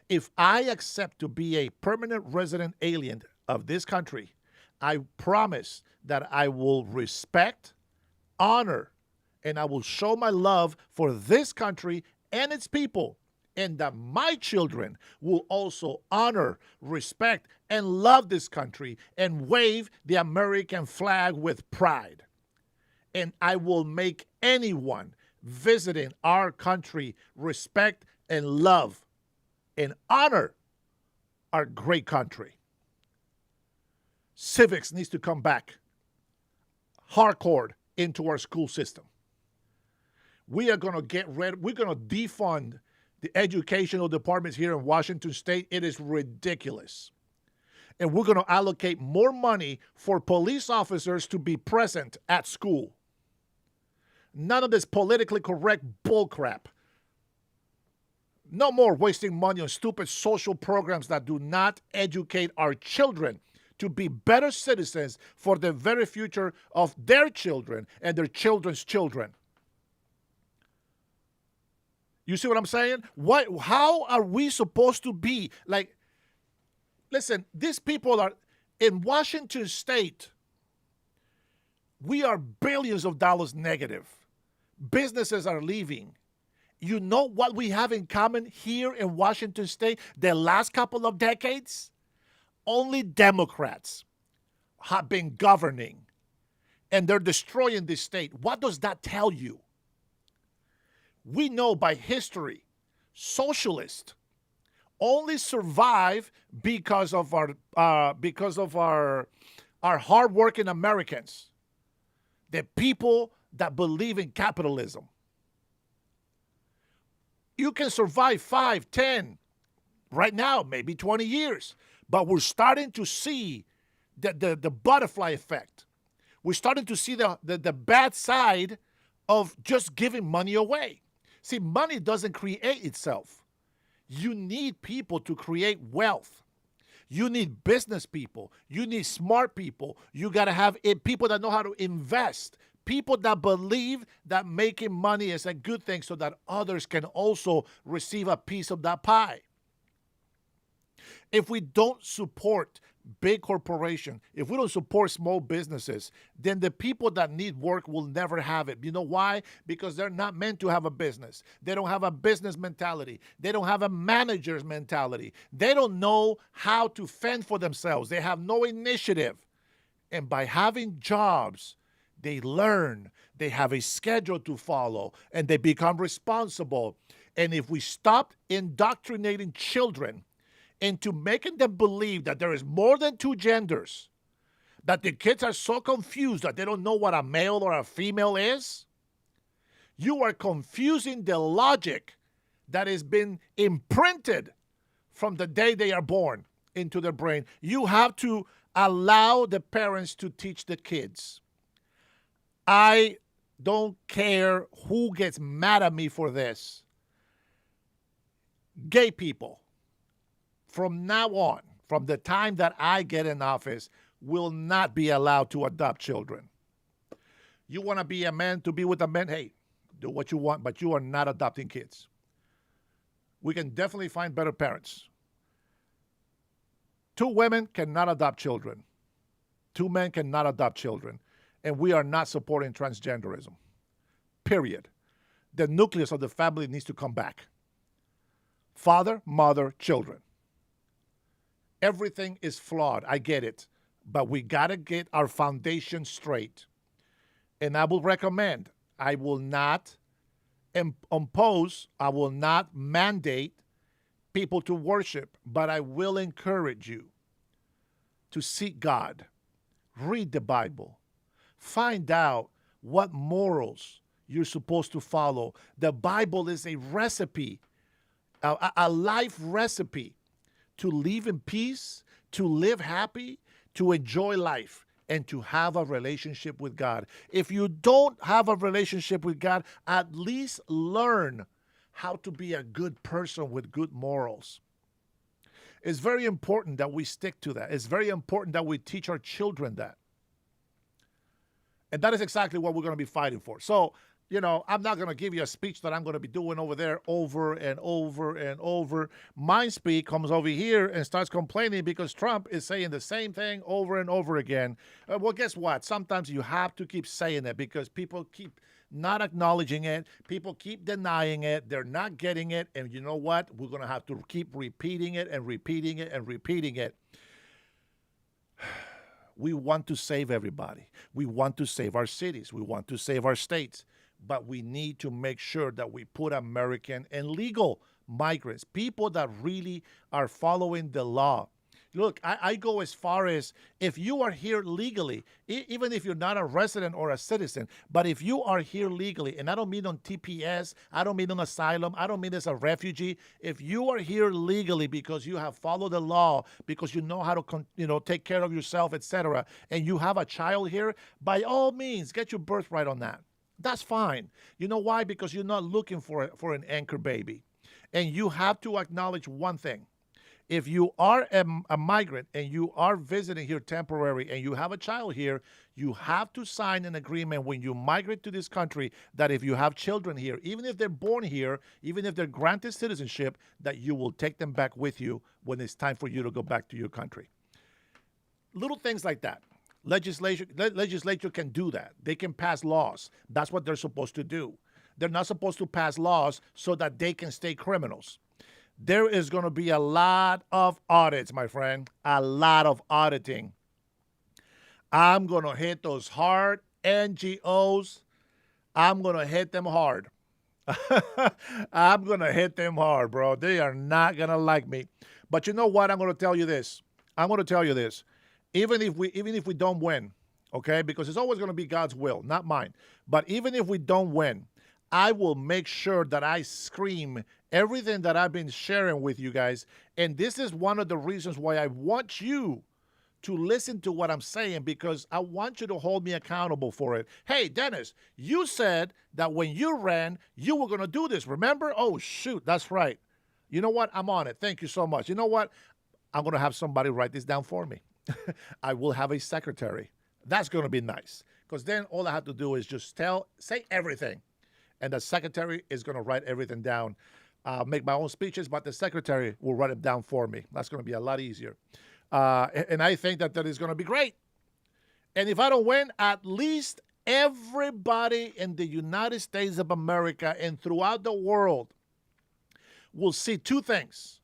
if I accept to be a permanent resident alien of this country, I promise that I will respect, honor, and I will show my love for this country and its people, and that my children will also honor, respect, and love this country and wave the American flag with pride. And I will make anyone visiting our country respect and love and honor our great country. Civics needs to come back hardcore into our school system. We are going to we're going to defund the educational departments here in Washington State. It is ridiculous. And we're going to allocate more money for police officers to be present at school. None of this politically correct bullcrap. No more wasting money on stupid social programs that do not educate our children to be better citizens for the very future of their children and their children's children. You see what I'm saying? How are we supposed to be? Like, listen, these people are in Washington State. We are billions of dollars negative. Businesses are leaving. You know what we have in common here in Washington State the last couple of decades? Only Democrats have been governing, and they're destroying this state. What does that tell you? We know by history, socialists only survive because of our hardworking Americans, the people that believe in capitalism. You can survive 5, 10, right now, maybe 20 years, but we're starting to see the butterfly effect. We're starting to see the bad side of just giving money away. See, money doesn't create itself. You need people to create wealth. You need business people. You need smart people. You got to have people that know how to invest. People that believe that making money is a good thing so that others can also receive a piece of that pie. If we don't support big corporations, if we don't support small businesses, then the people that need work will never have it. You know why? Because they're not meant to have a business. They don't have a business mentality. They don't have a manager's mentality. They don't know how to fend for themselves. They have no initiative. And by having jobs, they learn. They have a schedule to follow, and they become responsible. And if we stop indoctrinating children into making them believe that there is more than two genders, that the kids are so confused that they don't know what a male or a female is, you are confusing the logic that has been imprinted from the day they are born into their brain. You have to allow the parents to teach the kids. I don't care who gets mad at me for this. Gay people, from now on, from the time that I get in office, will not be allowed to adopt children. You want to be a man to be with a man? Hey, do what you want, but you are not adopting kids. We can definitely find better parents. 2 women cannot adopt children. 2 men cannot adopt children. And we are not supporting transgenderism. Period. the nucleus of the family needs to come back. Father, mother, children. Everything is flawed. I get it. But we got to get our foundation straight. And I will recommend, I will not impose, I will not mandate people to worship, but I will encourage you to seek God, read the Bible, find out what morals you're supposed to follow. The Bible is a recipe, a life recipe to live in peace, to live happy, to enjoy life, and to have a relationship with God. If you don't have a relationship with God, at least learn how to be a good person with good morals. It's very important that we stick to that. It's very important that we teach our children that. And that is exactly what we're going to be fighting for. So, you know, I'm not going to give you a speech that I'm going to be doing over there over and over and over. My speak comes over here and starts complaining because Trump is saying the same thing over and over again. Well, guess what? Sometimes you have to keep saying it because people keep not acknowledging it. People keep denying it. They're not getting it. And you know what? We're going to have to keep repeating it and repeating it and repeating it. We want to save everybody. We want to save our cities. We want to save our states. But we need to make sure that we put American and legal migrants, people that really are following the law. Look, I go as far as if you are here legally, even if you're not a resident or a citizen, but if you are here legally, and I don't mean on TPS, I don't mean on asylum, I don't mean as a refugee. If you are here legally because you have followed the law, because you know how to take care of yourself, etc., and you have a child here, by all means, get your birthright on that. That's fine. You know why? Because you're not looking for an anchor baby. And you have to acknowledge one thing. If you are a migrant and you are visiting here temporary and you have a child here, you have to sign an agreement when you migrate to this country that if you have children here, even if they're born here, even if they're granted citizenship, that you will take them back with you when it's time for you to go back to your country. Little things like that. Legislature can do that. They can pass laws. That's what they're supposed to do. They're not supposed to pass laws so that they can stay criminals. There is going to be a lot of audits, my friend, a lot of auditing. I'm going to hit those hard NGOs. I'm going to hit them hard. I'm going to hit them hard, bro. They are not going to like me. But you know what? I'm going to tell you this. Even if we don't win, okay, because it's always going to be God's will, not mine. But even if we don't win, I will make sure that I scream everything that I've been sharing with you guys. And this is one of the reasons why I want you to listen to what I'm saying, because I want you to hold me accountable for it. Hey, Dennis, you said that when you ran, you were going to do this. Remember? Oh, shoot, that's right. You know what? I'm on it. Thank you so much. You know what? I'm going to have somebody write this down for me. I will have a secretary. That's going to be nice, because then all I have to do is just say everything. And the secretary is going to write everything down. I'll make my own speeches, but the secretary will write it down for me. That's going to be a lot easier. And I think that is going to be great. And if I don't win, at least everybody in the United States of America and throughout the world will see two things.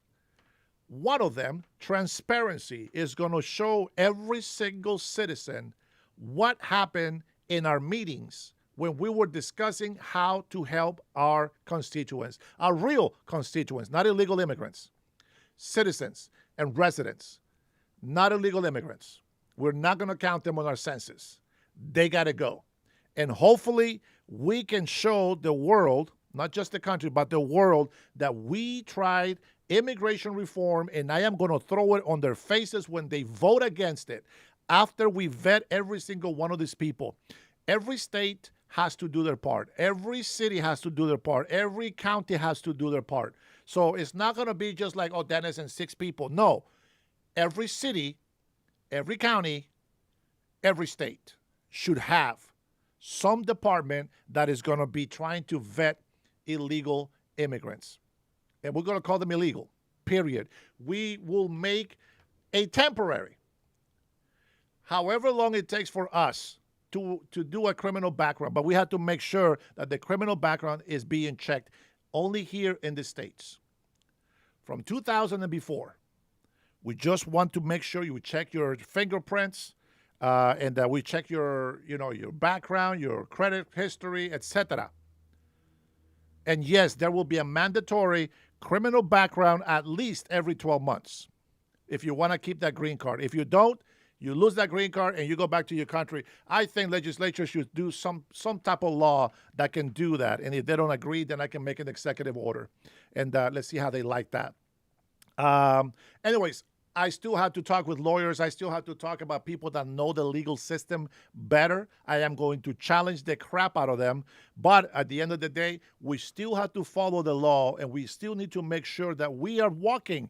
One of them, transparency, is going to show every single citizen what happened in our meetings when we were discussing how to help our constituents, our real constituents, not illegal immigrants, citizens and residents, not illegal immigrants. We're not going to count them on our census. They got to go. And hopefully we can show the world, not just the country, but the world, that we tried immigration reform, and I am going to throw it on their faces when they vote against it. After we vet every single one of these people, every state has to do their part. Every city has to do their part. Every county has to do their part. So it's not going to be just like, oh, Dennis and 6 people. No. Every city, every county, every state should have some department that is going to be trying to vet illegal immigrants. And we're going to call them illegal, period. We will make a temporary, however long it takes for us to do a criminal background, but we have to make sure that the criminal background is being checked only here in the States. From 2000 and before, we just want to make sure you check your fingerprints, and that we check your background, your credit history, etc. And yes, there will be a mandatory criminal background at least every 12 months if you want to keep that green card. If you don't, you lose that green card and you go back to your country. I think legislature should do some type of law that can do that. And if they don't agree, then I can make an executive order. And let's see how they like that. Anyways, I still have to talk with lawyers. I still have to talk about people that know the legal system better. I am going to challenge the crap out of them. But at the end of the day, we still have to follow the law, and we still need to make sure that we are walking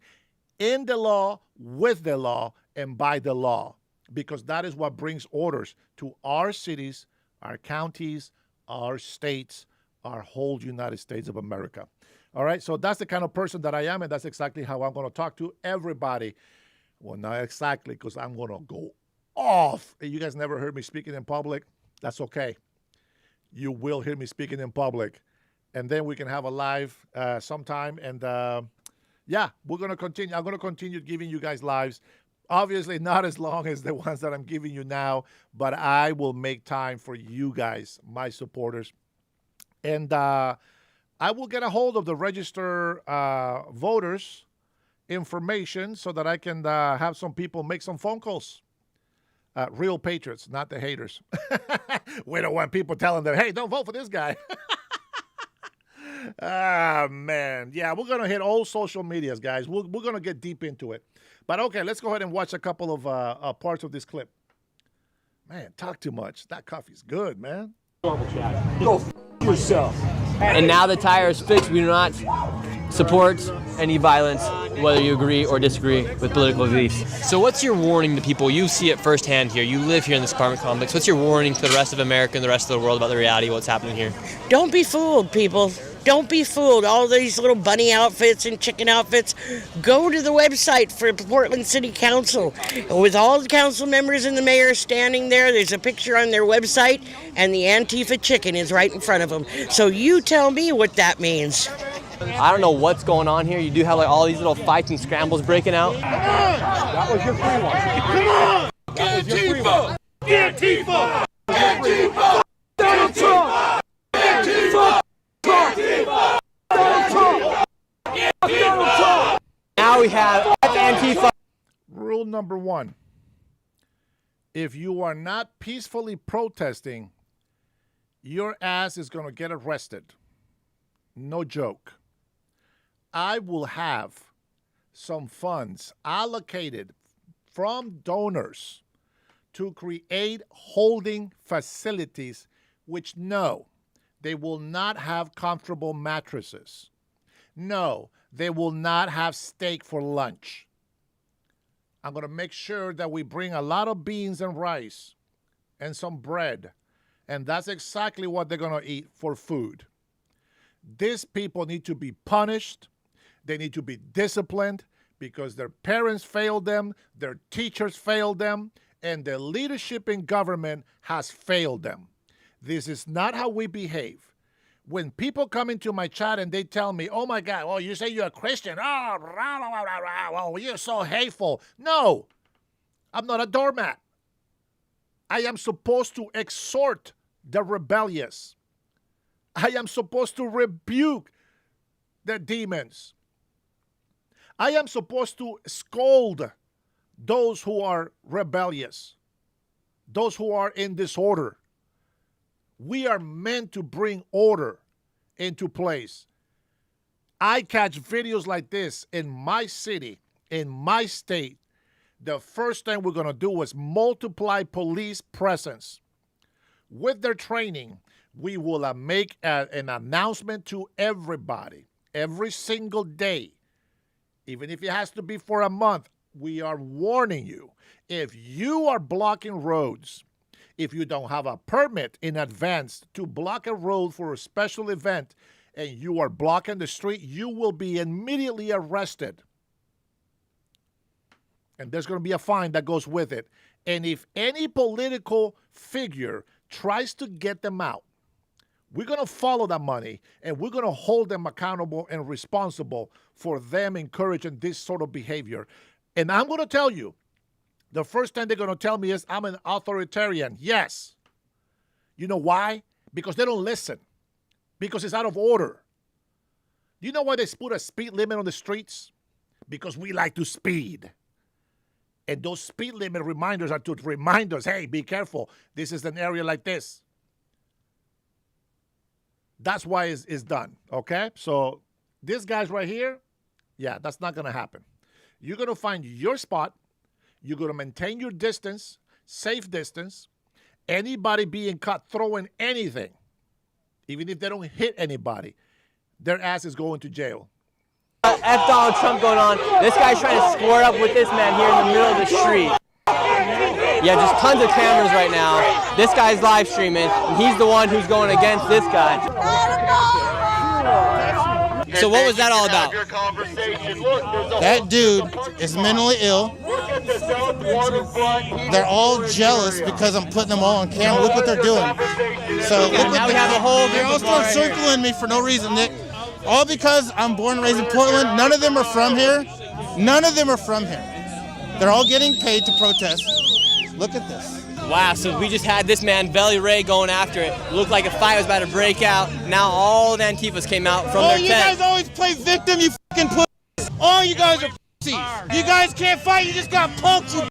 in the law, with the law, and by the law, because that is what brings orders to our cities, our counties, our states, our whole United States of America. All right, so that's the kind of person that I am, and that's exactly how I'm going to talk to everybody. Well, not exactly, because I'm going to go off. You guys never heard me speaking in public. That's okay. You will hear me speaking in public. And then we can have a live sometime. And, yeah, we're going to continue. I'm going to continue giving you guys lives. Obviously, not as long as the ones that I'm giving you now, but I will make time for you guys, my supporters. And I will get a hold of the register voters information so that I can have some people make some phone calls. Real patriots, not the haters. We don't want people telling them, hey, don't vote for this guy. Ah, man. Yeah, we're going to hit all social medias, guys. We're going to get deep into it. But, okay, let's go ahead and watch a couple of parts of this clip. Man, talk too much. That coffee's good, man. Go f yourself. And now the tire is fixed. We do not support any violence, whether you agree or disagree with political beliefs. So what's your warning to people? You see it firsthand here. You live here in this apartment complex. What's your warning to the rest of America and the rest of the world about the reality of what's happening here? Don't be fooled, people. Don't be fooled. All these little bunny outfits and chicken outfits. Go to the website for Portland City Council. With all the council members and the mayor standing there, there's a picture on their website, and the Antifa chicken is right in front of them. So you tell me what that means. I don't know what's going on here. You do have like all these little fights and scrambles breaking out. That was your free one. Come on! That was your free one. Antifa! Antifa! Donald Trump! Antifa! Antifa! Donald Trump! Donald Trump! Now we have Antifa. Rule number 1. If you are not peacefully protesting, your ass is going to get arrested. No joke. I will have some funds allocated from donors to create holding facilities which, no, they will not have comfortable mattresses. No, they will not have steak for lunch. I'm going to make sure that we bring a lot of beans and rice and some bread. And that's exactly what they're going to eat for food. These people need to be punished. They need to be disciplined because their parents failed them, their teachers failed them, and the leadership in government has failed them. This is not how we behave. When people come into my chat and they tell me, oh my God, well, you say you're a Christian. Oh, rah, rah, rah, rah, well, you're so hateful. No, I'm not a doormat. I am supposed to exhort the rebellious. I am supposed to rebuke the demons. I am supposed to scold those who are rebellious, those who are in disorder. We are meant to bring order into place. I catch videos like this in my city, in my state. The first thing we're going to do is multiply police presence. With their training, we will make an announcement to everybody every single day. Even if it has to be for a month, we are warning you. If you are blocking roads, if you don't have a permit in advance to block a road for a special event and you are blocking the street, you will be immediately arrested. and there's going to be a fine that goes with it. And if any political figure tries to get them out, we're going to follow that money, and we're going to hold them accountable and responsible for them encouraging this sort of behavior. And I'm going to tell you, the first thing they're going to tell me is I'm an authoritarian. Yes. You know why? Because they don't listen. Because it's out of order. Do you know why they put a speed limit on the streets? Because we like to speed. And those speed limit reminders are to remind us, hey, be careful. This is an area like this. That's why it's done, okay? So this guy's right here, yeah, that's not going to happen. You're going to find your spot. You're going to maintain your distance, safe distance. Anybody being caught throwing anything, even if they don't hit anybody, their ass is going to jail. F Donald Trump going on. This guy's trying to square up with this man here in the middle of the street. Yeah, just tons of cameras right now. This guy's live streaming, and he's the one who's going against this guy. So what was that all about? That dude is mentally ill. They're all jealous because I'm putting them all on camera. Look what they're doing. So look what they're all start circling me for no reason, Nick. All because I'm born and raised in Portland. None of them are from here. None of them are from here. They're all getting paid to protest. Look at this. Wow, so we just had this man, Belly Ray, going after it. Looked like a fight was about to break out. Now all the Antifas came out from their tent. You guys always play victim, you fucking pussies. All you guys are pussies. You guys can't fight, you just got punked, you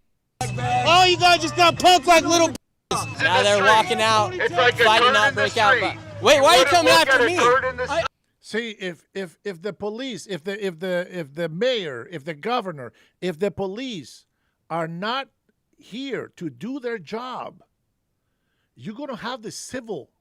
all you guys just got punked like little pussies. Now they're walking out, fight did not break out. But wait, why are you coming after me? See, if the police, if the mayor, if the governor, if the police are not here to do their job, you're going to have the civil.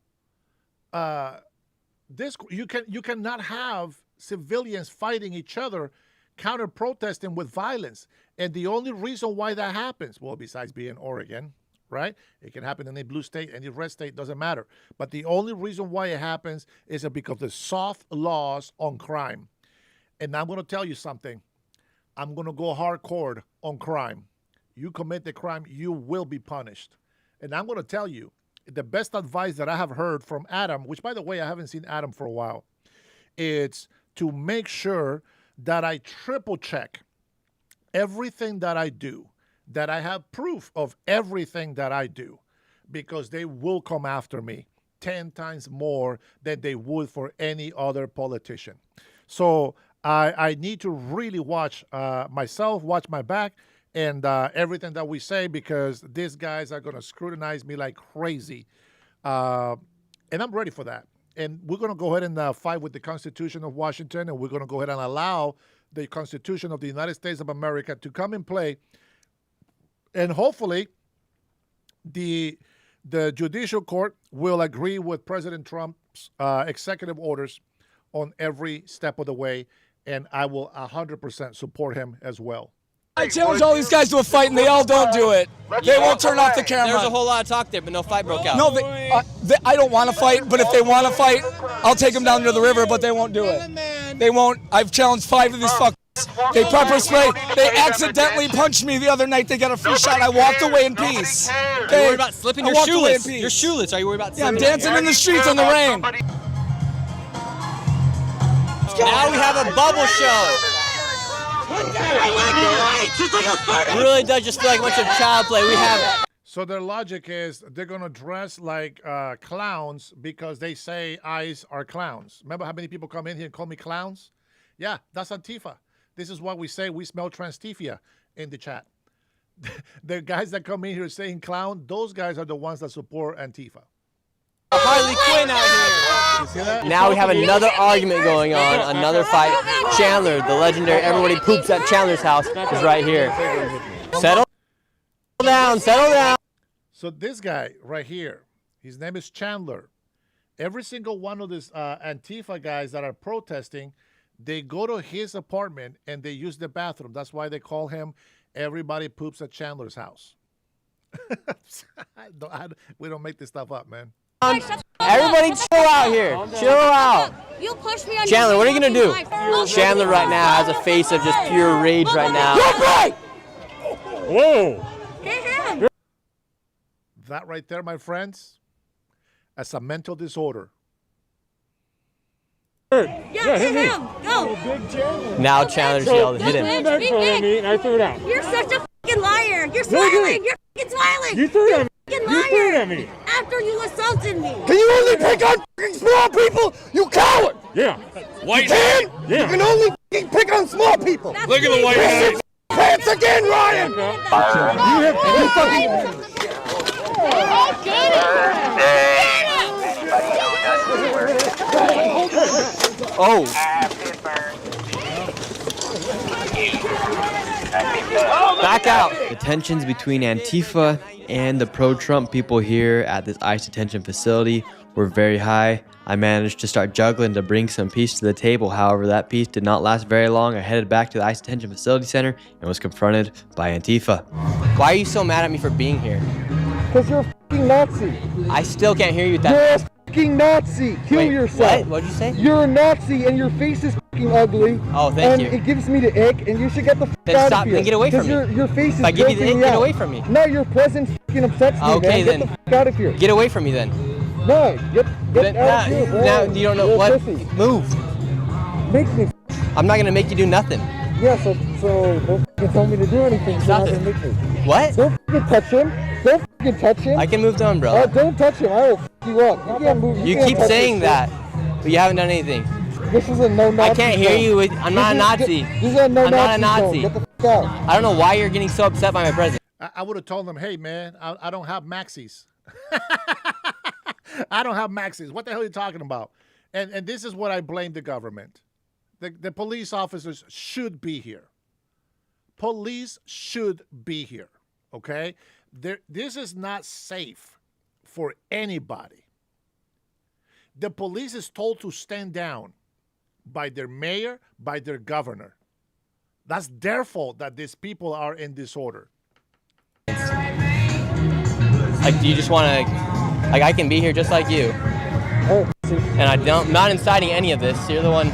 You cannot have civilians fighting each other, counter protesting with violence. And the only reason why that happens, well, besides being Oregon, right? It can happen in a blue state, any red state, doesn't matter. But the only reason why it happens is because of the soft laws on crime. And I'm going to tell you something. I'm going to go hardcore on crime. You commit the crime, you will be punished. And I'm going to tell you, the best advice that I have heard from Adam, which, by the way, I haven't seen Adam for a while, it's to make sure that I triple check everything that I do, that I have proof of everything that I do, because they will come after me 10 times more than they would for any other politician. So I need to really watch myself, watch my back, and everything that we say, because these guys are going to scrutinize me like crazy. And I'm ready for that. And we're going to go ahead and fight with the Constitution of Washington, and we're going to go ahead and allow the Constitution of the United States of America to come in play. And hopefully the judicial court will agree with President Trump's executive orders on every step of the way, and I will 100% support him as well. I challenge all these guys to a fight, and they all don't do it. They won't turn off the camera. There's a whole lot of talk there, but no fight broke out. No, I don't want to fight, but if they want to fight, I'll take them down to the river, but they won't do it. They won't. I've challenged 5 of these fuckers. They pepper spray. They accidentally punched me the other night. They got a free shot. I walked away in peace. Are you worried about slipping your shoeless? Your shoeless. Are you worried about slipping? Yeah, I'm dancing in the streets in the rain. Now we have a bubble show. It really does just feel like a bunch of child play. We have. So their logic is they're going to dress like clowns because they say eyes are clowns. Remember how many people come in here and call me clowns? Yeah, that's Antifa. This is what we say. We smell transtifia in the chat. The guys that come in here saying clown, those guys are the ones that support Antifa. Harley Quinn out here. Now we have another argument going on, another fight. Chandler, the legendary everybody poops at Chandler's house, is right here. Settle down, settle down. So this guy right here, his name is Chandler. Every single one of these Antifa guys that are protesting, they go to his apartment and they use the bathroom. That's why they call him everybody poops at Chandler's house. We don't make this stuff up, man. Everybody chill out here. Chill out. You pushed me on Chandler, what are you going to do? Chandler right now has a face of just pure rage right now. Whoa! Hit him. That right there, my friends, as a mental disorder. Yeah, hit him. Go. Now challenge yelled, hit him. And I threw it out. You're such a fucking liar. You're smiling. You're fucking smiling. You threw it at me. Fucking You threw it liar. at me. After you assaulted me. Can you only pick on fucking small people? You coward! Yeah. White man! Yeah. You can only fucking pick on small people! Look at the white man! Pants again, Ryan! Oh. Back out. The tensions between Antifa and the pro-Trump people here at this ICE detention facility were very high. I managed to start juggling to bring some peace to the table. However, that peace did not last very long. I headed back to the ICE detention facility center and was confronted by Antifa. Why are you so mad at me for being here? Because you're a fucking Nazi. I still can't hear you with You're that. a fucking Nazi. Kill Wait, yourself. what? What'd you say? You're a Nazi and your face is fucking ugly. Oh, thank you. And it gives me the ick and you should get the fuck Then out stop, of here. then get away from me. Your face is If I give you the grossing ick, me get out. away from me. No, your presence fucking upsets me, Okay, man. then. Get the fuck out of here. Get away from me then. No, get Then, out of here, bro. now you don't know You're a what. pussy. Move. Makes me. I'm not gonna make you do nothing. Yeah, so don't fucking tell me to do anything. Stop so it. Make me. What? Don't fucking touch him. Don't fucking touch him. I can move the umbrella. Don't touch him. I will fuck you up. You can't move. You can't keep touch saying this that, but you haven't done anything. shit. This is a no Nazi. I can't hear zone. you. I'm not a Nazi. This is a no I'm not a Nazi. Nazi. Zone. Get the fuck out. I don't know why you're getting so upset by my presence. I would have told them, hey, man, I don't have maxis. I don't have maxis. What the hell are you talking about? And this is what I blame the government. The police officers should be here. Police should be here, okay? This is not safe for anybody. The police is told to stand down by their mayor, by their governor. That's their fault that these people are in disorder. Like, do you just want to, like, I can be here just like you. And I'm not inciting any of this. You're the one.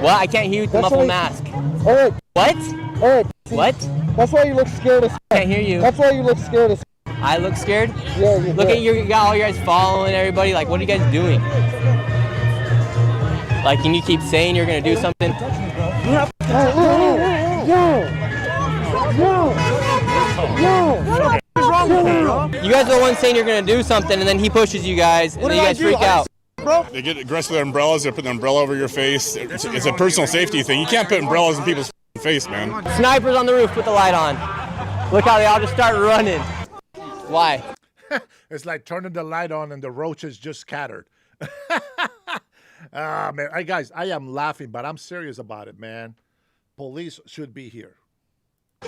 What? I can't hear you with the muffled mask. Alright. What? Alright. What? That's why you look scared as I can't hear you. That's why you look scared as I look scared? Yeah, Look at you got all you guys following everybody. Like, what are you guys doing? Like, can you keep saying you're going to do something? You guys are the ones saying you're going to do something, and then he pushes you guys, and then you guys freak out. They get aggressive with their umbrellas. They're putting an umbrella over your face. It's a personal safety thing. You can't put umbrellas in people's face, man. Snipers on the roof, put the light on. Look how they all just start running. Why? It's like turning the light on and the roaches just scattered. Man, guys, I am laughing, but I'm serious about it, man. Police should be here.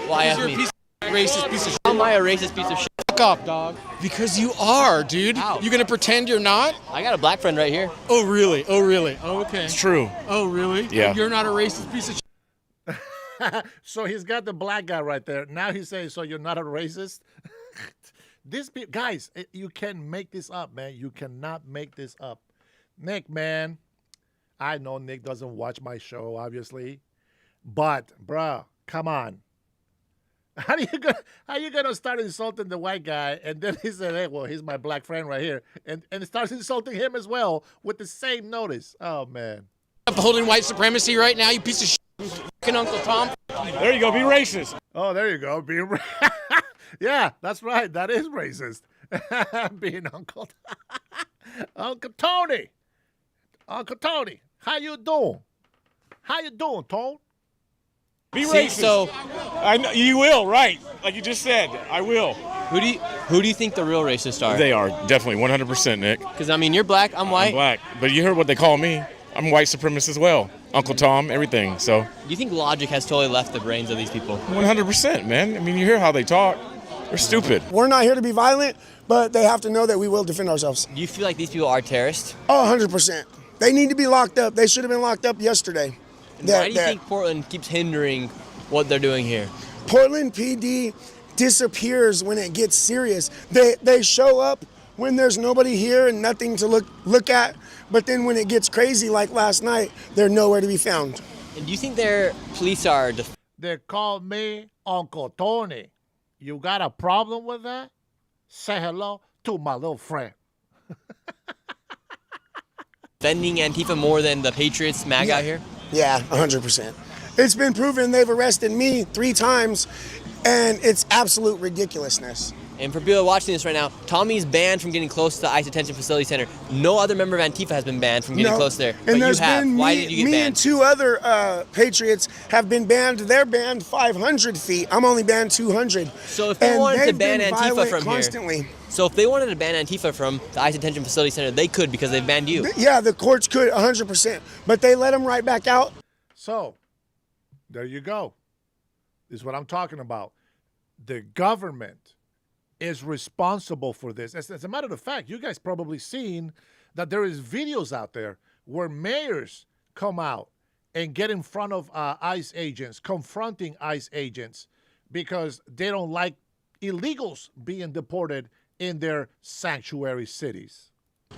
Why ask me? Racist piece of shit. How am I a racist piece of shit? Fuck off, dog. Because you are, dude. How? You gonna pretend you're not? I got a black friend right here. Oh, really? Oh, really? Oh, okay. It's true. Oh, really? Yeah. You're not a racist piece of shit. So he's got the black guy right there. Now he's saying, so you're not a racist? Guys, you can make this up, man. You cannot make this up. Nick, man, I know Nick doesn't watch my show, obviously. But, bro, come on. How you gonna start insulting the white guy, and then he said, hey, well, he's my black friend right here, and starts insulting him as well with the same notice? Oh, man. Upholding white supremacy right now, you piece of shit. Fucking Uncle Tom. There you go. Be racist. Oh, there you go. Yeah, that's right. That is racist. Being Uncle Uncle Tony. Uncle Tony, how you doing? How you doing, Tone? Be See, racist. so I know you will, right? Like you just said, I will. who do you think the real racists are? They are definitely 100%, Nick. Because I mean, you're black, I'm white. I'm black, but you heard what they call me. I'm white supremacist as well. Uncle Tom, everything. So. Do you think logic has totally left the brains of these people? 100%, man. I mean, you hear how they talk. They're stupid. We're not here to be violent, but they have to know that we will defend ourselves. Do you feel like these people are terrorists? Oh, 100%. They need to be locked up. They should have been locked up yesterday. Why do you think Portland keeps hindering what they're doing here? Portland PD disappears when it gets serious. They show up when there's nobody here and nothing to look at, but then when it gets crazy like last night, they're nowhere to be found. And do you think their police are... They called me Uncle Tony. You got a problem with that? Say hello to my little friend. Defending Antifa more than the Patriots MAGA out here? Yeah, 100%. It's been proven they've arrested me 3 times, and it's absolute ridiculousness. And for people watching this right now, Tommy's banned from getting close to the ICE Detention Facility Center. No other member of Antifa has been banned from getting close there. But And you there's have. been Why me, did you get me banned? and 2 other patriots have been banned. They're banned 500 feet. I'm only banned 200. So if they And wanted to they've ban been Antifa violent from constantly. here, so if they wanted to ban Antifa from the ICE Detention Facility Center, they could because they've banned you. Yeah, the courts could 100%, but they let them right back out. So, there you go. This is what I'm talking about. The government is responsible for this. As a matter of fact, you guys probably seen that there is videos out there where mayors come out and get in front of ICE agents, confronting ICE agents because they don't like illegals being deported in their sanctuary cities.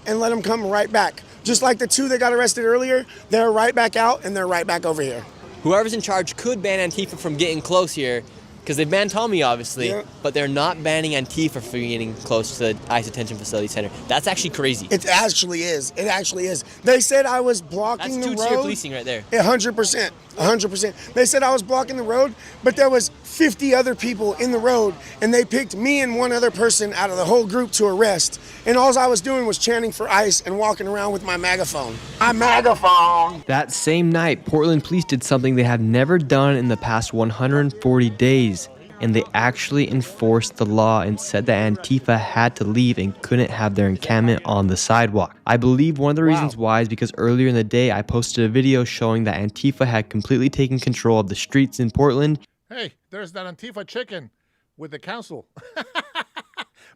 And let them come right back. Just like the 2 that got arrested earlier, they're right back out and they're right back over here. Whoever's in charge could ban Antifa from getting close here because they've banned Tommy, obviously, but they're not banning Antifa from getting close to the ICE Detention Facility Center. That's actually crazy. It actually is. It actually is. They said I was blocking That's the road. two-tier policing right there. 100%. 100%. They said I was blocking the road, but there was 50 other people in the road, and they picked me and 1 other person out of the whole group to arrest. And all I was doing was chanting for ICE and walking around with my megaphone. My megaphone! That same night, Portland police did something they have never done in the past 140 days. And they actually enforced the law and said that Antifa had to leave and couldn't have their encampment on the sidewalk. I believe one of the reasons why is because earlier in the day I posted a video showing that Antifa had completely taken control of the streets in Portland. Hey, there's that Antifa chicken with the council.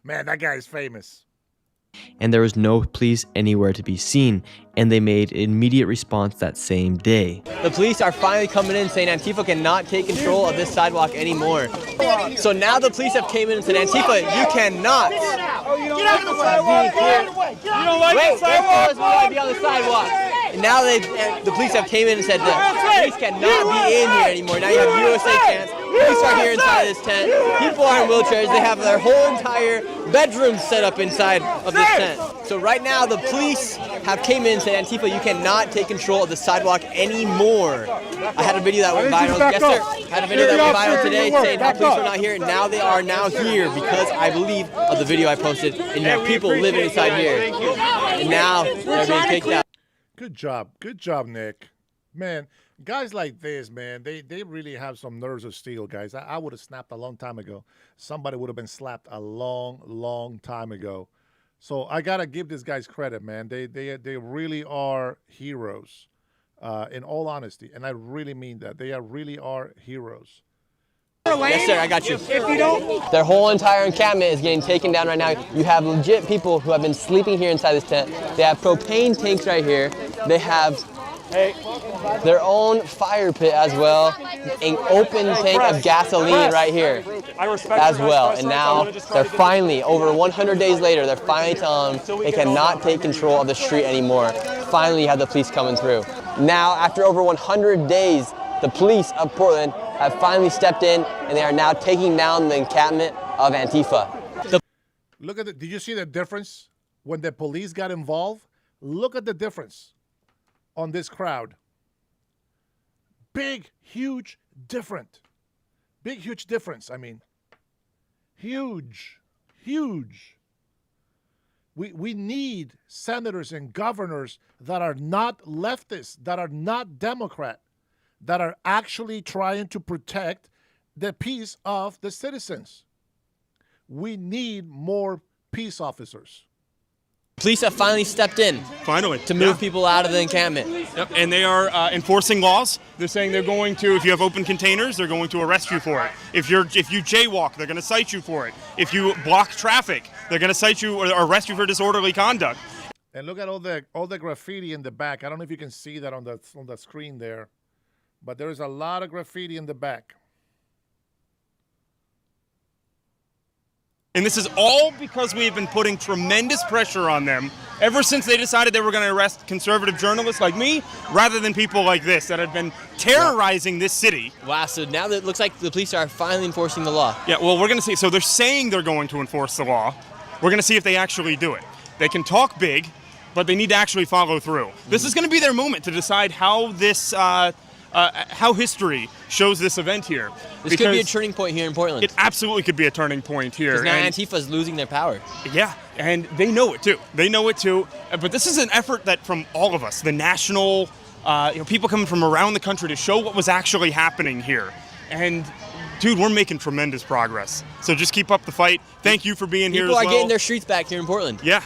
Man, that guy is famous. And there was no police anywhere to be seen, and they made an immediate response that same day. The police are finally coming in saying Antifa cannot take control of this sidewalk anymore. So now the police have came in and said, Antifa, you cannot. Get out of the sidewalk! Get out of the way! You don't like Wait, the sidewalk? we want to be on the sidewalk. And now the police have came in and said the police cannot be in here anymore. Now you have USA cans. Police are here inside this tent. People are in wheelchairs. They have their whole entire bedroom set up inside of this tent. So right now the police have came in and said, Antifa, you cannot take control of the sidewalk anymore. I had a video that went viral. Yes, sir. I had a video that went viral today saying how police were not here. Now they are now here because I believe of the video I posted. And you have people living inside here. And now they're being kicked out. Good job. Good job, Nick. Man, guys like this, man, they really have some nerves of steel, guys. I would have snapped a long time ago. Somebody would have been slapped a long time ago. So I got to give these guys credit, man. They really are heroes, in all honesty. And I really mean that. They really are heroes. Yes, sir, I got you. If you don't, their whole entire encampment is getting taken down right now. You have legit people who have been sleeping here inside this tent. They have propane tanks right here. They have their own fire pit as well, an open tank of gasoline right here as well. And now they're finally, over 100 days later, they're finally telling them they cannot take control of the street anymore. Finally, you have the police coming through. Now, after over 100 days, the police of Portland have finally stepped in, and they are now taking down the encampment of Antifa. Look at it. Did you see the difference when the police got involved? Look at the difference on this crowd. Big, huge, different. Big, huge difference. I mean, huge. We need senators and governors that are not leftists, that are not Democrat, that are actually trying to protect the peace of the citizens. We need more peace officers. Police have finally stepped in. Finally. To move people out of the encampment. Yep, and they are enforcing laws. They're saying they're going to, if you have open containers, they're going to arrest you for it. If you jaywalk, they're going to cite you for it. If you block traffic, they're going to cite you or arrest you for disorderly conduct. And look at all the graffiti in the back. I don't know if you can see that on the screen there, but there is a lot of graffiti in the back. And this is all because we've been putting tremendous pressure on them Ever since they decided they were going to arrest conservative journalists like me, rather than people like this that have been terrorizing this city. Wow, so now that it looks like the police are finally enforcing the law. Yeah, well, we're going to see. So they're saying they're going to enforce the law. We're going to see if they actually do it. They can talk big, but they need to actually follow through. This is going to be their moment to decide how this, how history shows this event here. This could be a turning point here in Portland. It absolutely could be a turning point here. Because now Antifa's losing their power. Yeah, and they know it too. They know it too. But this is an effort that from all of us, the national, people coming from around the country to show what was actually happening here. And dude, we're making tremendous progress. So just keep up the fight. Thank you for being here as well. People are getting their streets back here in Portland. Yeah,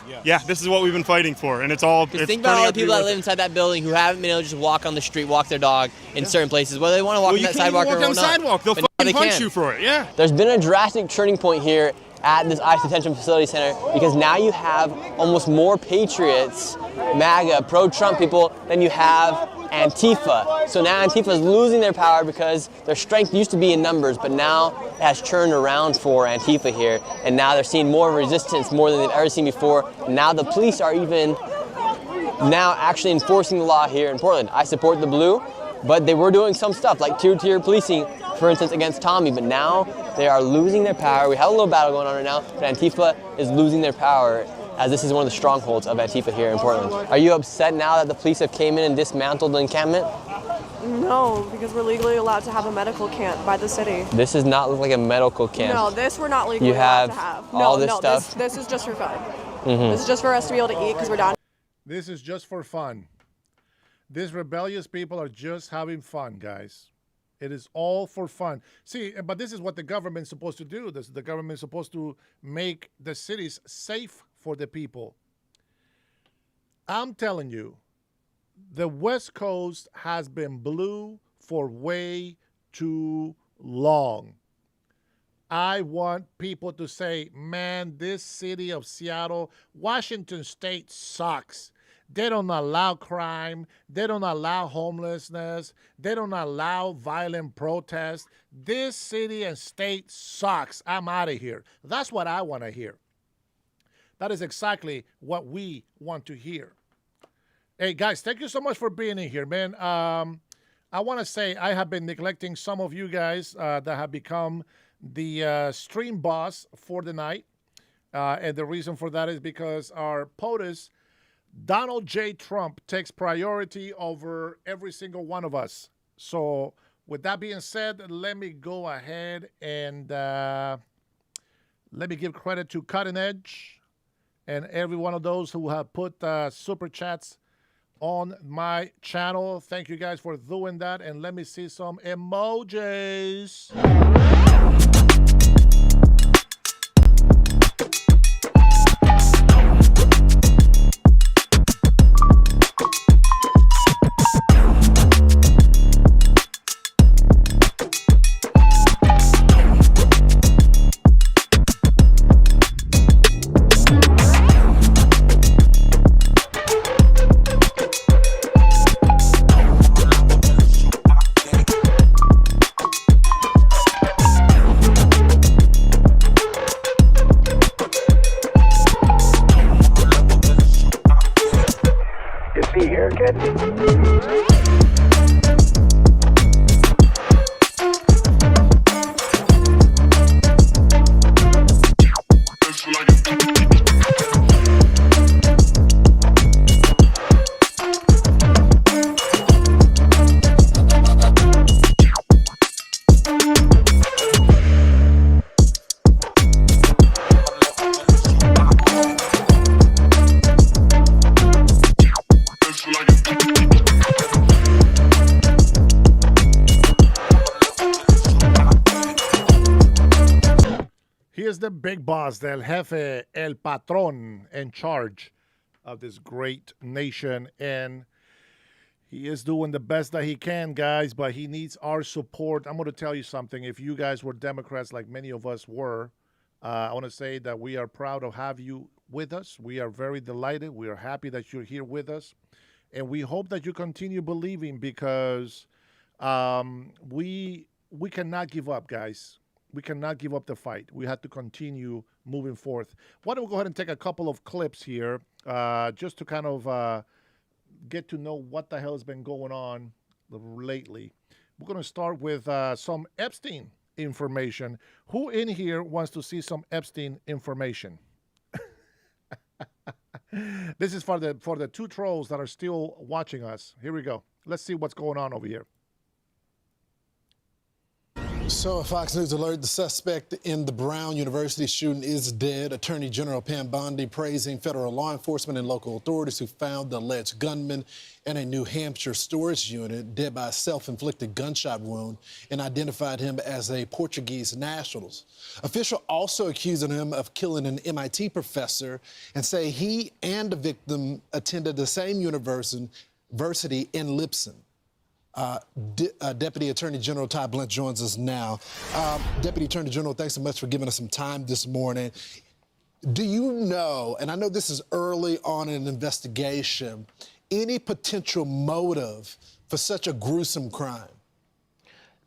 this is what we've been fighting for, and it's all. Think about all the people that live inside that building who haven't been able to just walk on the street, walk their dog in certain places, whether they want to walk on that sidewalk or not. You can't even walk on the sidewalk. They'll fucking punch you for it. Yeah. There's been a drastic turning point here at this ICE Detention Facility Center because now you have almost more patriots, MAGA, pro-Trump people than you have Antifa. So now Antifa is losing their power because their strength used to be in numbers, but now it has turned around for Antifa here, and now they're seeing more resistance, more than they've ever seen before. Now the police are even now actually enforcing the law here in Portland. I support the blue, but they were doing some stuff like tier policing, for instance, against Tommy, but now they are losing their power. We have a little battle going on right now, but Antifa is losing their power as this is one of the strongholds of Antifa here in Portland. Are you upset now that the police have came in and dismantled the encampment? No, because we're legally allowed to have a medical camp by the city. This does not look like a medical camp. No, this we're not legally allowed to have. All this stuff? This is just for fun. This is just for us to be able to eat because we're down. This is just for fun. These rebellious people are just having fun, guys. It is all for fun. See, but this is what the government's supposed to do. The government's supposed to make the cities safe for the people. I'm telling you, the West Coast has been blue for way too long. I want people to say, man, this city of Seattle, Washington State sucks. They don't allow crime. They don't allow homelessness. They don't allow violent protests. This city and state sucks. I'm out of here. That's what I want to hear. That is exactly what we want to hear. Hey, guys, thank you so much for being in here, man. I want to say I have been neglecting some of you guys that have become the stream boss for the night. And the reason for that is because our POTUS, Donald J. Trump, takes priority over every single one of us. So with that being said, let me go ahead and let me give credit to Cutting Edge and every one of those who have put super chats on my channel. Thank you guys for doing that. And let me see some emojis. The big boss, el jefe, el patrón, in charge of this great nation, and he is doing the best that he can, guys, but he needs our support. I'm going to tell you something. If you guys were Democrats like many of us were, I want to say that we are proud to have you with us. We are very delighted. We are happy that you're here with us, and we hope that you continue believing because we cannot give up, guys. We cannot give up the fight. We have to continue moving forth. Why don't we go ahead and take a couple of clips here just to kind of get to know what the hell has been going on lately. We're going to start with some Epstein information. Who in here wants to see some Epstein information? This is for the two trolls that are still watching us. Here we go. Let's see what's going on over here. So, a Fox News alert, the suspect in the Brown University shooting is dead. Attorney General Pam Bondi praising federal law enforcement and local authorities who found the alleged gunman in a New Hampshire storage unit dead by a self-inflicted gunshot wound and identified him as a Portuguese national. Officials also accusing him of killing an MIT professor and say he and the victim attended the same university in Lipson. Deputy Attorney General Todd Blunt joins us now. Deputy Attorney General, thanks so much for giving us some time this morning. Do you know, and I know this is early on in an investigation, any potential motive for such a gruesome crime?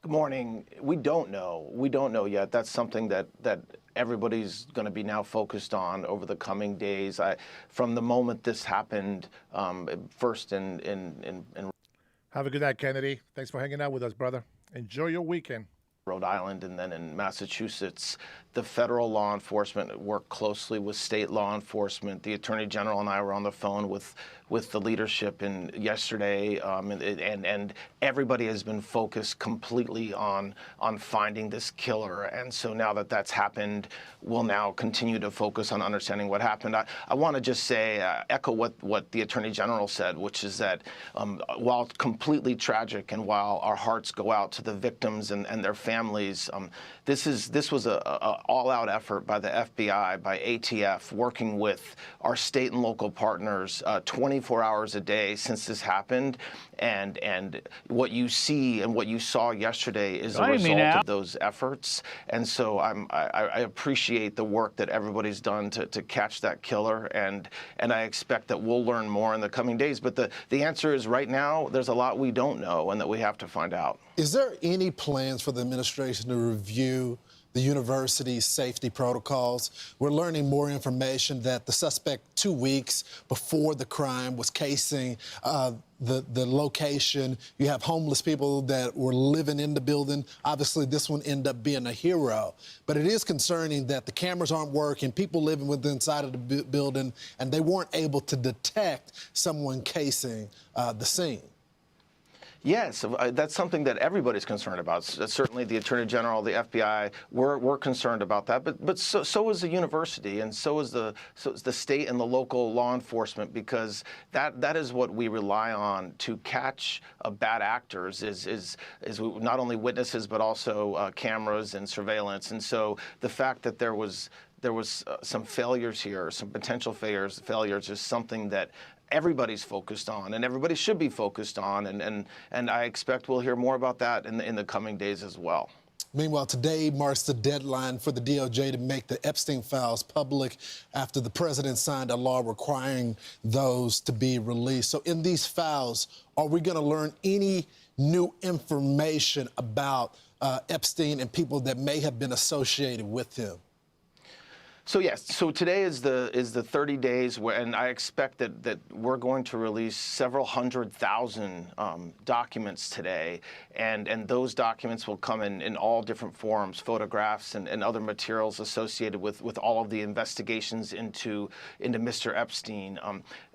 Good morning. We don't know. We don't know yet. That's something that everybody's going to be now focused on over the coming days. From the moment this happened, first in Have a good night, Kennedy. Thanks for hanging out with us, brother. Enjoy your weekend. Rhode Island and then in Massachusetts, the federal law enforcement worked closely with state law enforcement. The Attorney General and I were on the phone with the leadership yesterday, and everybody has been focused completely on finding this killer. And so now that that's happened, we'll now continue to focus on understanding what happened. I want to just say, echo what the Attorney General said, which is that while completely tragic and while our hearts go out to the victims and their families, this was a all-out effort by the FBI, by ATF, working with our state and local partners 24 hours a day since this happened. And what you see and what you saw yesterday is a result of those efforts. And so I appreciate the work that everybody's done to catch that killer. And I expect that we'll learn more in the coming days. But the answer is right now, there's a lot we don't know and that we have to find out. Is there any plans for the administration to review the university's safety protocols? We're learning more information that the suspect 2 weeks before the crime was casing the location. You have homeless people that were living in the building. Obviously, this one ended up being a hero. But it is concerning that the cameras aren't working, people living within inside of the building, and they weren't able to detect someone casing the scene. Yes, that's something that everybody's concerned about. Certainly the Attorney General, the FBI, we're concerned about that. But so is the university, and so is the state and the local law enforcement, because that is what we rely on to catch bad actors is not only witnesses but also cameras and surveillance. And so the fact that there was some failures here, some potential failures is something that everybody's focused on, and everybody should be focused on, and I expect we'll hear more about that in the coming days as well. Meanwhile, today marks the deadline for the DOJ to make the Epstein files public after the president signed a law requiring those to be released. So in these files, are we going to learn any new information about Epstein and people that may have been associated with him? So yes, so today is the 30 days, and I expect that we're going to release several 100,000 documents today, and those documents will come in all different forms, photographs and other materials associated with all of the investigations into Mr. Epstein.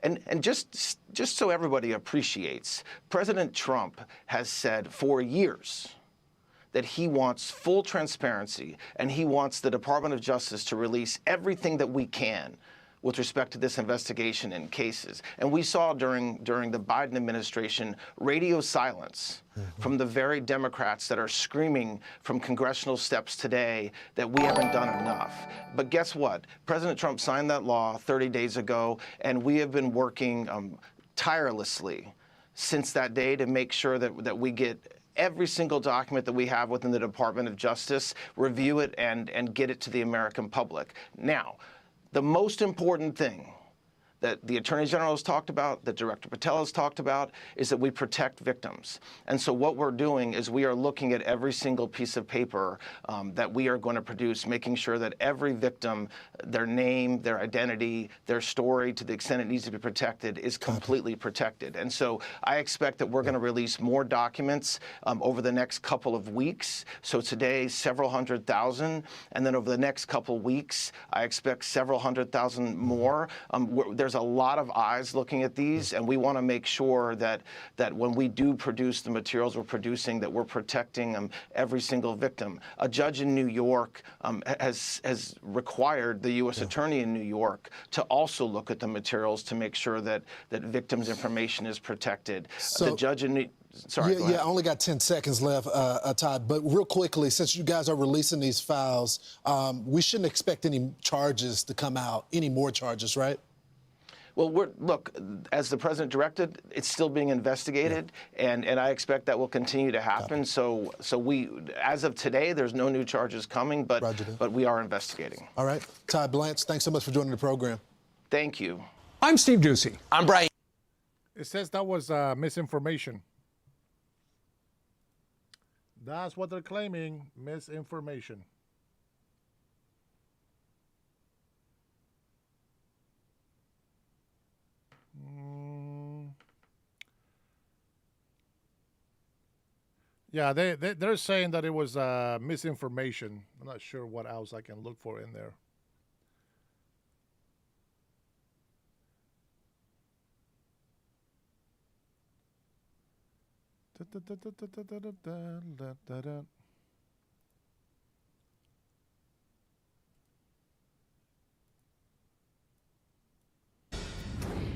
And just so everybody appreciates, President Trump has said for years that he wants full transparency, and he wants the Department of Justice to release everything that we can with respect to this investigation and cases. And we saw during the Biden administration radio silence from the very Democrats that are screaming from congressional steps today that we haven't done enough. But guess what? President Trump signed that law 30 days ago, and we have been working tirelessly since that day to make sure that we get every single document that we have within the Department of Justice, review it, and get it to the American public. Now, the most important thing that the Attorney General has talked about, that Director Patel has talked about, is that we protect victims. And so what we're doing is we are looking at every single piece of paper that we are going to produce, making sure that every victim, their name, their identity, their story, to the extent it needs to be protected, is completely protected. And so I expect that we're going to release more documents over the next couple of weeks. So today, several 100,000, and then over the next couple weeks, I expect several 100,000 more. There's a lot of eyes looking at these, and we want to make sure that when we do produce the materials we're producing, that we're protecting every single victim. A judge in New York has required the U.S. Attorney in New York to also look at the materials to make sure that victims' information is protected. So, the judge in Sorry, I only got 10 seconds left, Todd, but real quickly, since you guys are releasing these files, we shouldn't expect any charges to come out, any more charges, right? Well, look, as the president directed, it's still being investigated, and I expect that will continue to happen. So we, as of today, there's no new charges coming, but we are investigating. All right. Todd Blanche, thanks so much for joining the program. Thank you. I'm Steve Ducey. I'm Brian. It says that was misinformation. That's what they're claiming, misinformation. Yeah, they're saying that it was misinformation. I'm not sure what else I can look for in there.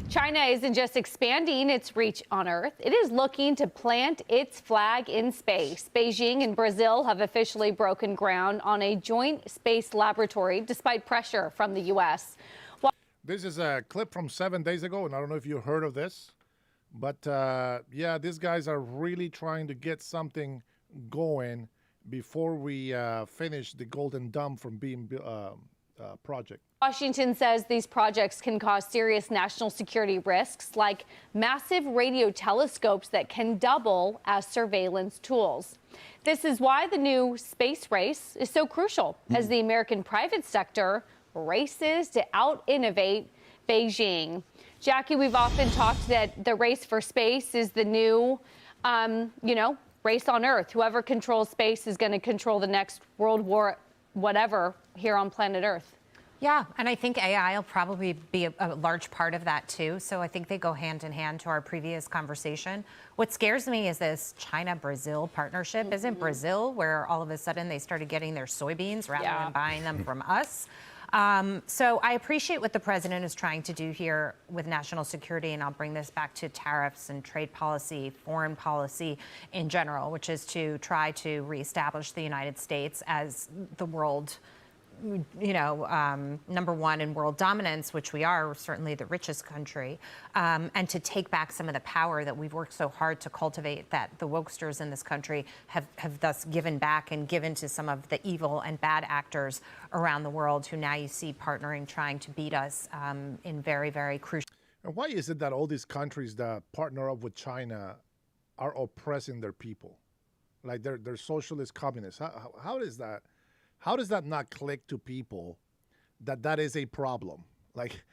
China isn't just expanding its reach on Earth, it is looking to plant its flag in space. Beijing and Brazil have officially broken ground on a joint space laboratory despite pressure from the U.S. This is a clip from 7 days ago, and I don't know if you heard of this, but yeah, these guys are really trying to get something going before we finish the Golden Dome from being project. Washington says these projects can cause serious national security risks, like massive radio telescopes that can double as surveillance tools. This is why the new space race is so crucial, as the American private sector races to out-innovate Beijing. Jackie, we've often talked that the race for space is the new, race on Earth. Whoever controls space is going to control the next world war, whatever, here on planet Earth. Yeah, and I think AI will probably be a large part of that too. So I think they go hand in hand to our previous conversation. What scares me is this China-Brazil partnership. Isn't Brazil where all of a sudden they started getting their soybeans rather than buying them from us? So I appreciate what the president is trying to do here with national security, and I'll bring this back to tariffs and trade policy, foreign policy in general, which is to try to reestablish the United States as the world number one in world dominance, which we are, certainly the richest country, and to take back some of the power that we've worked so hard to cultivate, that the wokesters in this country have thus given back and given to some of the evil and bad actors around the world who now you see partnering, trying to beat us in very, very crucial. And why is it that all these countries that partner up with China are oppressing their people? Like they're socialist communists. How is that? How does that not click to people that is a problem? Like,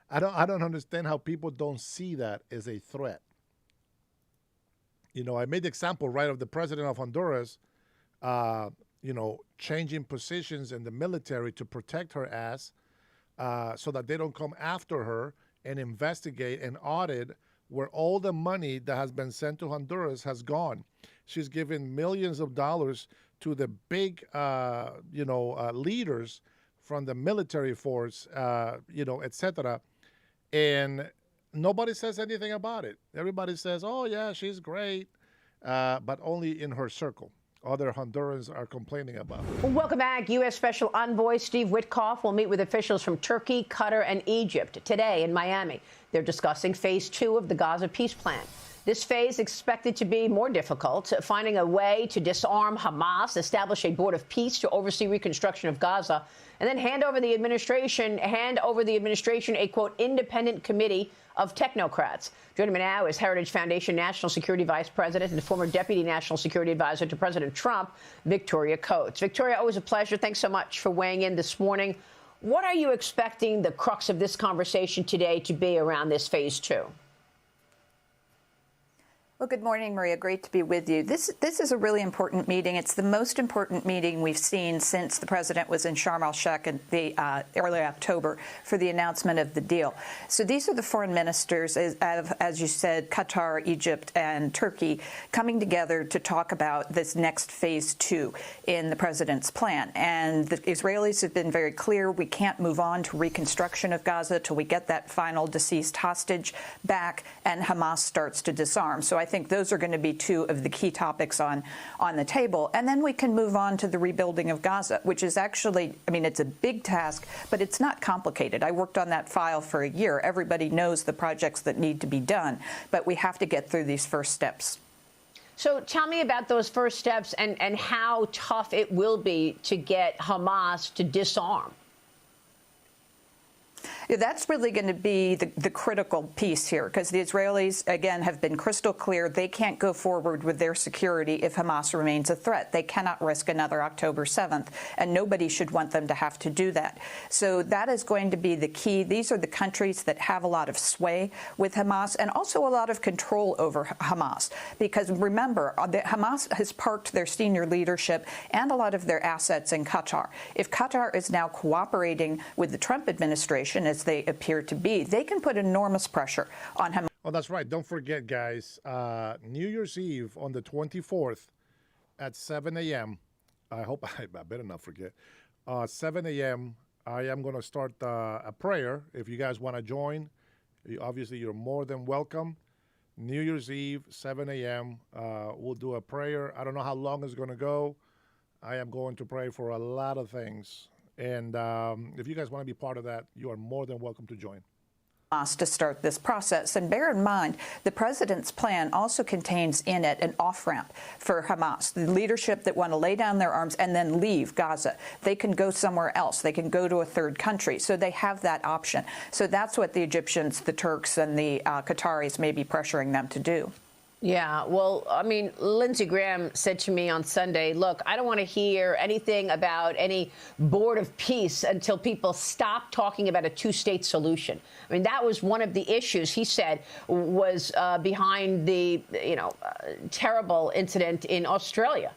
I don't understand how people don't see that as a threat. I made the example, right, of the president of Honduras, changing positions in the military to protect her ass so that they don't come after her and investigate and audit where all the money that has been sent to Honduras has gone. She's given millions of dollars to the big, leaders from the military force, et cetera. And nobody says anything about it. Everybody says, oh, yeah, she's great, but only in her circle. Other Hondurans are complaining about it. Welcome back. U.S. Special Envoy Steve Witkoff will meet with officials from Turkey, Qatar, and Egypt today in Miami. They're discussing phase 2 of the Gaza peace plan. This phase expected to be more difficult, finding a way to disarm Hamas, establish a board of peace to oversee reconstruction of Gaza, and then hand over the administration a, quote, independent committee of technocrats. Joining me now is Heritage Foundation National Security Vice President and former Deputy National Security Advisor to President Trump, Victoria Coates. Victoria, always a pleasure. Thanks so much for weighing in this morning. What are you expecting the crux of this conversation today to be around this phase 2? Well, good morning, Maria. Great to be with you. This is a really important meeting. It's the most important meeting we've seen since the president was in Sharm el-Sheikh in early October for the announcement of the deal. So these are the foreign ministers, as you said, Qatar, Egypt, and Turkey, coming together to talk about this next phase 2 in the president's plan. And the Israelis have been very clear: we can't move on to reconstruction of Gaza till we get that final deceased hostage back and Hamas starts to disarm. So I think those are going to be two of the key topics on the table. And then we can move on to the rebuilding of Gaza, which is actually, I mean, it's a big task, but it's not complicated. I worked on that file for a year. Everybody knows the projects that need to be done, but we have to get through these first steps. So tell me about those first steps and how tough it will be to get Hamas to disarm. Yeah, that's really going to be the critical piece here, because the Israelis, again, have been crystal clear they can't go forward with their security if Hamas remains a threat. They cannot risk another October 7th, and nobody should want them to have to do that. So that is going to be the key. These are the countries that have a lot of sway with Hamas and also a lot of control over Hamas, because remember, Hamas has parked their senior leadership and a lot of their assets in Qatar. If Qatar is now cooperating with the Trump administration, as they appear to be, they can put enormous pressure on Hamas. Oh, that's right. Don't forget, guys, New Year's Eve on the 24th at 7 a.m. I hope I better not forget. 7 a.m. I am going to start a prayer. If you guys want to join, obviously you're more than welcome. New Year's Eve, 7 a.m. We'll do a prayer. I don't know how long it's going to go. I am going to pray for a lot of things. And if you guys want to be part of that, you are more than welcome to join. To start this process. And bear in mind, the president's plan also contains in it an off-ramp for Hamas, the leadership that want to lay down their arms and then leave Gaza. They can go somewhere else. They can go to a third country. So they have that option. So that's what the Egyptians, the Turks, and the Qataris may be pressuring them to do. Yeah, well, I mean, Lindsey Graham said to me on Sunday, look, I don't want to hear anything about any board of peace until people stop talking about a two-state solution. I mean, that was one of the issues, he said, was behind the, terrible incident in Australia.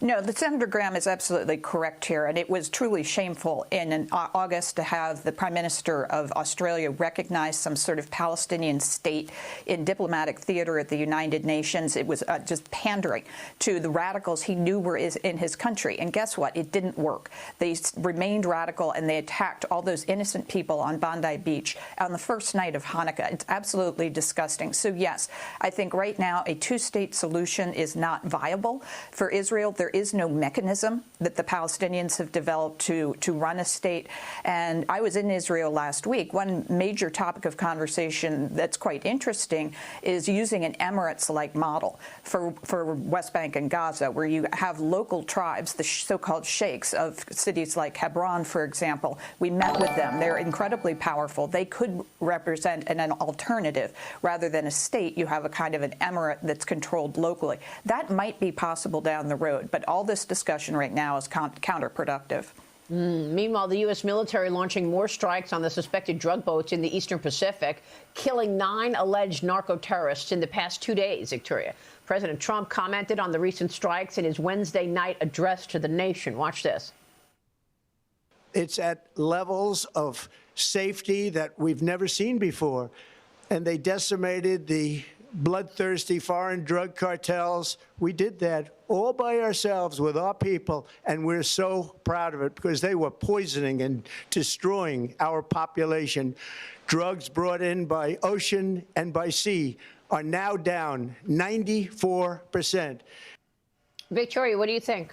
No, Senator Graham is absolutely correct here, and it was truly shameful in August to have the Prime Minister of Australia recognize some sort of Palestinian state in diplomatic theater at the United Nations. It was just pandering to the radicals he knew were in his country. And guess what? It didn't work. They remained radical, and they attacked all those innocent people on Bondi Beach on the first night of Hanukkah. It's absolutely disgusting. So, yes, I think right now a two-state solution is not viable for Israel. There is no mechanism that the Palestinians have developed to run a state. And I was in Israel last week. One major topic of conversation that's quite interesting is using an Emirates-like model for West Bank and Gaza, where you have local tribes, the so-called sheikhs of cities like Hebron, for example. We met with them. They're incredibly powerful. They could represent an alternative. Rather than a state, you have a kind of an emirate that's controlled locally. That might be possible down the road, but all this discussion right now is counterproductive. Meanwhile, the U.S. military launching more strikes on the suspected drug boats in the Eastern Pacific, killing 9 alleged narco-terrorists in the past 2 days, Victoria. President Trump commented on the recent strikes in his Wednesday night address to the nation. Watch this. It's at levels of safety that we've never seen before. And they decimated the bloodthirsty foreign drug cartels. We did that all by ourselves with our people, and we're so proud of it because they were poisoning and destroying our population. Drugs brought in by ocean and by sea are now down 94%. Victoria, what do you think?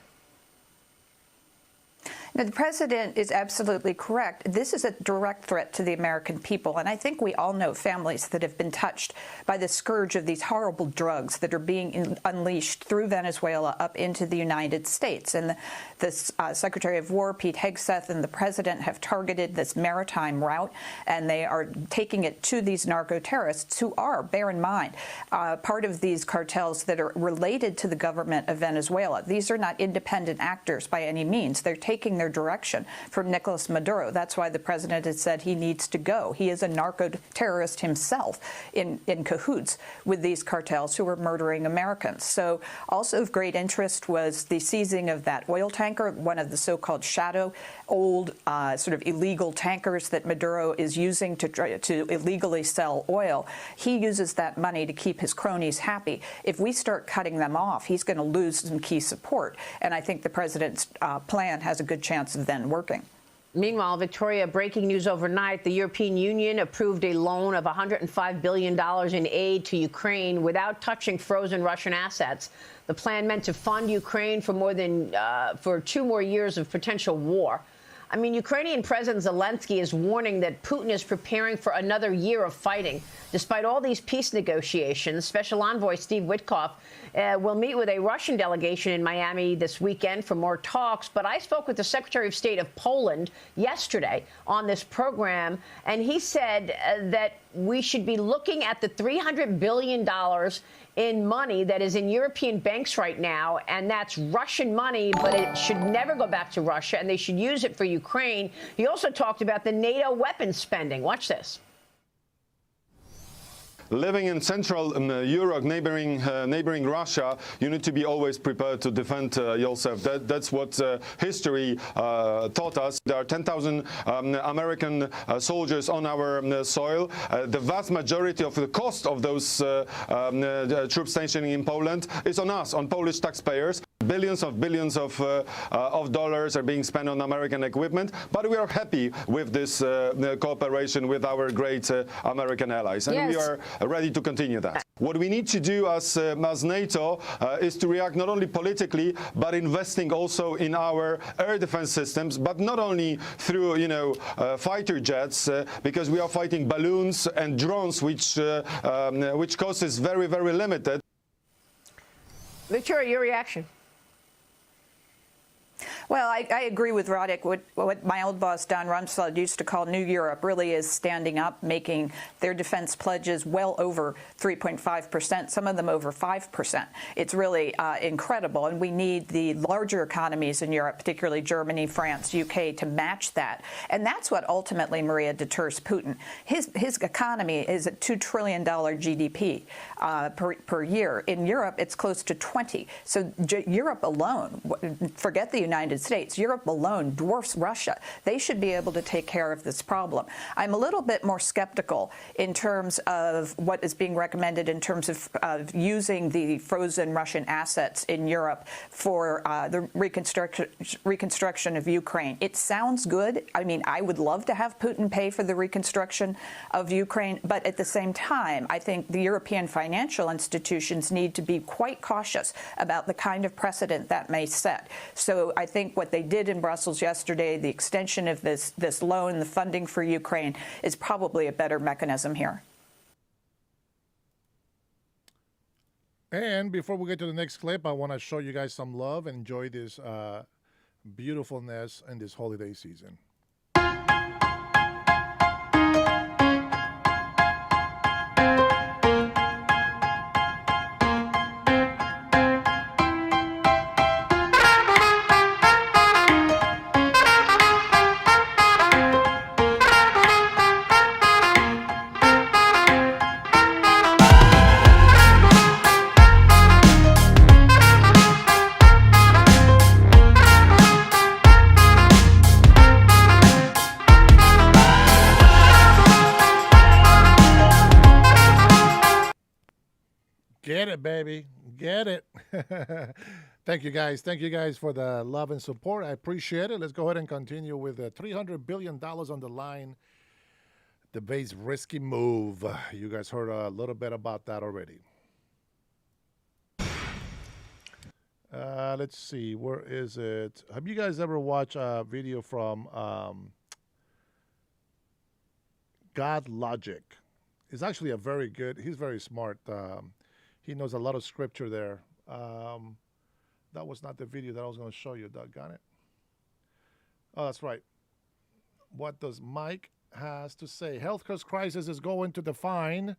Now, the president is absolutely correct. This is a direct threat to the American people, and I think we all know families that have been touched by the scourge of these horrible drugs that are being unleashed through Venezuela up into the United States. And the Secretary of War, Pete Hegseth, and the president have targeted this maritime route, and they are taking it to these narco-terrorists who are, bear in mind, part of these cartels that are related to the government of Venezuela. These are not independent actors by any means. They're taking their direction from Nicolas Maduro. That's why the president has said he needs to go. He is a narco-terrorist himself in cahoots with these cartels who are murdering Americans. So also of great interest was the seizing of that oil tanker, one of the so-called shadow old sort of illegal tankers that Maduro is using to illegally sell oil. He uses that money to keep his cronies happy. If we start cutting them off, he's going to lose some key support. And I think the president's plan has a good chance of then working. Meanwhile, Victoria, breaking news overnight, the European Union approved a loan of $105 billion in aid to Ukraine without touching frozen Russian assets. The plan meant to fund Ukraine for 2 more years of potential war. I mean, Ukrainian President Zelensky is warning that Putin is preparing for another year of fighting. Despite all these peace negotiations, Special Envoy Steve Witkoff will meet with a Russian delegation in Miami this weekend for more talks. But I spoke with the Secretary of State of Poland yesterday on this program, and he said that we should be looking at the $300 billion in money that is in European banks right now, and that's Russian money, but it should never go back to Russia, and they should use it for Ukraine. He also talked about the NATO weapons spending. Watch this. Living in Central Europe, neighboring Russia, you need to be always prepared to defend yourself. That's what history taught us. There are 10,000 American soldiers on our soil. The vast majority of the cost of those troops stationing in Poland is on us, on Polish taxpayers. Billions of dollars are being spent on American equipment, but we are happy with this cooperation with our great American allies, and we are ready to continue that. What we need to do as NATO is to react not only politically, but investing also in our air defense systems, but not only through fighter jets, because we are fighting balloons and drones, which cost is very, very limited. Victoria, your reaction? Well, I agree with Roddick. What my old boss, Don Rumsfeld, used to call New Europe really is standing up, making their defense pledges well over 3.5%, some of them over 5%. It's really incredible, and we need the larger economies in Europe, particularly Germany, France, UK, to match that. And that's what ultimately, Maria, deters Putin. His economy is a $2 trillion GDP per year. In Europe, it's close to 20. So Europe alone, forget the United States, Europe alone dwarfs Russia. They should be able to take care of this problem. I'm a little bit more skeptical in terms of what is being recommended in terms of using the frozen Russian assets in Europe for the reconstruction of Ukraine. It sounds good. I mean, I would love to have Putin pay for the reconstruction of Ukraine, but at the same time, I think the European financial institutions need to be quite cautious about the kind of precedent that may set. So I think what they did in Brussels yesterday, the extension of this loan, the funding for Ukraine, is probably a better mechanism here. And before we get to the next clip, I want to show you guys some love and enjoy this beautifulness in this holiday season. Get it, baby. Get it. Thank you, guys. Thank you, guys, for the love and support. I appreciate it. Let's go ahead and continue with $300 billion on the line. The base risky move. You guys heard a little bit about that already. Let's see. Where is it? Have you guys ever watched a video from God Logic? It's actually a very good. He's very smart. He knows a lot of scripture there. That was not the video that I was going to show you. Doggone it. Oh, that's right. What does Mike has to say? Healthcare crisis is going to define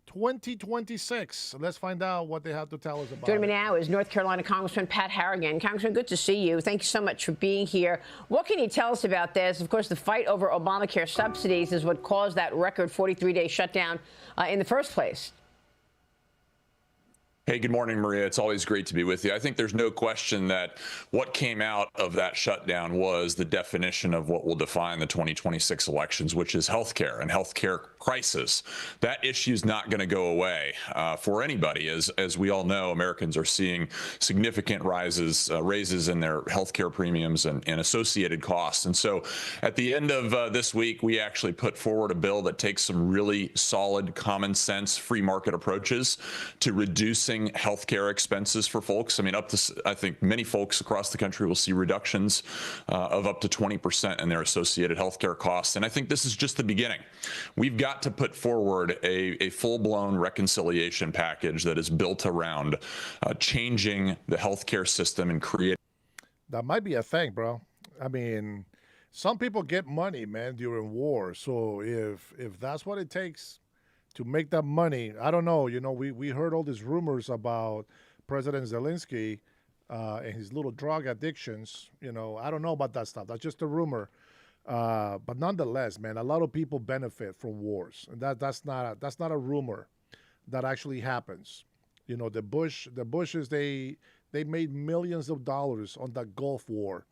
2026. Let's find out what they have to tell us about. Joining me now is North Carolina Congressman Pat Harrigan. Congressman, good to see you. Thank you so much for being here. What can you tell us about this? Of course, the fight over Obamacare subsidies is what caused that record 43-day shutdown in the first place. Hey, good morning, Maria. It's always great to be with you. I think there's no question that what came out of that shutdown was the definition of what will define the 2026 elections, which is healthcare and healthcare crisis. That issue is not going to go away for anybody. As we all know, Americans are seeing significant raises in their healthcare premiums and associated costs. And so at the end of this week, we actually put forward a bill that takes some really solid, common sense, free market approaches to reducing healthcare expenses for folks. I mean, I think many folks across the country will see reductions of up to 20% in their associated healthcare costs. And I think this is just the beginning. We've got to put forward a full-blown reconciliation package that is built around changing the healthcare system and creating. That might be a thing, bro. I mean, some people get money, man, during war. So if that's what it takes to make that money, I don't know. You know, we heard all these rumors about President Zelensky and his little drug addictions. You know, I don't know about that stuff. That's just a rumor. But nonetheless, man, a lot of people benefit from wars, and that's not a rumor. That actually happens. You know, the Bushes, they made millions of dollars on that Gulf War.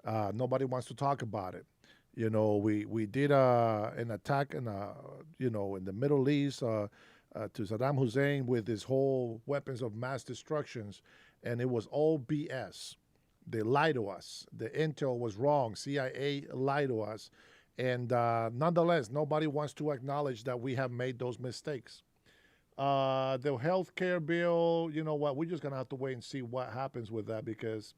Nobody wants to talk about it. You know, we did an attack in in the Middle East to Saddam Hussein with his whole weapons of mass destructions, and it was all BS. They lied to us. The intel was wrong. CIA lied to us, and nonetheless, nobody wants to acknowledge that we have made those mistakes. The health care bill, you know what? We're just gonna have to wait and see what happens with that, because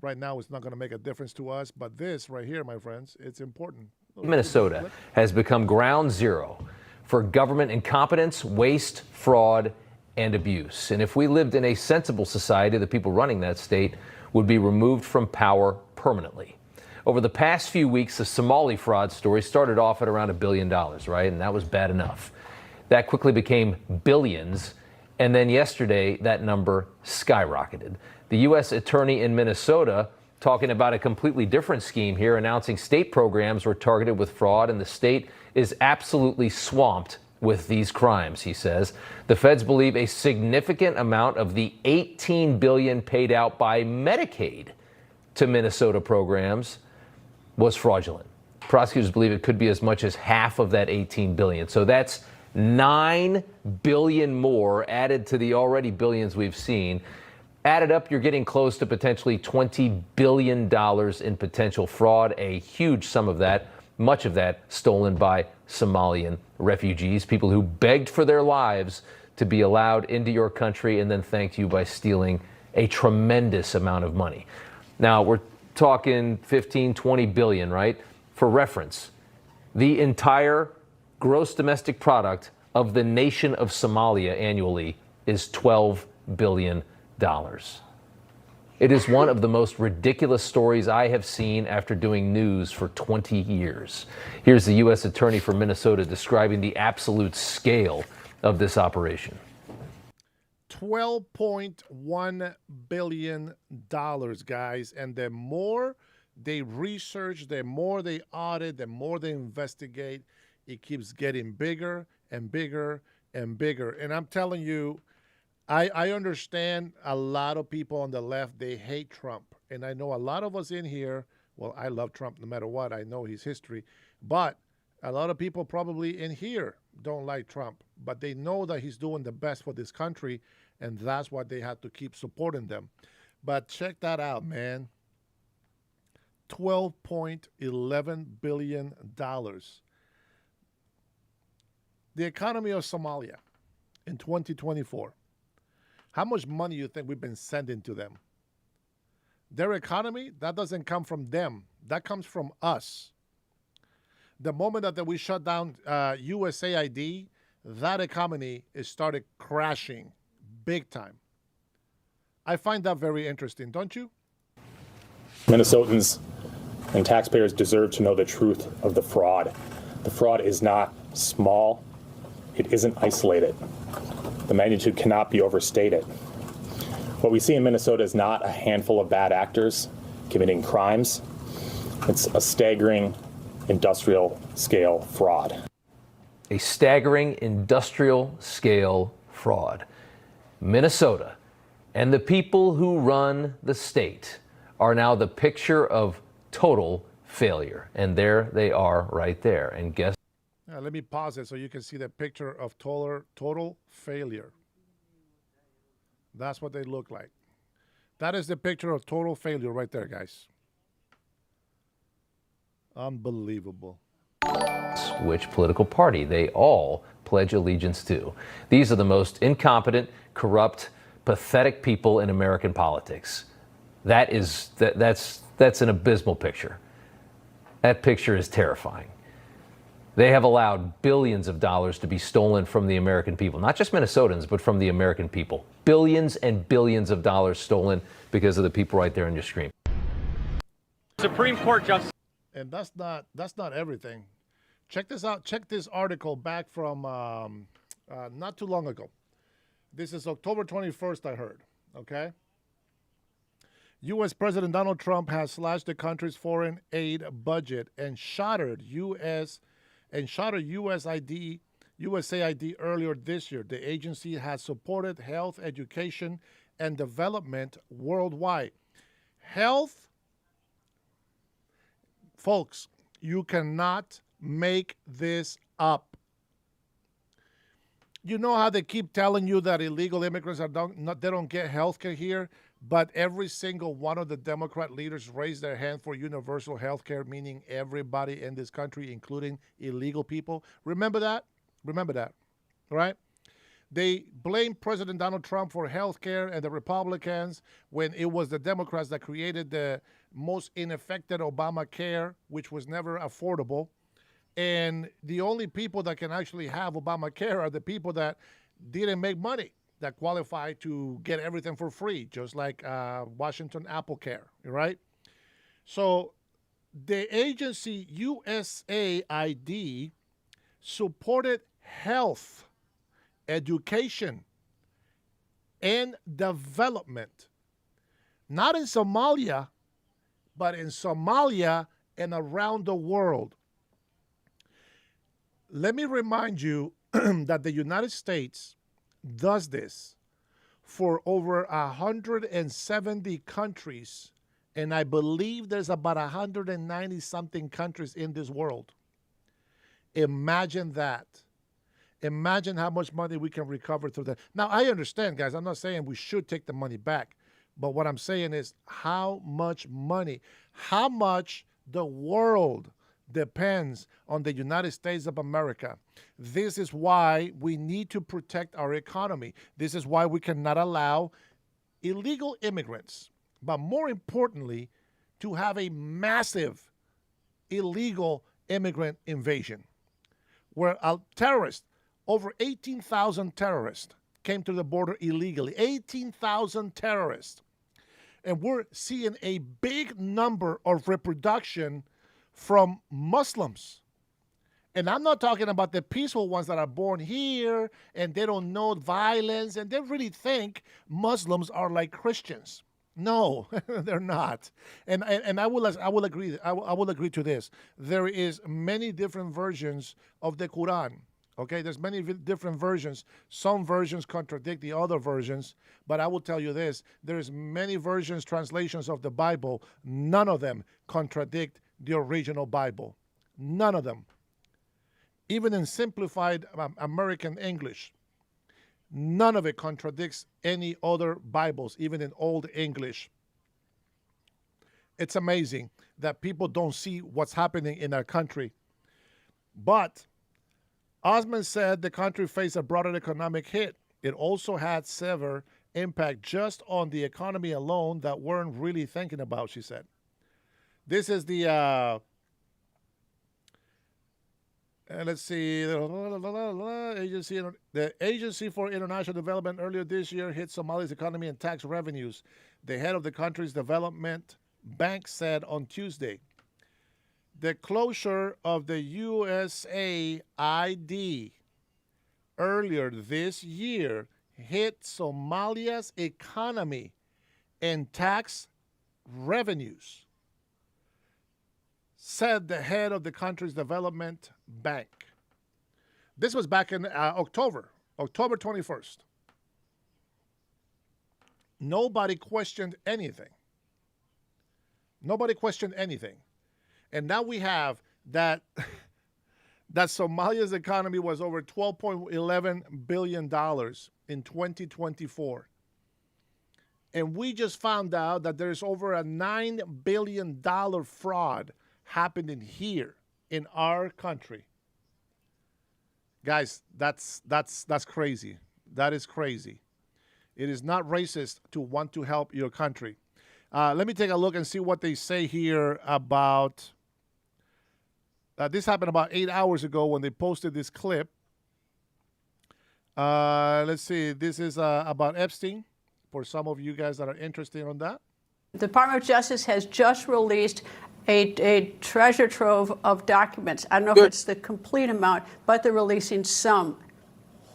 right now, it's not going to make a difference to us, but this right here, my friends, it's important. Minnesota has become ground zero for government incompetence, waste, fraud, and abuse. And if we lived in a sensible society, the people running that state would be removed from power permanently. Over the past few weeks, the Somali fraud story started off at around $1 billion, right? And that was bad enough. That quickly became billions. And then yesterday, that number skyrocketed. The U.S. attorney in Minnesota talking about a completely different scheme here, announcing state programs were targeted with fraud, and the state is absolutely swamped with these crimes, he says. The feds believe a significant amount of the $18 billion paid out by Medicaid to Minnesota programs was fraudulent. Prosecutors believe it could be as much as half of that $18 billion. So that's $9 billion more added to the already billions we've seen. Added up, you're getting close to potentially $20 billion in potential fraud, a huge sum of that, much of that stolen by Somalian refugees, people who begged for their lives to be allowed into your country and then thanked you by stealing a tremendous amount of money. Now, we're talking 15, 20 billion, right? For reference, the entire gross domestic product of the nation of Somalia annually is $12 billion. It is one of the most ridiculous stories I have seen after doing news for 20 years. Here's the U.S. Attorney for Minnesota describing the absolute scale of this operation. $12.1 billion, guys. And the more they research, the more they audit, the more they investigate, it keeps getting bigger and bigger and bigger. And I'm telling you, I understand a lot of people on the left, they hate Trump. And I know a lot of us in here, well, I love Trump no matter what. I know his history. But a lot of people probably in here don't like Trump. But they know that he's doing the best for this country, and that's why they have to keep supporting them. But check that out, man. $12.11 billion. The economy of Somalia in 2024. How much money do you think we've been sending to them? Their economy, that doesn't come from them. That comes from us. The moment that we shut down USAID, that economy is started crashing big time. I find that very interesting, don't you? Minnesotans and taxpayers deserve to know the truth of the fraud. The fraud is not small. It isn't isolated. The magnitude cannot be overstated. What we see in Minnesota is not a handful of bad actors committing crimes. It's a staggering industrial scale fraud. A staggering industrial scale fraud. Minnesota and the people who run the state are now the picture of total failure. And there they are right there. And guess. Let me pause it so you can see the picture of total failure. That's what they look like. That is the picture of total failure right there, guys. Unbelievable. Which political party they all pledge allegiance to. These are the most incompetent, corrupt, pathetic people in American politics. That's an abysmal picture. That picture is terrifying. They have allowed billions of dollars to be stolen from the American people, not just Minnesotans, but from the American people. Billions and billions of dollars stolen because of the people right there on your screen. Supreme Court Justice. And that's not everything. Check this out. Check this article back from not too long ago. This is October 21st, I heard. Okay. U.S. President Donald Trump has slashed the country's foreign aid budget and shattered USAID earlier this year. The agency has supported health, education, and development worldwide. Health, folks, you cannot make this up. You know how they keep telling you that illegal immigrants they don't get health care here, but every single one of the Democrat leaders raised their hand for universal health care, meaning everybody in this country, including illegal people. Remember that? Remember that, right? They blame President Donald Trump for health care and the Republicans when it was the Democrats that created the most ineffective Obamacare, which was never affordable. And the only people that can actually have Obamacare are the people that didn't make money, that qualify to get everything for free, just like Washington AppleCare, right? So the agency USAID supported health, education, and development, not in Somalia, but in Somalia and around the world. Let me remind you that the United States does this for over 170 countries, and I believe there's about 190 something countries in this world. Imagine that. Imagine how much money we can recover through that. Now, I understand, guys. I'm not saying we should take the money back, but what I'm saying is how much money, how much the world depends on the United States of America. This is why we need to protect our economy. This is why we cannot allow illegal immigrants, but more importantly, to have a massive illegal immigrant invasion where a terrorist, over 18,000 terrorists came to the border illegally, 18,000 terrorists. And we're seeing a big number of reproduction from Muslims. And I'm not talking about the peaceful ones that are born here and they don't know violence and they really think Muslims are like Christians. No, they're not. And I will agree. I will agree to this. There is many different versions of the Quran. Okay, there's many different versions. Some versions contradict the other versions, but I will tell you this: there's many versions, translations of the Bible. None of them contradict the original Bible. None of them. Even in simplified American English, none of it contradicts any other Bibles, even in Old English. It's amazing that people don't see what's happening in our country. But Osmond said the country faced a broader economic hit. It also had severe impact just on the economy alone that weren't really thinking about, she said. This is the, let's see, the Agency for International Development earlier this year hit Somalia's economy and tax revenues. The head of the country's development bank said on Tuesday. The closure of the USAID earlier this year hit Somalia's economy and tax revenues, said the head of the country's development bank. This was back in October 21st. Nobody questioned anything. Nobody questioned anything. And now we have that that Somalia's economy was over $12.11 billion in 2024. And we just found out that there's over a $9 billion fraud happening here in our country. Guys, that's crazy. That is crazy. It is not racist to want to help your country. Let me take a look and see what they say here about... this happened about 8 hours ago when they posted this clip. Let's see. This is about Epstein, for some of you guys that are interested in that. The Department of Justice has just released a treasure trove of documents. I don't know if it's the complete amount, but they're releasing some.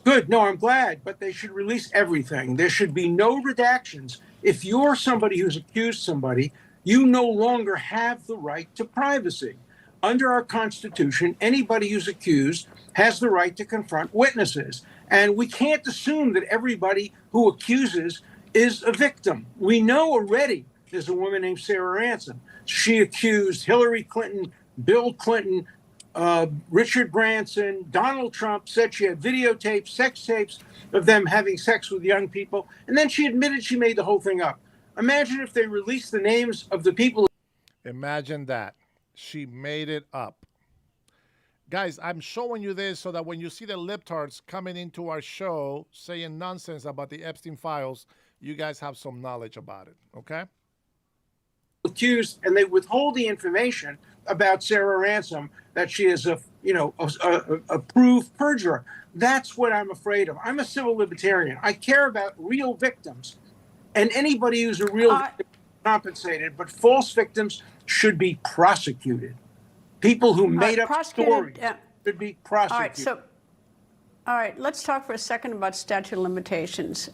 Good. No, I'm glad, but they should release everything. There should be no redactions. If you're somebody who's accused somebody, you no longer have the right to privacy. Under our Constitution, anybody who's accused has the right to confront witnesses. And we can't assume that everybody who accuses is a victim. We know already there's a woman named Sarah Ransom. She accused Hillary Clinton, Bill Clinton, Richard Branson, Donald Trump, said she had videotapes, sex tapes of them having sex with young people. And then she admitted she made the whole thing up. Imagine if they released the names of the people. Imagine that. She made it up. Guys, I'm showing you this so that when you see the libtards coming into our show saying nonsense about the Epstein files, you guys have some knowledge about it, okay? Accused, and they withhold the information about Sarah Ransom that she is a proved perjurer. That's what I'm afraid of. I'm a civil libertarian. I care about real victims, and anybody who's a real victim is compensated, but false victims should be prosecuted. People who made up stories should be prosecuted. All right, let's talk for a second about statute of limitations.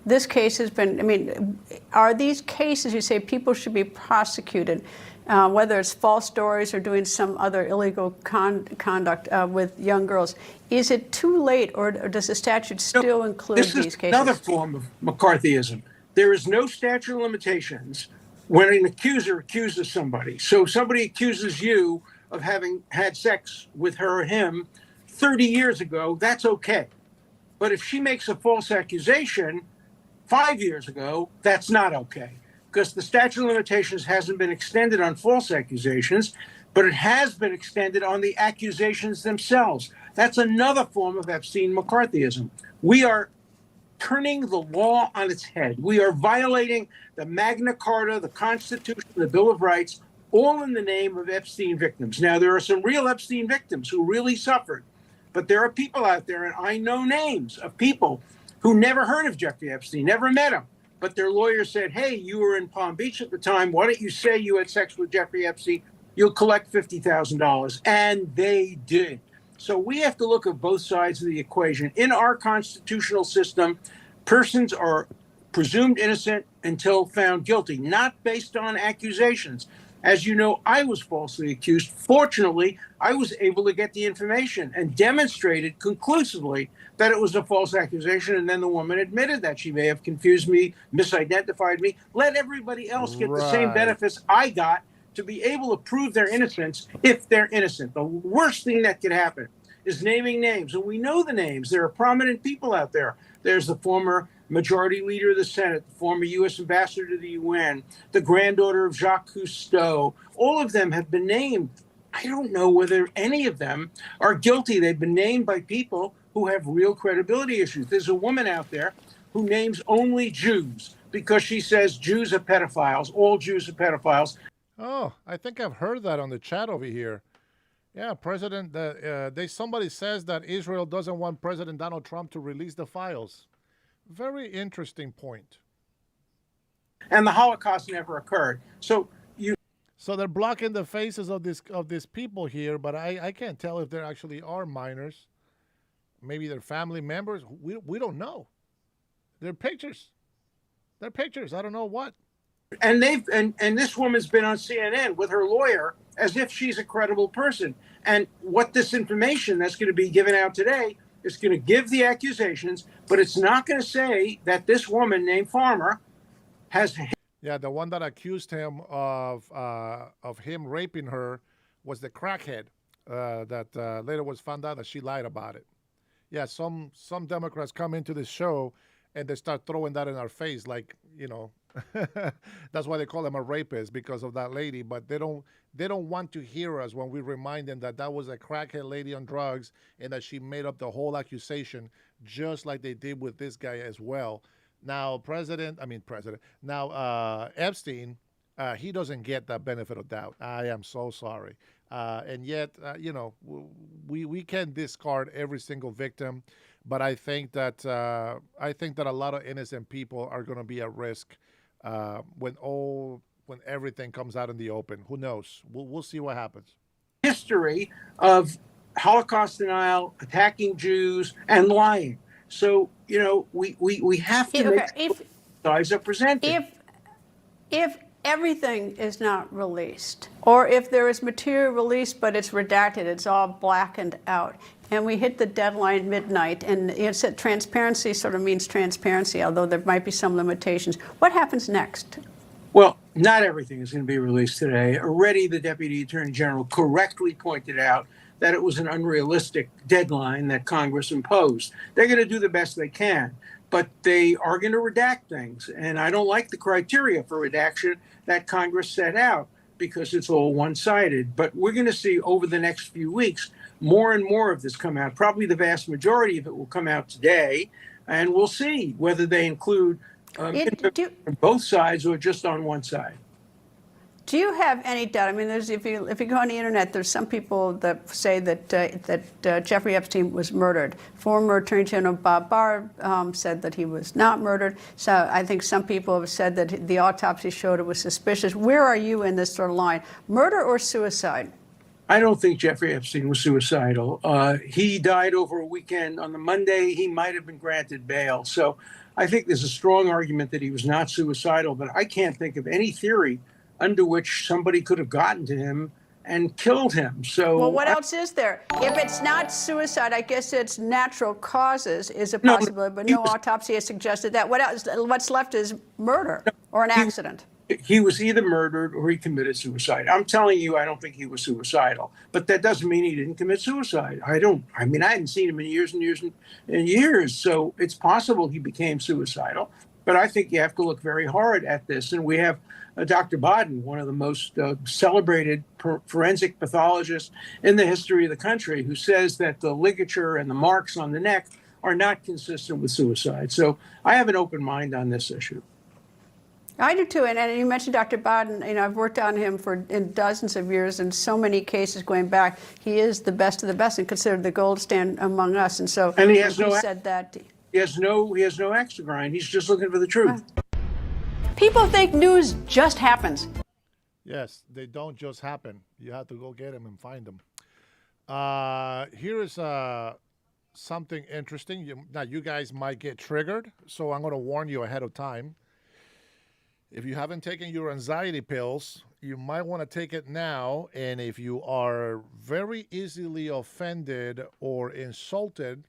This case has been, are these cases, you say people should be prosecuted, whether it's false stories or doing some other illegal conduct with young girls, is it too late or does the statute still include these cases? This is another form of McCarthyism. There is no statute of limitations when an accuser accuses somebody. So somebody accuses you of having had sex with her or him 30 years ago, that's okay. But if she makes a false accusation 5 years ago, that's not okay. Because the statute of limitations hasn't been extended on false accusations, but it has been extended on the accusations themselves. That's another form of Epstein McCarthyism. We are turning the law on its head. We are violating the Magna Carta, the Constitution, the Bill of Rights, all in the name of Epstein victims. Now, there are some real Epstein victims who really suffered. But there are people out there, and I know names of people who never heard of Jeffrey Epstein, never met him. But their lawyer said, hey, you were in Palm Beach at the time. Why don't you say you had sex with Jeffrey Epstein? You'll collect $50,000. And they did. So we have to look at both sides of the equation. In our constitutional system, persons are presumed innocent until found guilty, not based on accusations. As you know, I was falsely accused. Fortunately, I was able to get the information and demonstrated conclusively that it was a false accusation. And then the woman admitted that she may have confused me, misidentified me. Let everybody else get the same benefits I got to be able to prove their innocence if they're innocent. The worst thing that could happen is naming names. And we know the names. There are prominent people out there. There's the former Majority Leader of the Senate, the former U.S. Ambassador to the UN, the granddaughter of Jacques Cousteau. All of them have been named. I don't know whether any of them are guilty. They've been named by people who have real credibility issues. There's a woman out there who names only Jews because she says Jews are pedophiles, all Jews are pedophiles. Oh, I think I've heard that on the chat over here. Yeah, somebody says that Israel doesn't want President Donald Trump to release the files. Very interesting point. And the Holocaust never occurred. So they're blocking the faces of these people here, but I can't tell if there actually are minors. Maybe they're family members. We don't know. They're pictures. They're pictures. I don't know what. And this woman's been on CNN with her lawyer as if she's a credible person. And what this information that's going to be given out today is going to give the accusations, but it's not going to say that this woman named Farmer has. Yeah, the one that accused him of him raping her was the crackhead that later was found out that she lied about it. Yeah, some Democrats come into this show and they start throwing that in our face, like, you know, that's why they call him a rapist, because of that lady. But they don't want to hear us when we remind them that was a crackhead lady on drugs and that she made up the whole accusation, just like they did with this guy as well. Now, Epstein, he doesn't get that benefit of doubt. I am so sorry. And yet, we can discard every single victim, but I think that a lot of innocent people are going to be at risk when everything comes out in the open. Who knows? We'll see what happens. History of Holocaust denial, attacking Jews, and lying. So, we have to make sides are presented. If everything is not released, or if there is material released but it's redacted, it's all blackened out, and we hit the deadline midnight, and it's that transparency sort of means transparency, although there might be some limitations. What happens next? Well, not everything is going to be released today. Already the Deputy Attorney General correctly pointed out that it was an unrealistic deadline that Congress imposed. They're going to do the best they can, but they are going to redact things. And I don't like the criteria for redaction that Congress set out because it's all one-sided. But we're going to see over the next few weeks more and more of this come out. Probably the vast majority of it will come out today, and we'll see whether they include on both sides or just on one side. Do you have any doubt? I mean, if you go on the internet, there's some people that say that Jeffrey Epstein was murdered. Former Attorney General Bob Barr said that he was not murdered. So I think some people have said that the autopsy showed it was suspicious. Where are you in this sort of line? Murder or suicide? I don't think Jeffrey Epstein was suicidal. He died over a weekend. On the Monday, he might have been granted bail. So I think there's a strong argument that he was not suicidal, but I can't think of any theory under which somebody could have gotten to him and killed him. So, well, what else is there? If it's not suicide, I guess it's natural causes is a possibility, but no autopsy has suggested that. What else? What's left is murder or an accident. He was either murdered or he committed suicide. I'm telling you, I don't think he was suicidal, but that doesn't mean he didn't commit suicide. I hadn't seen him in years and years and years, so it's possible he became suicidal. But I think you have to look very hard at this, and we have Dr. Baden, one of the most celebrated forensic pathologists in the history of the country, who says that the ligature and the marks on the neck are not consistent with suicide. So I have an open mind on this issue. I do too, and you mentioned Dr. Baden. I've worked on him in dozens of years, and so many cases going back. He is the best of the best and considered the gold standard among us. And so, and he has said that he has no axe to grind. He's just looking for the truth. People think news just happens. Yes, they don't just happen. You have to go get them and find them. Here is something interesting. Now, you guys might get triggered, so I'm going to warn you ahead of time. If you haven't taken your anxiety pills, you might want to take it now. And if you are very easily offended or insulted,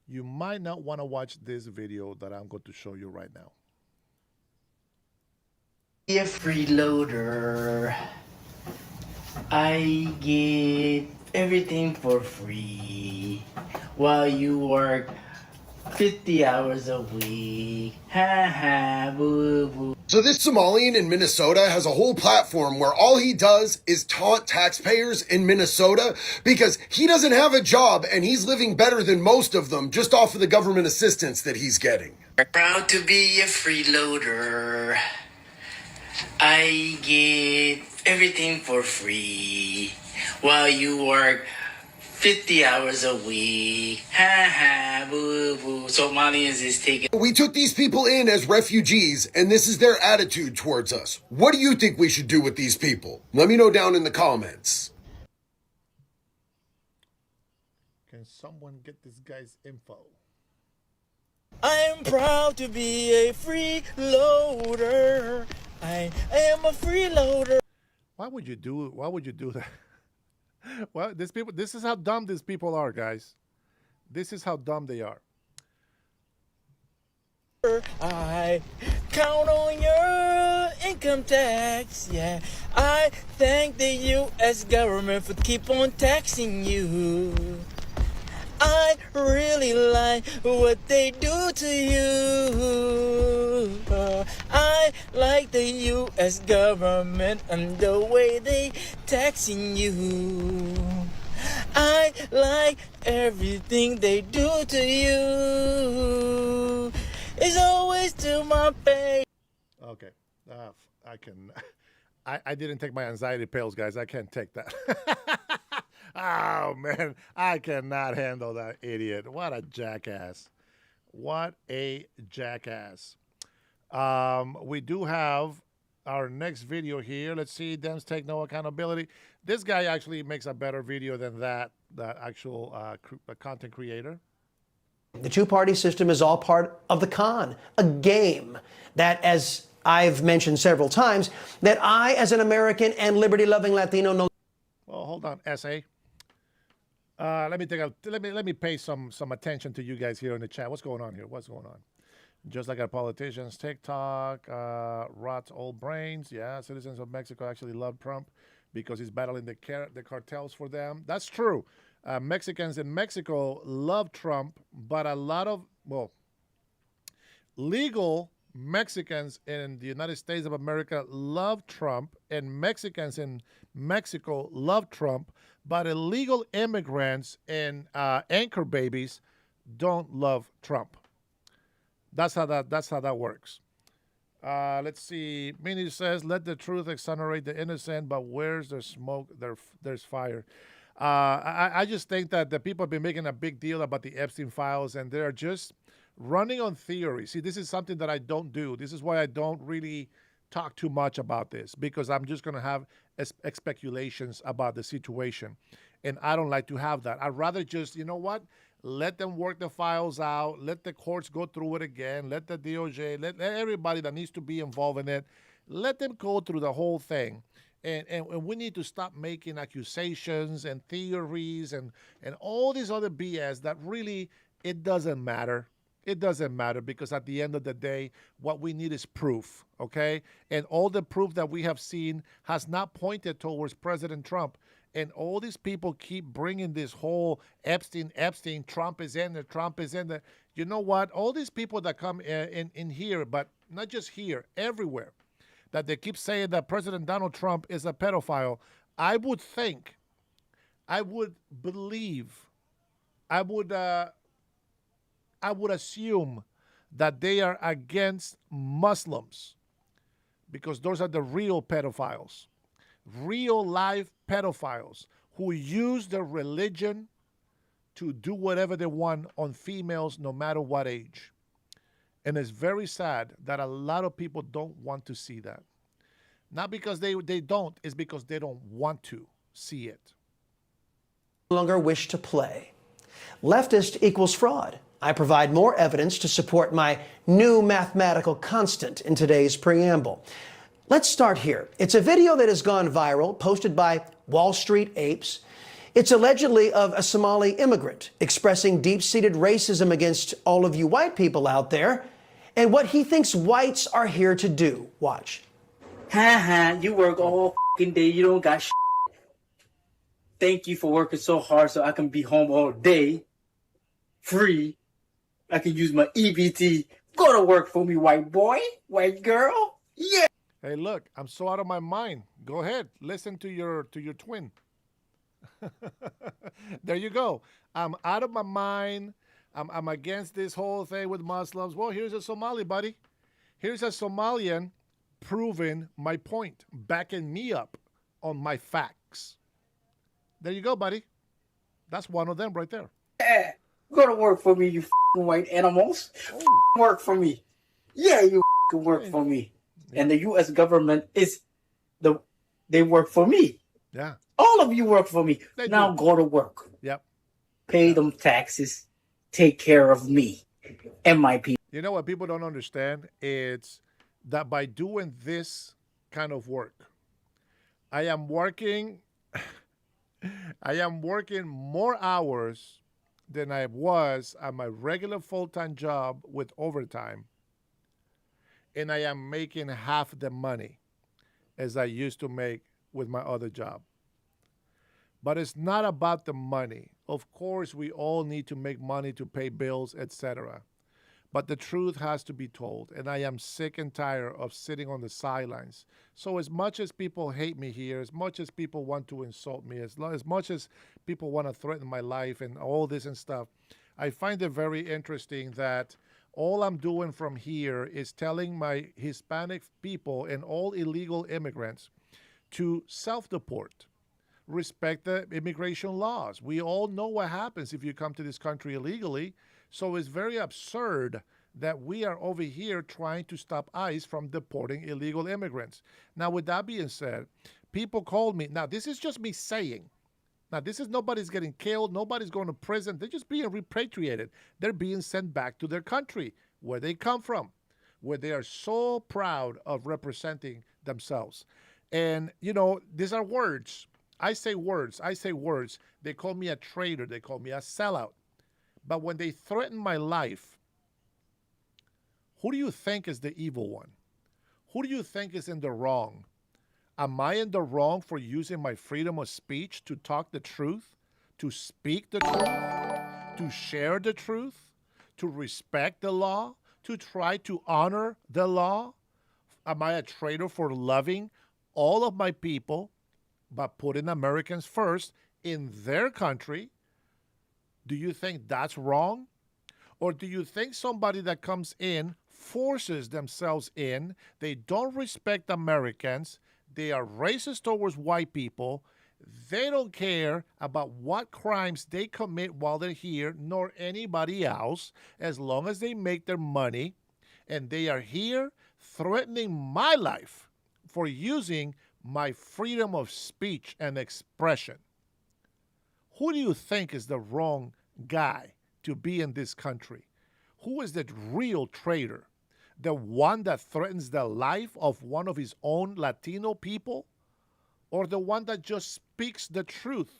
you might not want to watch this video that I'm going to show you right now. Be a freeloader. I get everything for free while you work 50 hours a week. Ha ha, boo boo. So this Somalian in Minnesota has a whole platform where all he does is taunt taxpayers in Minnesota because he doesn't have a job and he's living better than most of them just off of the government assistance that he's getting. Proud to be a freeloader. I get everything for free while you work 50 hours a week. Ha ha, boo boo. Somalians is taking. We took these people in as refugees, and this is their attitude towards us. What do you think we should do with these people? Let me know down in the comments. Can someone get this guy's info? I am proud to be a freeloader. I am a freeloader. Why would you do that? Well, this is how dumb these people are, guys. This is how dumb they are. I count on your income tax, yeah. I thank the U.S. government for keep on taxing you. I really like what they do to you. I like the U.S. government and the way they taxing you. I like everything they do to you. It's always to my face. Okay, I can. I didn't take my anxiety pills, guys. I can't take that. Oh, man, I cannot handle that idiot. What a jackass. What a jackass. We do have our next video here. Let's see. Dems take no accountability. This guy actually makes a better video than that actual content creator. The two-party system is all part of the con, a game that, as I've mentioned several times, that I, as an American and liberty-loving Latino, know. Well, hold on, SA. Let me pay some attention to you guys here in the chat. What's going on here? What's going on? Just like our politicians, TikTok, rots old brains. Yeah, citizens of Mexico actually love Trump because he's battling the cartels for them. That's true. Mexicans in Mexico love Trump, but a lot of, legal Mexicans in the United States of America love Trump, and Mexicans in Mexico love Trump, but illegal immigrants and anchor babies don't love Trump. That's how that works. Let's see. Minnie says, "Let the truth exonerate the innocent, but where's the smoke? There's fire." I just think that the people have been making a big deal about the Epstein files, and they're just running on theory. See, this is something that I don't do. This is why I don't really talk too much about this, because I'm just going to have speculations about the situation, and I don't like to have that. I'd rather just, you know what, let them work the files out, let the courts go through it again, let the DOJ, let everybody that needs to be involved in it, let them go through the whole thing. And we need to stop making accusations and theories and all this other BS that really, it doesn't matter. It doesn't matter, because at the end of the day, what we need is proof, okay? And all the proof that we have seen has not pointed towards President Trump. And all these people keep bringing this whole Epstein, Trump is in there, Trump is in there. You know what? All these people that come in here, but not just here, everywhere, that they keep saying that President Donald Trump is a pedophile, I would think, I would believe, I would assume that they are against Muslims, because those are the real pedophiles, real life pedophiles who use their religion to do whatever they want on females, no matter what age. And it's very sad that a lot of people don't want to see that. Not because they don't, it's because they don't want to see it. No longer wish to play. Leftist equals fraud. I provide more evidence to support my new mathematical constant in today's preamble. Let's start here. It's a video that has gone viral, posted by Wall Street Apes. It's allegedly of a Somali immigrant expressing deep-seated racism against all of you white people out there, and what he thinks whites are here to do. Watch. Ha ha, you work all fucking day, you don't got shit. Thank you for working so hard so I can be home all day, free. I can use my EBT. Go to work for me, white boy, white girl. Yeah. Hey, look, I'm so out of my mind. Go ahead, listen to your twin. There you go. I'm out of my mind. I'm against this whole thing with Muslims. Well, here's a Somali, buddy. Here's a Somalian proving my point, backing me up on my facts. There you go, buddy. That's one of them right there. Yeah, go to work for me, you white animals. Work for me. Yeah, you work for me. And the U.S. government they work for me. Yeah. All of you work for me. Now go to work. Yep. Pay them taxes. Take care of me and my people. You know what people don't understand? It's that by doing this kind of work, I am working more hours than I was at my regular full-time job with overtime. And I am making half the money as I used to make with my other job. But it's not about the money. Of course, we all need to make money to pay bills, etc. But the truth has to be told, and I am sick and tired of sitting on the sidelines. So as much as people hate me here, as much as people want to insult me, as much as people want to threaten my life and all this and stuff, I find it very interesting that all I'm doing from here is telling my Hispanic people and all illegal immigrants to self-deport. Respect the immigration laws. We all know what happens if you come to this country illegally. So it's very absurd that we are over here trying to stop ICE from deporting illegal immigrants. Now, with that being said, people called me. Now, this is just me saying. Now, this is nobody's getting killed. Nobody's going to prison. They're just being repatriated. They're being sent back to their country, where they come from, where they are so proud of representing themselves. And, you know, these are words. I say words. They call me a traitor. They call me a sellout. But when they threaten my life, who do you think is the evil one? Who do you think is in the wrong? Am I in the wrong for using my freedom of speech to talk the truth, to speak the truth, to share the truth, to respect the law, to try to honor the law? Am I a traitor for loving all of my people, but putting Americans first in their country? Do you think that's wrong? Or do you think somebody that comes in, forces themselves in, they don't respect Americans, they are racist towards white people, they don't care about what crimes they commit while they're here, nor anybody else, as long as they make their money, and they are here threatening my life for using my freedom of speech and expression? Who do you think is the wrong guy to be in this country? Who is the real traitor? The one that threatens the life of one of his own Latino people? Or the one that just speaks the truth,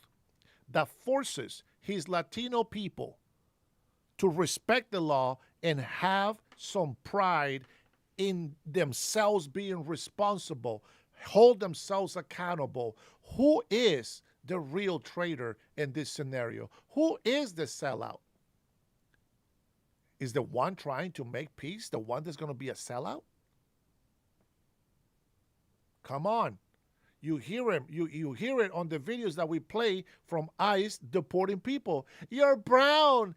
that forces his Latino people to respect the law and have some pride in themselves being responsible, hold themselves accountable? Who is the real traitor in this scenario? Who is the sellout? Is the one trying to make peace the one that's going to be a sellout? Come on. You hear him. You hear it on the videos that we play from ICE deporting people. You're brown.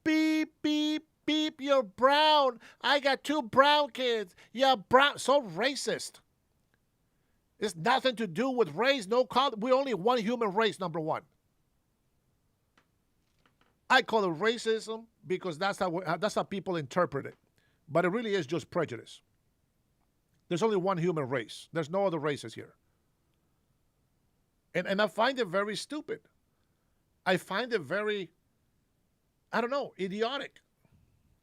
Beep, beep, beep. You're brown. I got 2 brown kids. You're brown. So racist. It's nothing to do with race. No color. We're only one human race, number one. I call it racism because that's how people interpret it. But it really is just prejudice. There's only one human race. There's no other races here. And I find it very stupid. I find it very, I don't know, idiotic.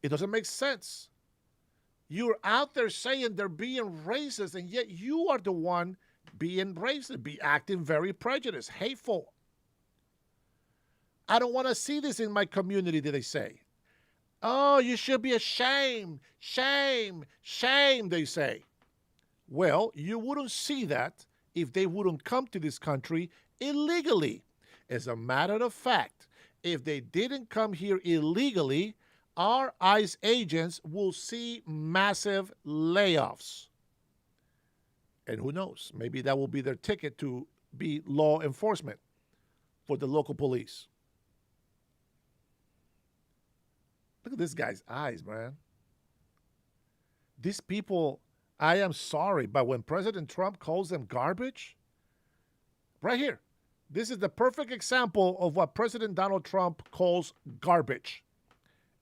It doesn't make sense. You're out there saying they're being racist, and yet you are the one being racist, acting very prejudiced, hateful. I don't want to see this in my community, they say. Oh, you should be ashamed. Shame, shame, they say. Well, you wouldn't see that if they wouldn't come to this country illegally. As a matter of fact, if they didn't come here illegally, our ICE agents will see massive layoffs. And who knows, maybe that will be their ticket to be law enforcement for the local police. Look at this guy's eyes, man. These people, I am sorry, but when President Trump calls them garbage, right here, this is the perfect example of what President Donald Trump calls garbage.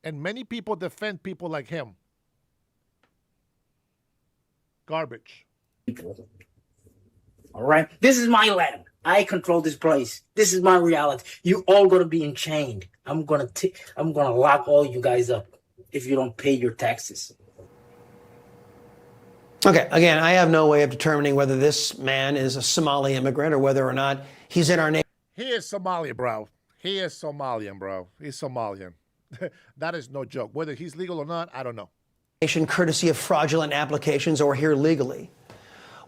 And many people defend people like him. Garbage. All right? This is my land. I control this place. This is my reality. You all gonna be enchained. I'm gonna lock all you guys up if you don't pay your taxes. Okay, again, I have no way of determining whether this man is a Somali immigrant or whether or not he's in our nation. He is Somali, bro. He is Somalian, bro. He's Somalian. That is no joke. Whether he's legal or not, I don't know. Courtesy of fraudulent applications or here legally.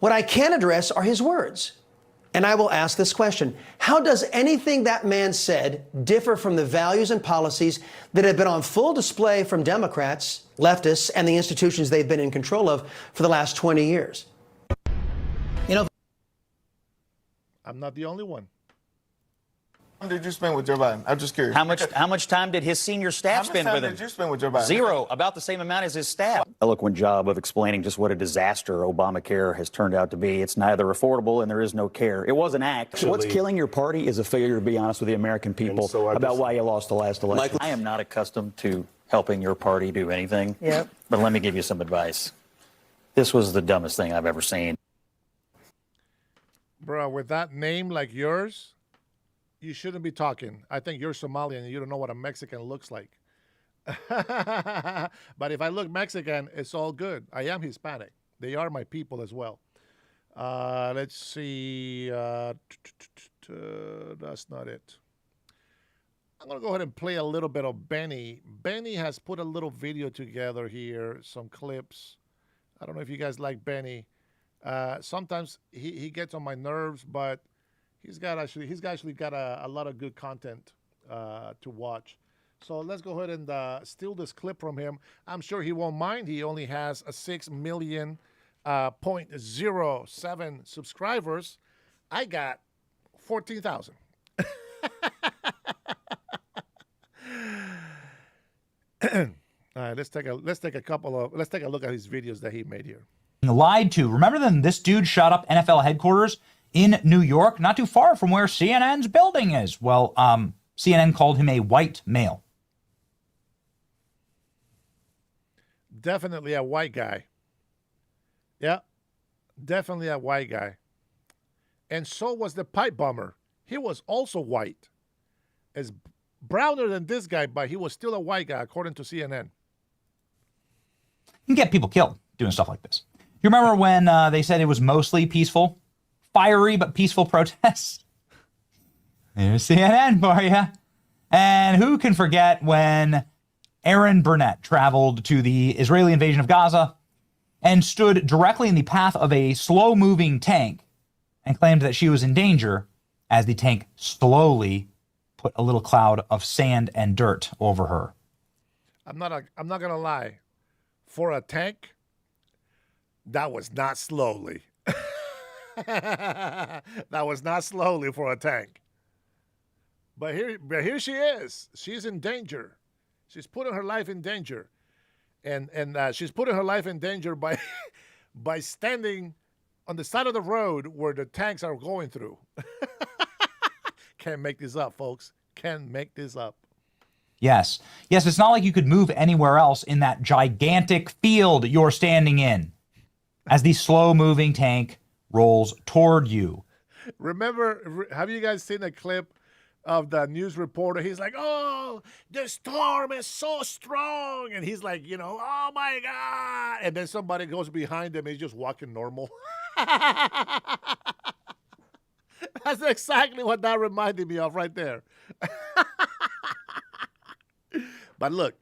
What I can address are his words. And I will ask this question. How does anything that man said differ from the values and policies that have been on full display from Democrats, leftists, and the institutions they've been in control of for the last 20 years? You know, I'm not the only one. How much did you spend with Joe Biden? I'm just curious. How much time did his senior staff spend with him? How much time did you spend with Joe Biden? Zero, about the same amount as his staff. Eloquent job of explaining just what a disaster Obamacare has turned out to be. It's neither affordable and there is no care. It was an act. So what's killing your party is a failure to be honest with the American people about why you lost the last election. I am not accustomed to helping your party do anything. Yep. But let me give you some advice. This was the dumbest thing I've ever seen. Bro, with that name like yours, you shouldn't be talking. I think you're Somalian and you don't know what a Mexican looks like. But if I look Mexican, it's all good. I am Hispanic. They are my people as well. Let's see. That's not it. I'm going to go ahead and play a little bit of Benny. Benny has put a little video together here, some clips. I don't know if you guys like Benny. Sometimes he gets on my nerves, but he's actually got a lot of good content to watch. So let's go ahead and steal this clip from him. I'm sure he won't mind. He only has a 6,000,007 subscribers. I got 14,000. All right, let's take a look at his videos that he made here. Lied to. Remember when this dude shot up NFL headquarters in New York, not too far from where CNN's building is? Well, CNN called him a white male. Definitely a white guy. Yeah, definitely a white guy. And so was the pipe bomber. He was also white. As browner than this guy, but he was still a white guy, according to CNN. You can get people killed doing stuff like this. You remember when they said it was mostly peaceful? Fiery but peaceful protests? There's CNN for you. And who can forget when Erin Burnett traveled to the Israeli invasion of Gaza and stood directly in the path of a slow-moving tank and claimed that she was in danger as the tank slowly put a little cloud of sand and dirt over her. I'm not gonna lie. For a tank, that was not slowly. That was not slowly for a tank. But here she is. She's in danger. She's putting her life in danger, and she's putting her life in danger by by standing on the side of the road where the tanks are going through. Can't make this up, folks. Can't make this up. Yes, it's not like you could move anywhere else in that gigantic field you're standing in as the slow-moving tank rolls toward you. Remember, have you guys seen a clip of the news reporter? He's like, oh, the storm is so strong. And he's like, oh my God. And then somebody goes behind him. He's just walking normal. That's exactly what that reminded me of right there. But look,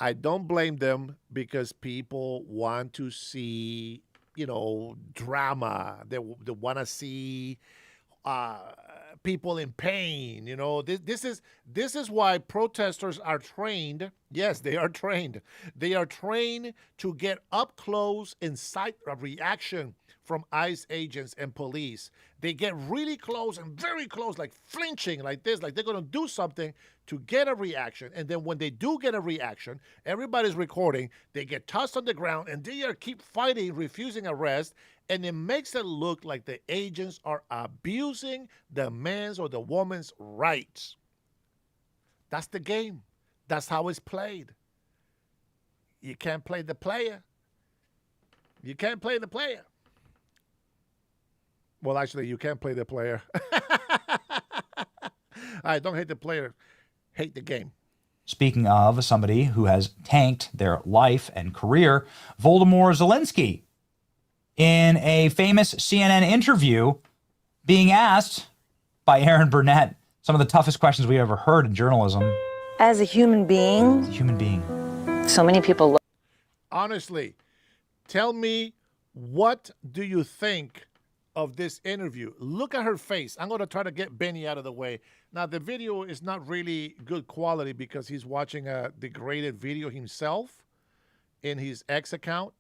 I don't blame them because people want to see, drama. They want to see people in pain. You know, this is why protesters are trained. Yes, they are trained. They are trained to get up close and sight a reaction from ICE agents and police. They get really close and very close, like flinching like this, like they're going to do something to get a reaction. And then when they do get a reaction, everybody's recording, they get tossed on the ground and they keep fighting, refusing arrest. And it makes it look like the agents are abusing the man's or the woman's rights. That's the game. That's how it's played. You can't play the player. You can't play the player. Well, actually, you can't play the player. All right, don't hate the player. Hate the game. Speaking of somebody who has tanked their life and career, Volodymyr Zelensky, in a famous CNN interview, being asked by Aaron Burnett some of the toughest questions we ever heard in journalism. As a human being, so many people look. Honestly, tell me, what do you think of this interview? Look at her face. I'm going to try to get Benny out of the way. Now, the video is not really good quality because he's watching a degraded video himself in his X account.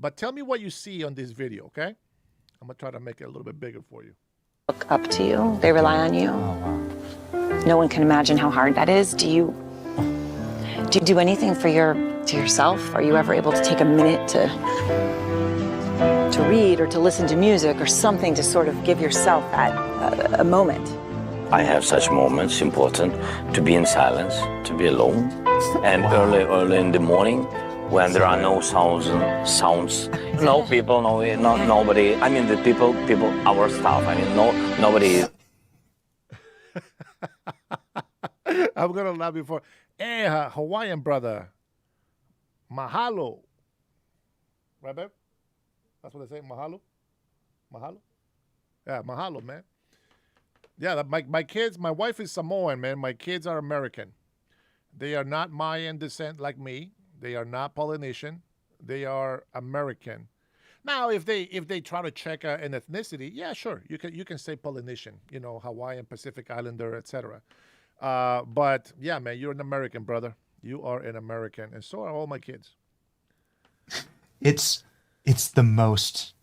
But tell me what you see on this video, okay? I'm going to try to make it a little bit bigger for you. Look up to you. They rely on you. No one can imagine how hard that is. Do you do anything for yourself? Are you ever able to take a minute to read or to listen to music or something to sort of give yourself that a moment? I have such moments, important to be in silence, to be alone, and early in the morning when there are no sounds, no people, nobody. I mean, the people, our staff. I mean, nobody. I'm gonna laugh before. Hey, Hawaiian brother, mahalo, right, babe? That's what they say, mahalo, mahalo. Yeah, mahalo, man. Yeah, my kids, my wife is Samoan, man. My kids are American. They are not Mayan descent like me. They are not Polynesian. They are American. Now, if they try to check an ethnicity, yeah, sure, you can say Polynesian, you know, Hawaiian, Pacific Islander, etc. But yeah, man, you're an American, brother. You are an American, and so are all my kids. It's the most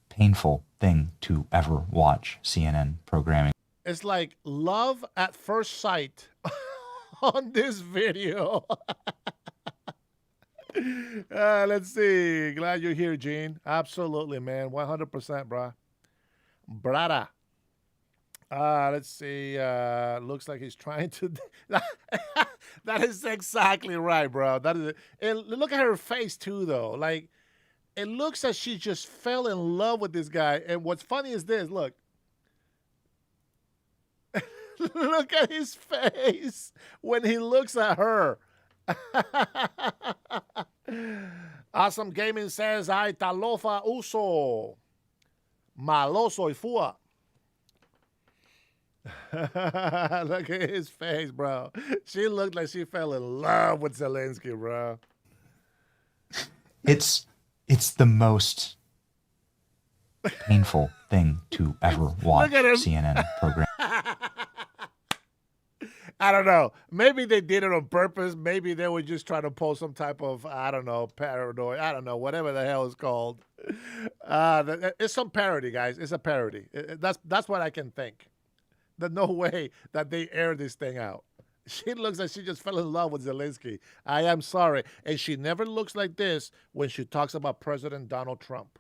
painful thing to ever watch CNN programming. It's like love at first sight on this video. Let's see. Glad you're here, Gene. Absolutely, man. 100%, bro. Brada. Let's see. Looks like he's trying to. That is exactly right, bro. That is it. And look at her face too, though. Like, it looks like she just fell in love with this guy. And what's funny is this. Look. Look at his face when he looks at her. Awesome Gaming says, "Ay talofa uso. Malo soy fua." Look at his face, bro. She looked like she fell in love with Zelensky, bro. It's the most painful thing to ever watch CNN program. I don't know. Maybe they did it on purpose. Maybe they were just trying to pull some type of, I don't know, paranoid. I don't know, whatever the hell it's called. It's some parody, guys. It's a parody. That's what I can think. There's no way that they air this thing out. She looks like she just fell in love with Zelensky. I am sorry. And she never looks like this when she talks about President Donald Trump.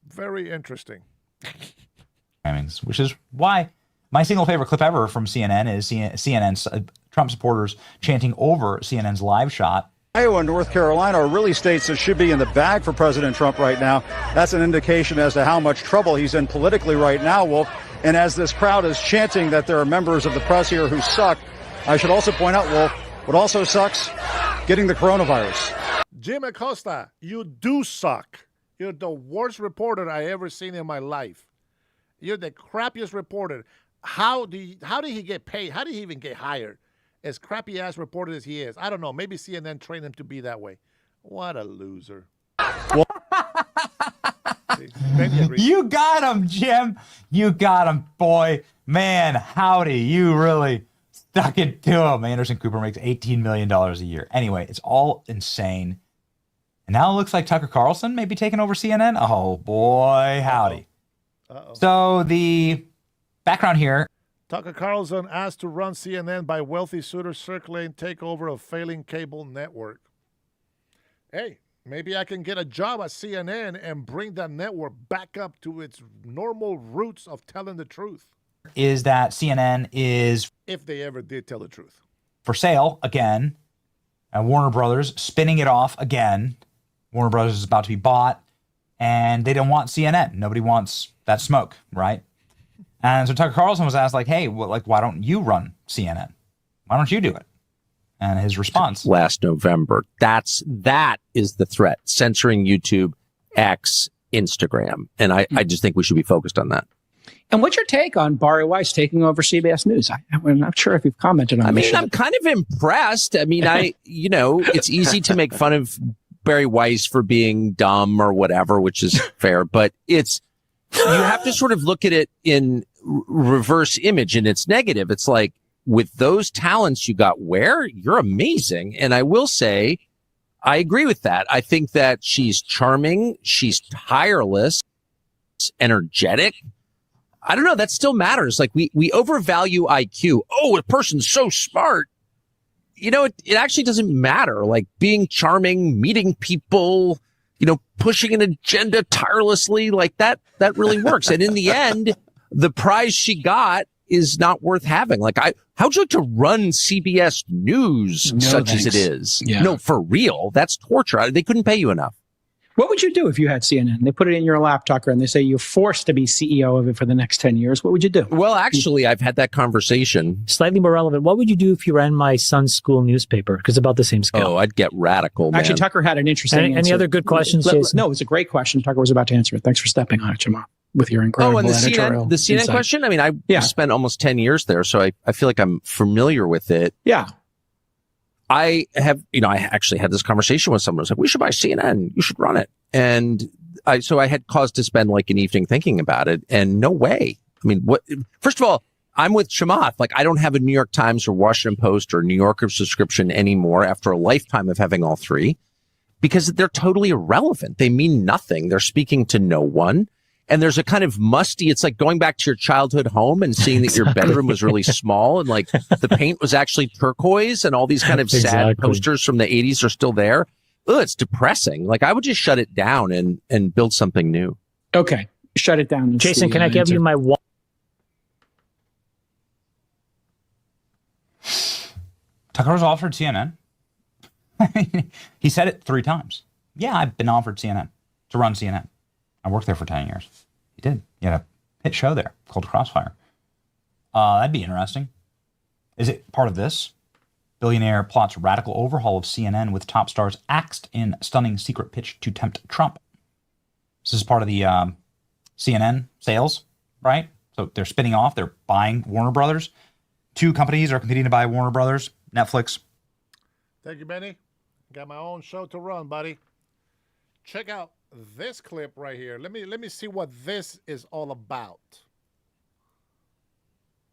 Very interesting. Which is why my single favorite clip ever from CNN is CNN's Trump supporters chanting over CNN's live shot. Iowa and North Carolina are really states that should be in the bag for President Trump right now. That's an indication as to how much trouble he's in politically right now, Wolf. And as this crowd is chanting that there are members of the press here who suck, I should also point out, Wolf, what also sucks, getting the coronavirus. Jim Acosta, you do suck. You're the worst reporter I ever seen in my life. You're the crappiest reporter. How did he get paid? How did he even get hired? As crappy ass reporter as he is. I don't know. Maybe CNN trained him to be that way. What a loser. You got him, Jim. You got him, boy. Man, howdy. You really stuck it to him. Anderson Cooper makes $18 million a year. Anyway, it's all insane. And now it looks like Tucker Carlson may be taking over CNN. Oh, boy, howdy. Uh-oh. So the background here. Tucker Carlson asked to run CNN by wealthy suitors circulating takeover of failing cable network. Hey, maybe I can get a job at CNN and bring that network back up to its normal roots of telling the truth. Is that CNN is, if they ever did tell the truth, for sale again. Warner Brothers spinning it off again. Warner Brothers is about to be bought, and they don't want CNN. Nobody wants that smoke, right? And so Tucker Carlson was asked, like, hey, why don't you run CNN? Why don't you do it? And his response last November. That is the threat. Censoring YouTube, X, Instagram. And I just think we should be focused on that. And what's your take on Bari Weiss taking over CBS News? I'm not sure if you've commented on this. I'm kind of impressed. I mean, it's easy to make fun of Bari Weiss for being dumb or whatever, which is fair, but you have to sort of look at it in reverse image, and it's negative. It's like, with those talents you got, you're amazing. And I will say, I agree with that. I think that she's charming. She's tireless, energetic. I don't know. That still matters. Like we overvalue IQ. Oh, a person's so smart. It actually doesn't matter. Like being charming, meeting people, pushing an agenda tirelessly, like that really works. And in the end, the prize she got is not worth having. Like how'd you like to run CBS News as it is? Yeah. No, for real. That's torture. They couldn't pay you enough. What would you do if you had CNN? They put it in your lap, Tucker, and they say you're forced to be CEO of it for the next 10 years. What would you do? Well, actually, I've had that conversation. Slightly more relevant. What would you do if you ran my son's school newspaper? Because it's about the same scale. Oh, I'd get radical, man. Actually, Tucker had an interesting answer. Any other good questions, Jason? No, it's a great question. Tucker was about to answer it. Thanks for stepping on it, Jamal, with your incredible editorial the CNN insight. question? I mean, I spent almost 10 years there, so I feel like I'm familiar with it. Yeah. I actually had this conversation with someone who was like, we should buy CNN. You should run it. And so I had cause to spend like an evening thinking about it, and no way. I mean, first of all, I'm with Chamath. Like, I don't have a New York Times or Washington Post or New Yorker subscription anymore after a lifetime of having all three, because they're totally irrelevant. They mean nothing. They're speaking to no one. And there's a kind of musty, it's like going back to your childhood home and seeing that your bedroom was really small and like the paint was actually turquoise and all these kind of sad posters from the 80s are still there. Ugh, it's depressing. Like, I would just shut it down and build something new. Okay. Shut it down. Jason, can I give you my Tucker was offered CNN. He said it 3 times. Yeah, I've been offered CNN, to run CNN. I worked there for 10 years. He did. He had a hit show there called Crossfire. That'd be interesting. Is it part of this? Billionaire plots radical overhaul of CNN with top stars axed in stunning secret pitch to tempt Trump. This is part of the CNN sales, right? So they're spinning off. They're buying Warner Brothers. 2 companies are competing to buy Warner Brothers, Netflix. Thank you, Benny. Got my own show to run, buddy. Check out this clip right here. Let me see what this is all about.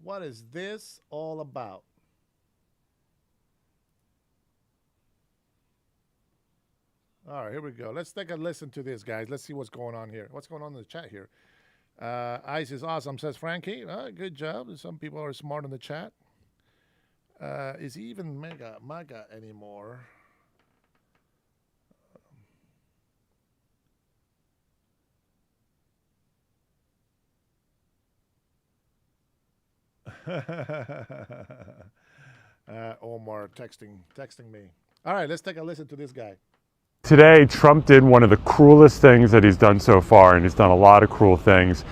What is this all about? All right, here we go. Let's take a listen to this, guys. Let's see what's going on here. What's going on in the chat here? Ice is awesome, says Frankie. Good job. Some people are smart in the chat. Is he even MAGA anymore? Omar texting me. All right, let's take a listen to this guy. Today, Trump did one of the cruelest things that he's done so far, and he's done a lot of cruel things.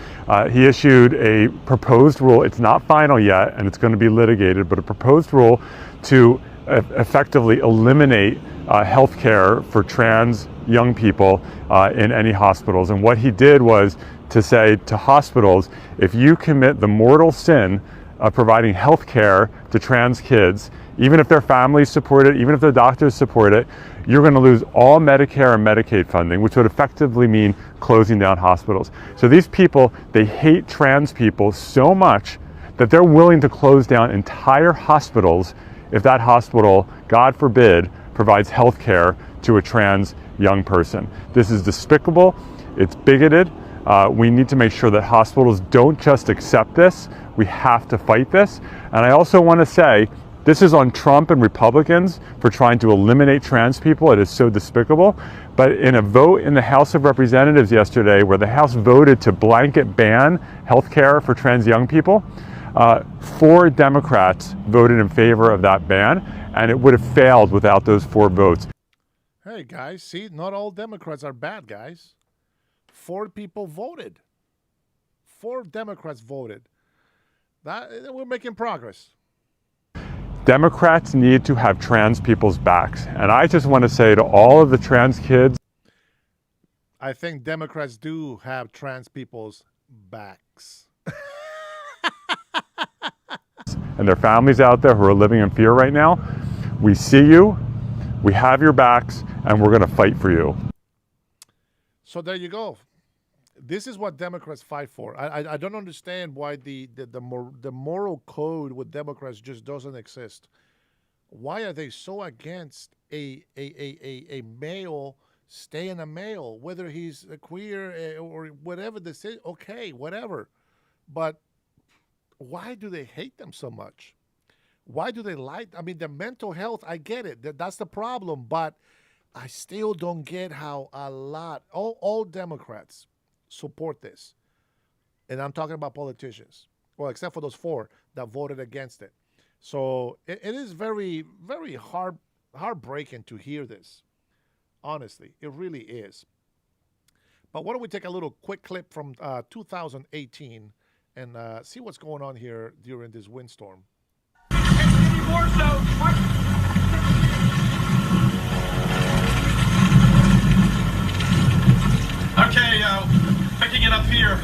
He issued a proposed rule. It's not final yet, and it's going to be litigated, but a proposed rule to effectively eliminate health care for trans young people in any hospitals. And what he did was to say to hospitals, if you commit the mortal sin of providing health care to trans kids even if their families support it, even if their doctors support it, you're going to lose all Medicare and Medicaid funding, which would effectively mean closing down hospitals. So these people, they hate trans people so much that they're willing to close down entire hospitals if that hospital, God forbid, provides health care to a trans young person. This is despicable. It's bigoted. We need to make sure that hospitals don't just accept this. We have to fight this. And I also want to say, this is on Trump and Republicans for trying to eliminate trans people. It is so despicable. But in a vote in the House of Representatives yesterday, where the House voted to blanket ban health care for trans young people, 4 Democrats voted in favor of that ban, and it would have failed without those 4 votes. Hey, guys, see, not all Democrats are bad, guys. 4 people voted. 4 Democrats voted. We're making progress. Democrats need to have trans people's backs. And I just want to say to all of the trans kids, I think Democrats do have trans people's backs. and their families out there who are living in fear right now, we see you, we have your backs, and we're going to fight for you. So there you go. This is what Democrats fight for. I don't understand why the moral code with Democrats just doesn't exist. Why are they so against a male staying a male, whether he's a queer or whatever this is? Okay, whatever. But why do they hate them so much? Why do they like? I mean, the mental health, I get it. That's the problem. But I still don't get how all Democrats support this. And I'm talking about politicians. Well, except for those 4 that voted against it. So it is very, very heartbreaking to hear this. Honestly, it really is. But why don't we take a little quick clip from 2018 and see what's going on here during this windstorm. Okay, picking it up here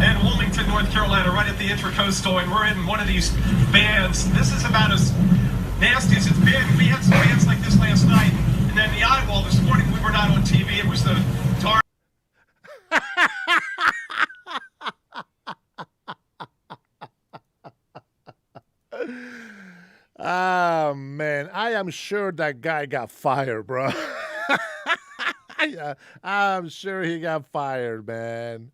in Wilmington, North Carolina, right at the Intracoastal, and we're in one of these bands. This is about as nasty as it's been. We had some bands like this last night, and then the eyeball this morning, we were not on TV. It was the dark. Ah, man, I am sure that guy got fired, bro. I'm sure he got fired, man.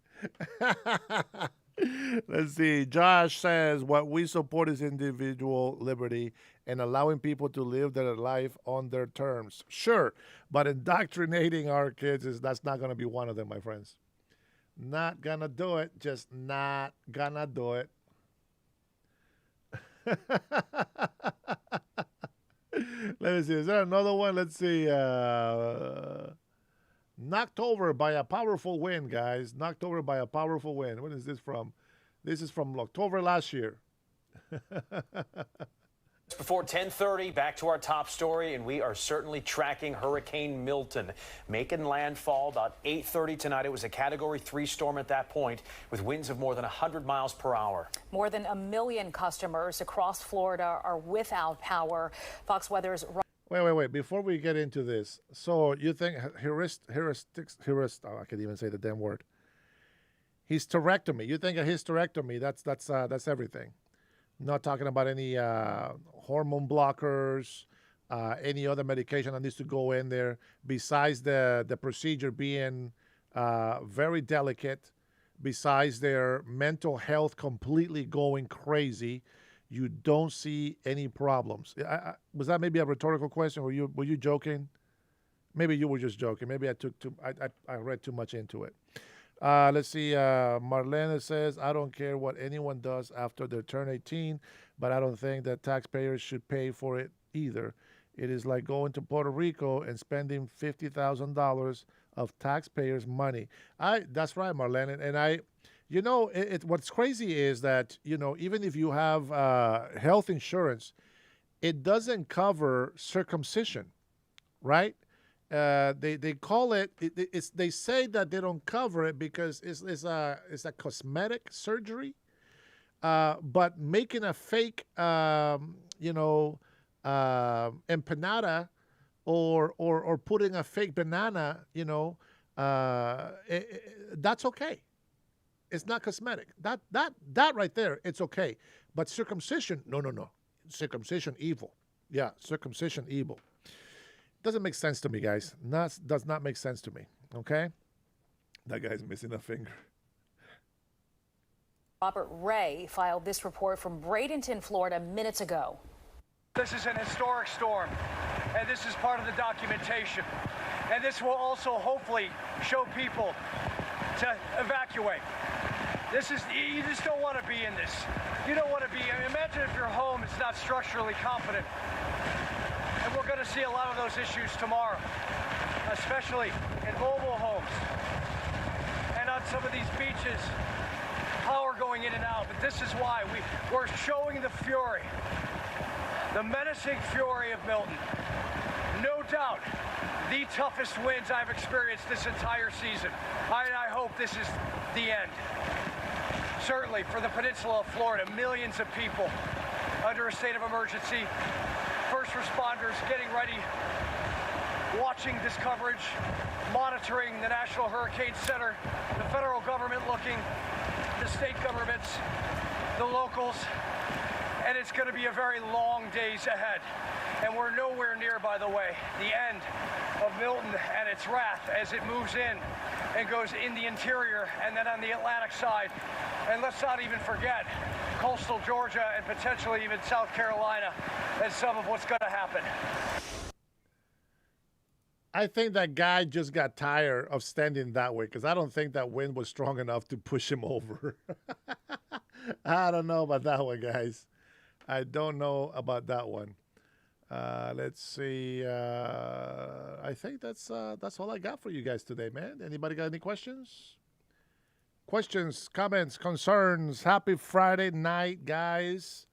Let's see. Josh says, what we support is individual liberty and allowing people to live their life on their terms. Sure, but indoctrinating our kids, that's not going to be one of them, my friends. Not going to do it. Just not going to do it. Let me see. Is there another one? Let's see. Knocked over by a powerful wind, guys. Knocked over by a powerful wind. When is this from? This is from October last year. Before 10:30, back to our top story, and we are certainly tracking Hurricane Milton. Making landfall about 8:30 tonight. It was a Category 3 storm at that point, with winds of more than 100 miles per hour. More than 1 million customers across Florida are without power. Fox Weather's... Wait. Before we get into this, so you think I can't even say the damn word. Hysterectomy. You think a hysterectomy, that's everything. Not talking about any hormone blockers, any other medication that needs to go in there, besides the procedure being very delicate, besides their mental health completely going crazy. You don't see any problems. Was that maybe a rhetorical question? Were you joking? Maybe you were just joking. Maybe I read too much into it. Let's see. Marlena says, I don't care what anyone does after they turn 18, but I don't think that taxpayers should pay for it either. It is like going to Puerto Rico and spending $50,000 of taxpayers' money. That's right, Marlena. And what's crazy is that, even if you have health insurance, it doesn't cover circumcision, right? They call it. They say that they don't cover it because it's a cosmetic surgery. But making a fake, empanada or putting a fake banana, you know, that's okay. It's not cosmetic. That right there, it's okay. But circumcision, no. Circumcision, evil. Yeah, circumcision, evil. Doesn't make sense to me, guys. Does not make sense to me. Okay? That guy's missing a finger. Robert Ray filed this report from Bradenton, Florida, minutes ago. This is an historic storm, and this is part of the documentation. And this will also hopefully show people to evacuate. You just don't want to be in this. You don't want to be, imagine if your home is not structurally competent. And we're going to see a lot of those issues tomorrow, especially in mobile homes and on some of these beaches, power going in and out. But this is why we're showing the fury, the menacing fury of Milton. No doubt, the toughest winds I've experienced this entire season. I hope this is the end. Certainly for the peninsula of Florida, millions of people under a state of emergency, first responders getting ready, watching this coverage, monitoring the National Hurricane Center, the federal government looking, the state governments, the locals, and it's going to be a very long days ahead. And we're nowhere near, by the way, the end of Milton and its wrath as it moves in and goes in the interior and then on the Atlantic side. And let's not even forget coastal Georgia and potentially even South Carolina and some of what's going to happen. I think that guy just got tired of standing that way because I don't think that wind was strong enough to push him over. I don't know about that one, guys. I don't know about that one. Let's see. I think that's all I got for you guys today, man. Anybody got any questions? Questions, comments, concerns. Happy Friday night, guys.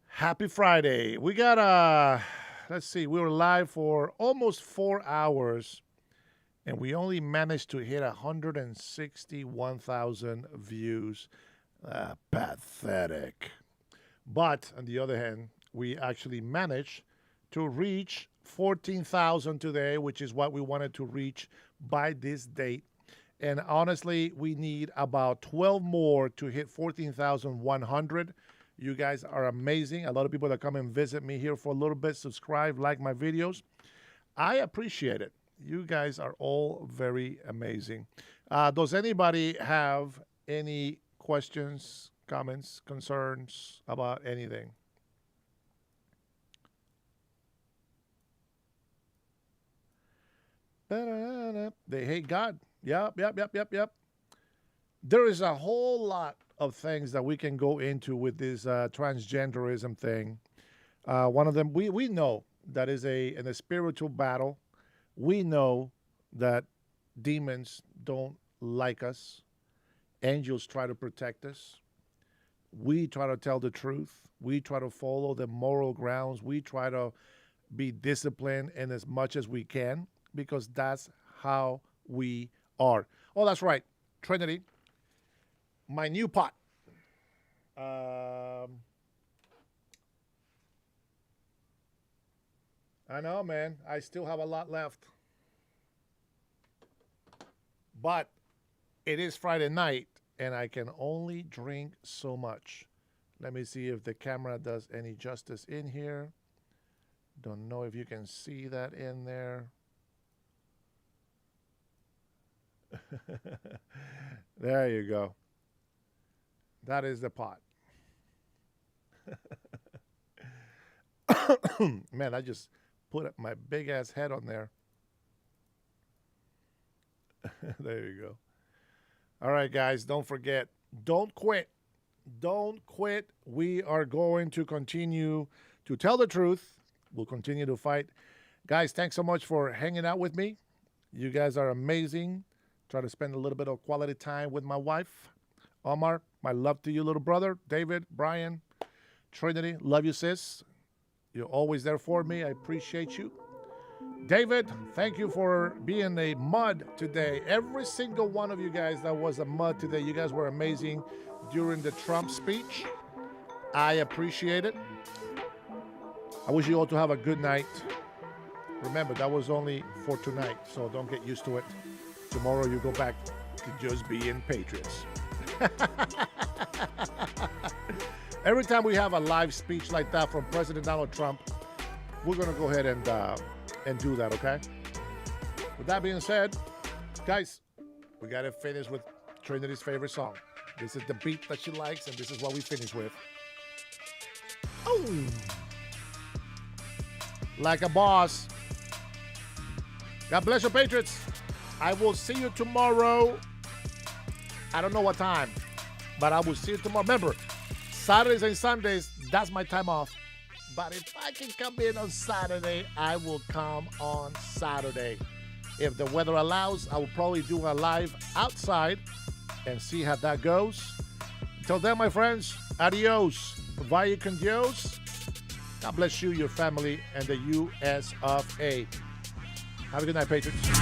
Happy Friday. We got let's see, we were live for almost 4 hours, and we only managed to hit 161,000 views. Pathetic. But on the other hand, we actually managed to reach 14,000 today, which is what we wanted to reach by this date. And honestly, we need about 12 more to hit 14,100. You guys are amazing. A lot of people that come and visit me here for a little bit, subscribe, like my videos. I appreciate it. You guys are all very amazing. Does anybody have any questions, comments, concerns about anything? They hate God. Yep. There is a whole lot of things that we can go into with this transgenderism thing. One of them, we know that is in a spiritual battle. We know that demons don't like us. Angels try to protect us. We try to tell the truth. We try to follow the moral grounds. We try to be disciplined in as much as we can because that's how we are. Oh, that's right. Trinity, my new pot. I know, man. I still have a lot left. But it is Friday night, and I can only drink so much. Let me see if the camera does any justice in here. Don't know if you can see that in there. There you go. That is the pot. Man, I just put my big ass head on there. There you go. All right, guys, don't forget, don't quit. Don't quit. We are going to continue to tell the truth. We'll continue to fight. Guys, thanks so much for hanging out with me. You guys are amazing. Try to spend a little bit of quality time with my wife. Omar, my love to you, little brother. David, Brian, Trinity, love you, sis. You're always there for me. I appreciate you. David, thank you for being a mud today. Every single one of you guys that was a mud today, you guys were amazing during the Trump speech. I appreciate it. I wish you all to have a good night. Remember, that was only for tonight, so don't get used to it. Tomorrow you go back to just being patriots. Every time we have a live speech like that from President Donald Trump, we're going to go ahead and do that, okay? With that being said, guys, we got to finish with Trinity's favorite song. This is the beat that she likes, and this is what we finish with. Oh! Like a boss. God bless you, Patriots. I will see you tomorrow. I don't know what time, but I will see you tomorrow. Remember, Saturdays and Sundays, that's my time off. But if I can come in on Saturday, I will come on Saturday. If the weather allows, I will probably do a live outside and see how that goes. Until then, my friends, adios. Vaya con Dios. God bless you, your family, and the U.S. of A. Have a good night, Patriots.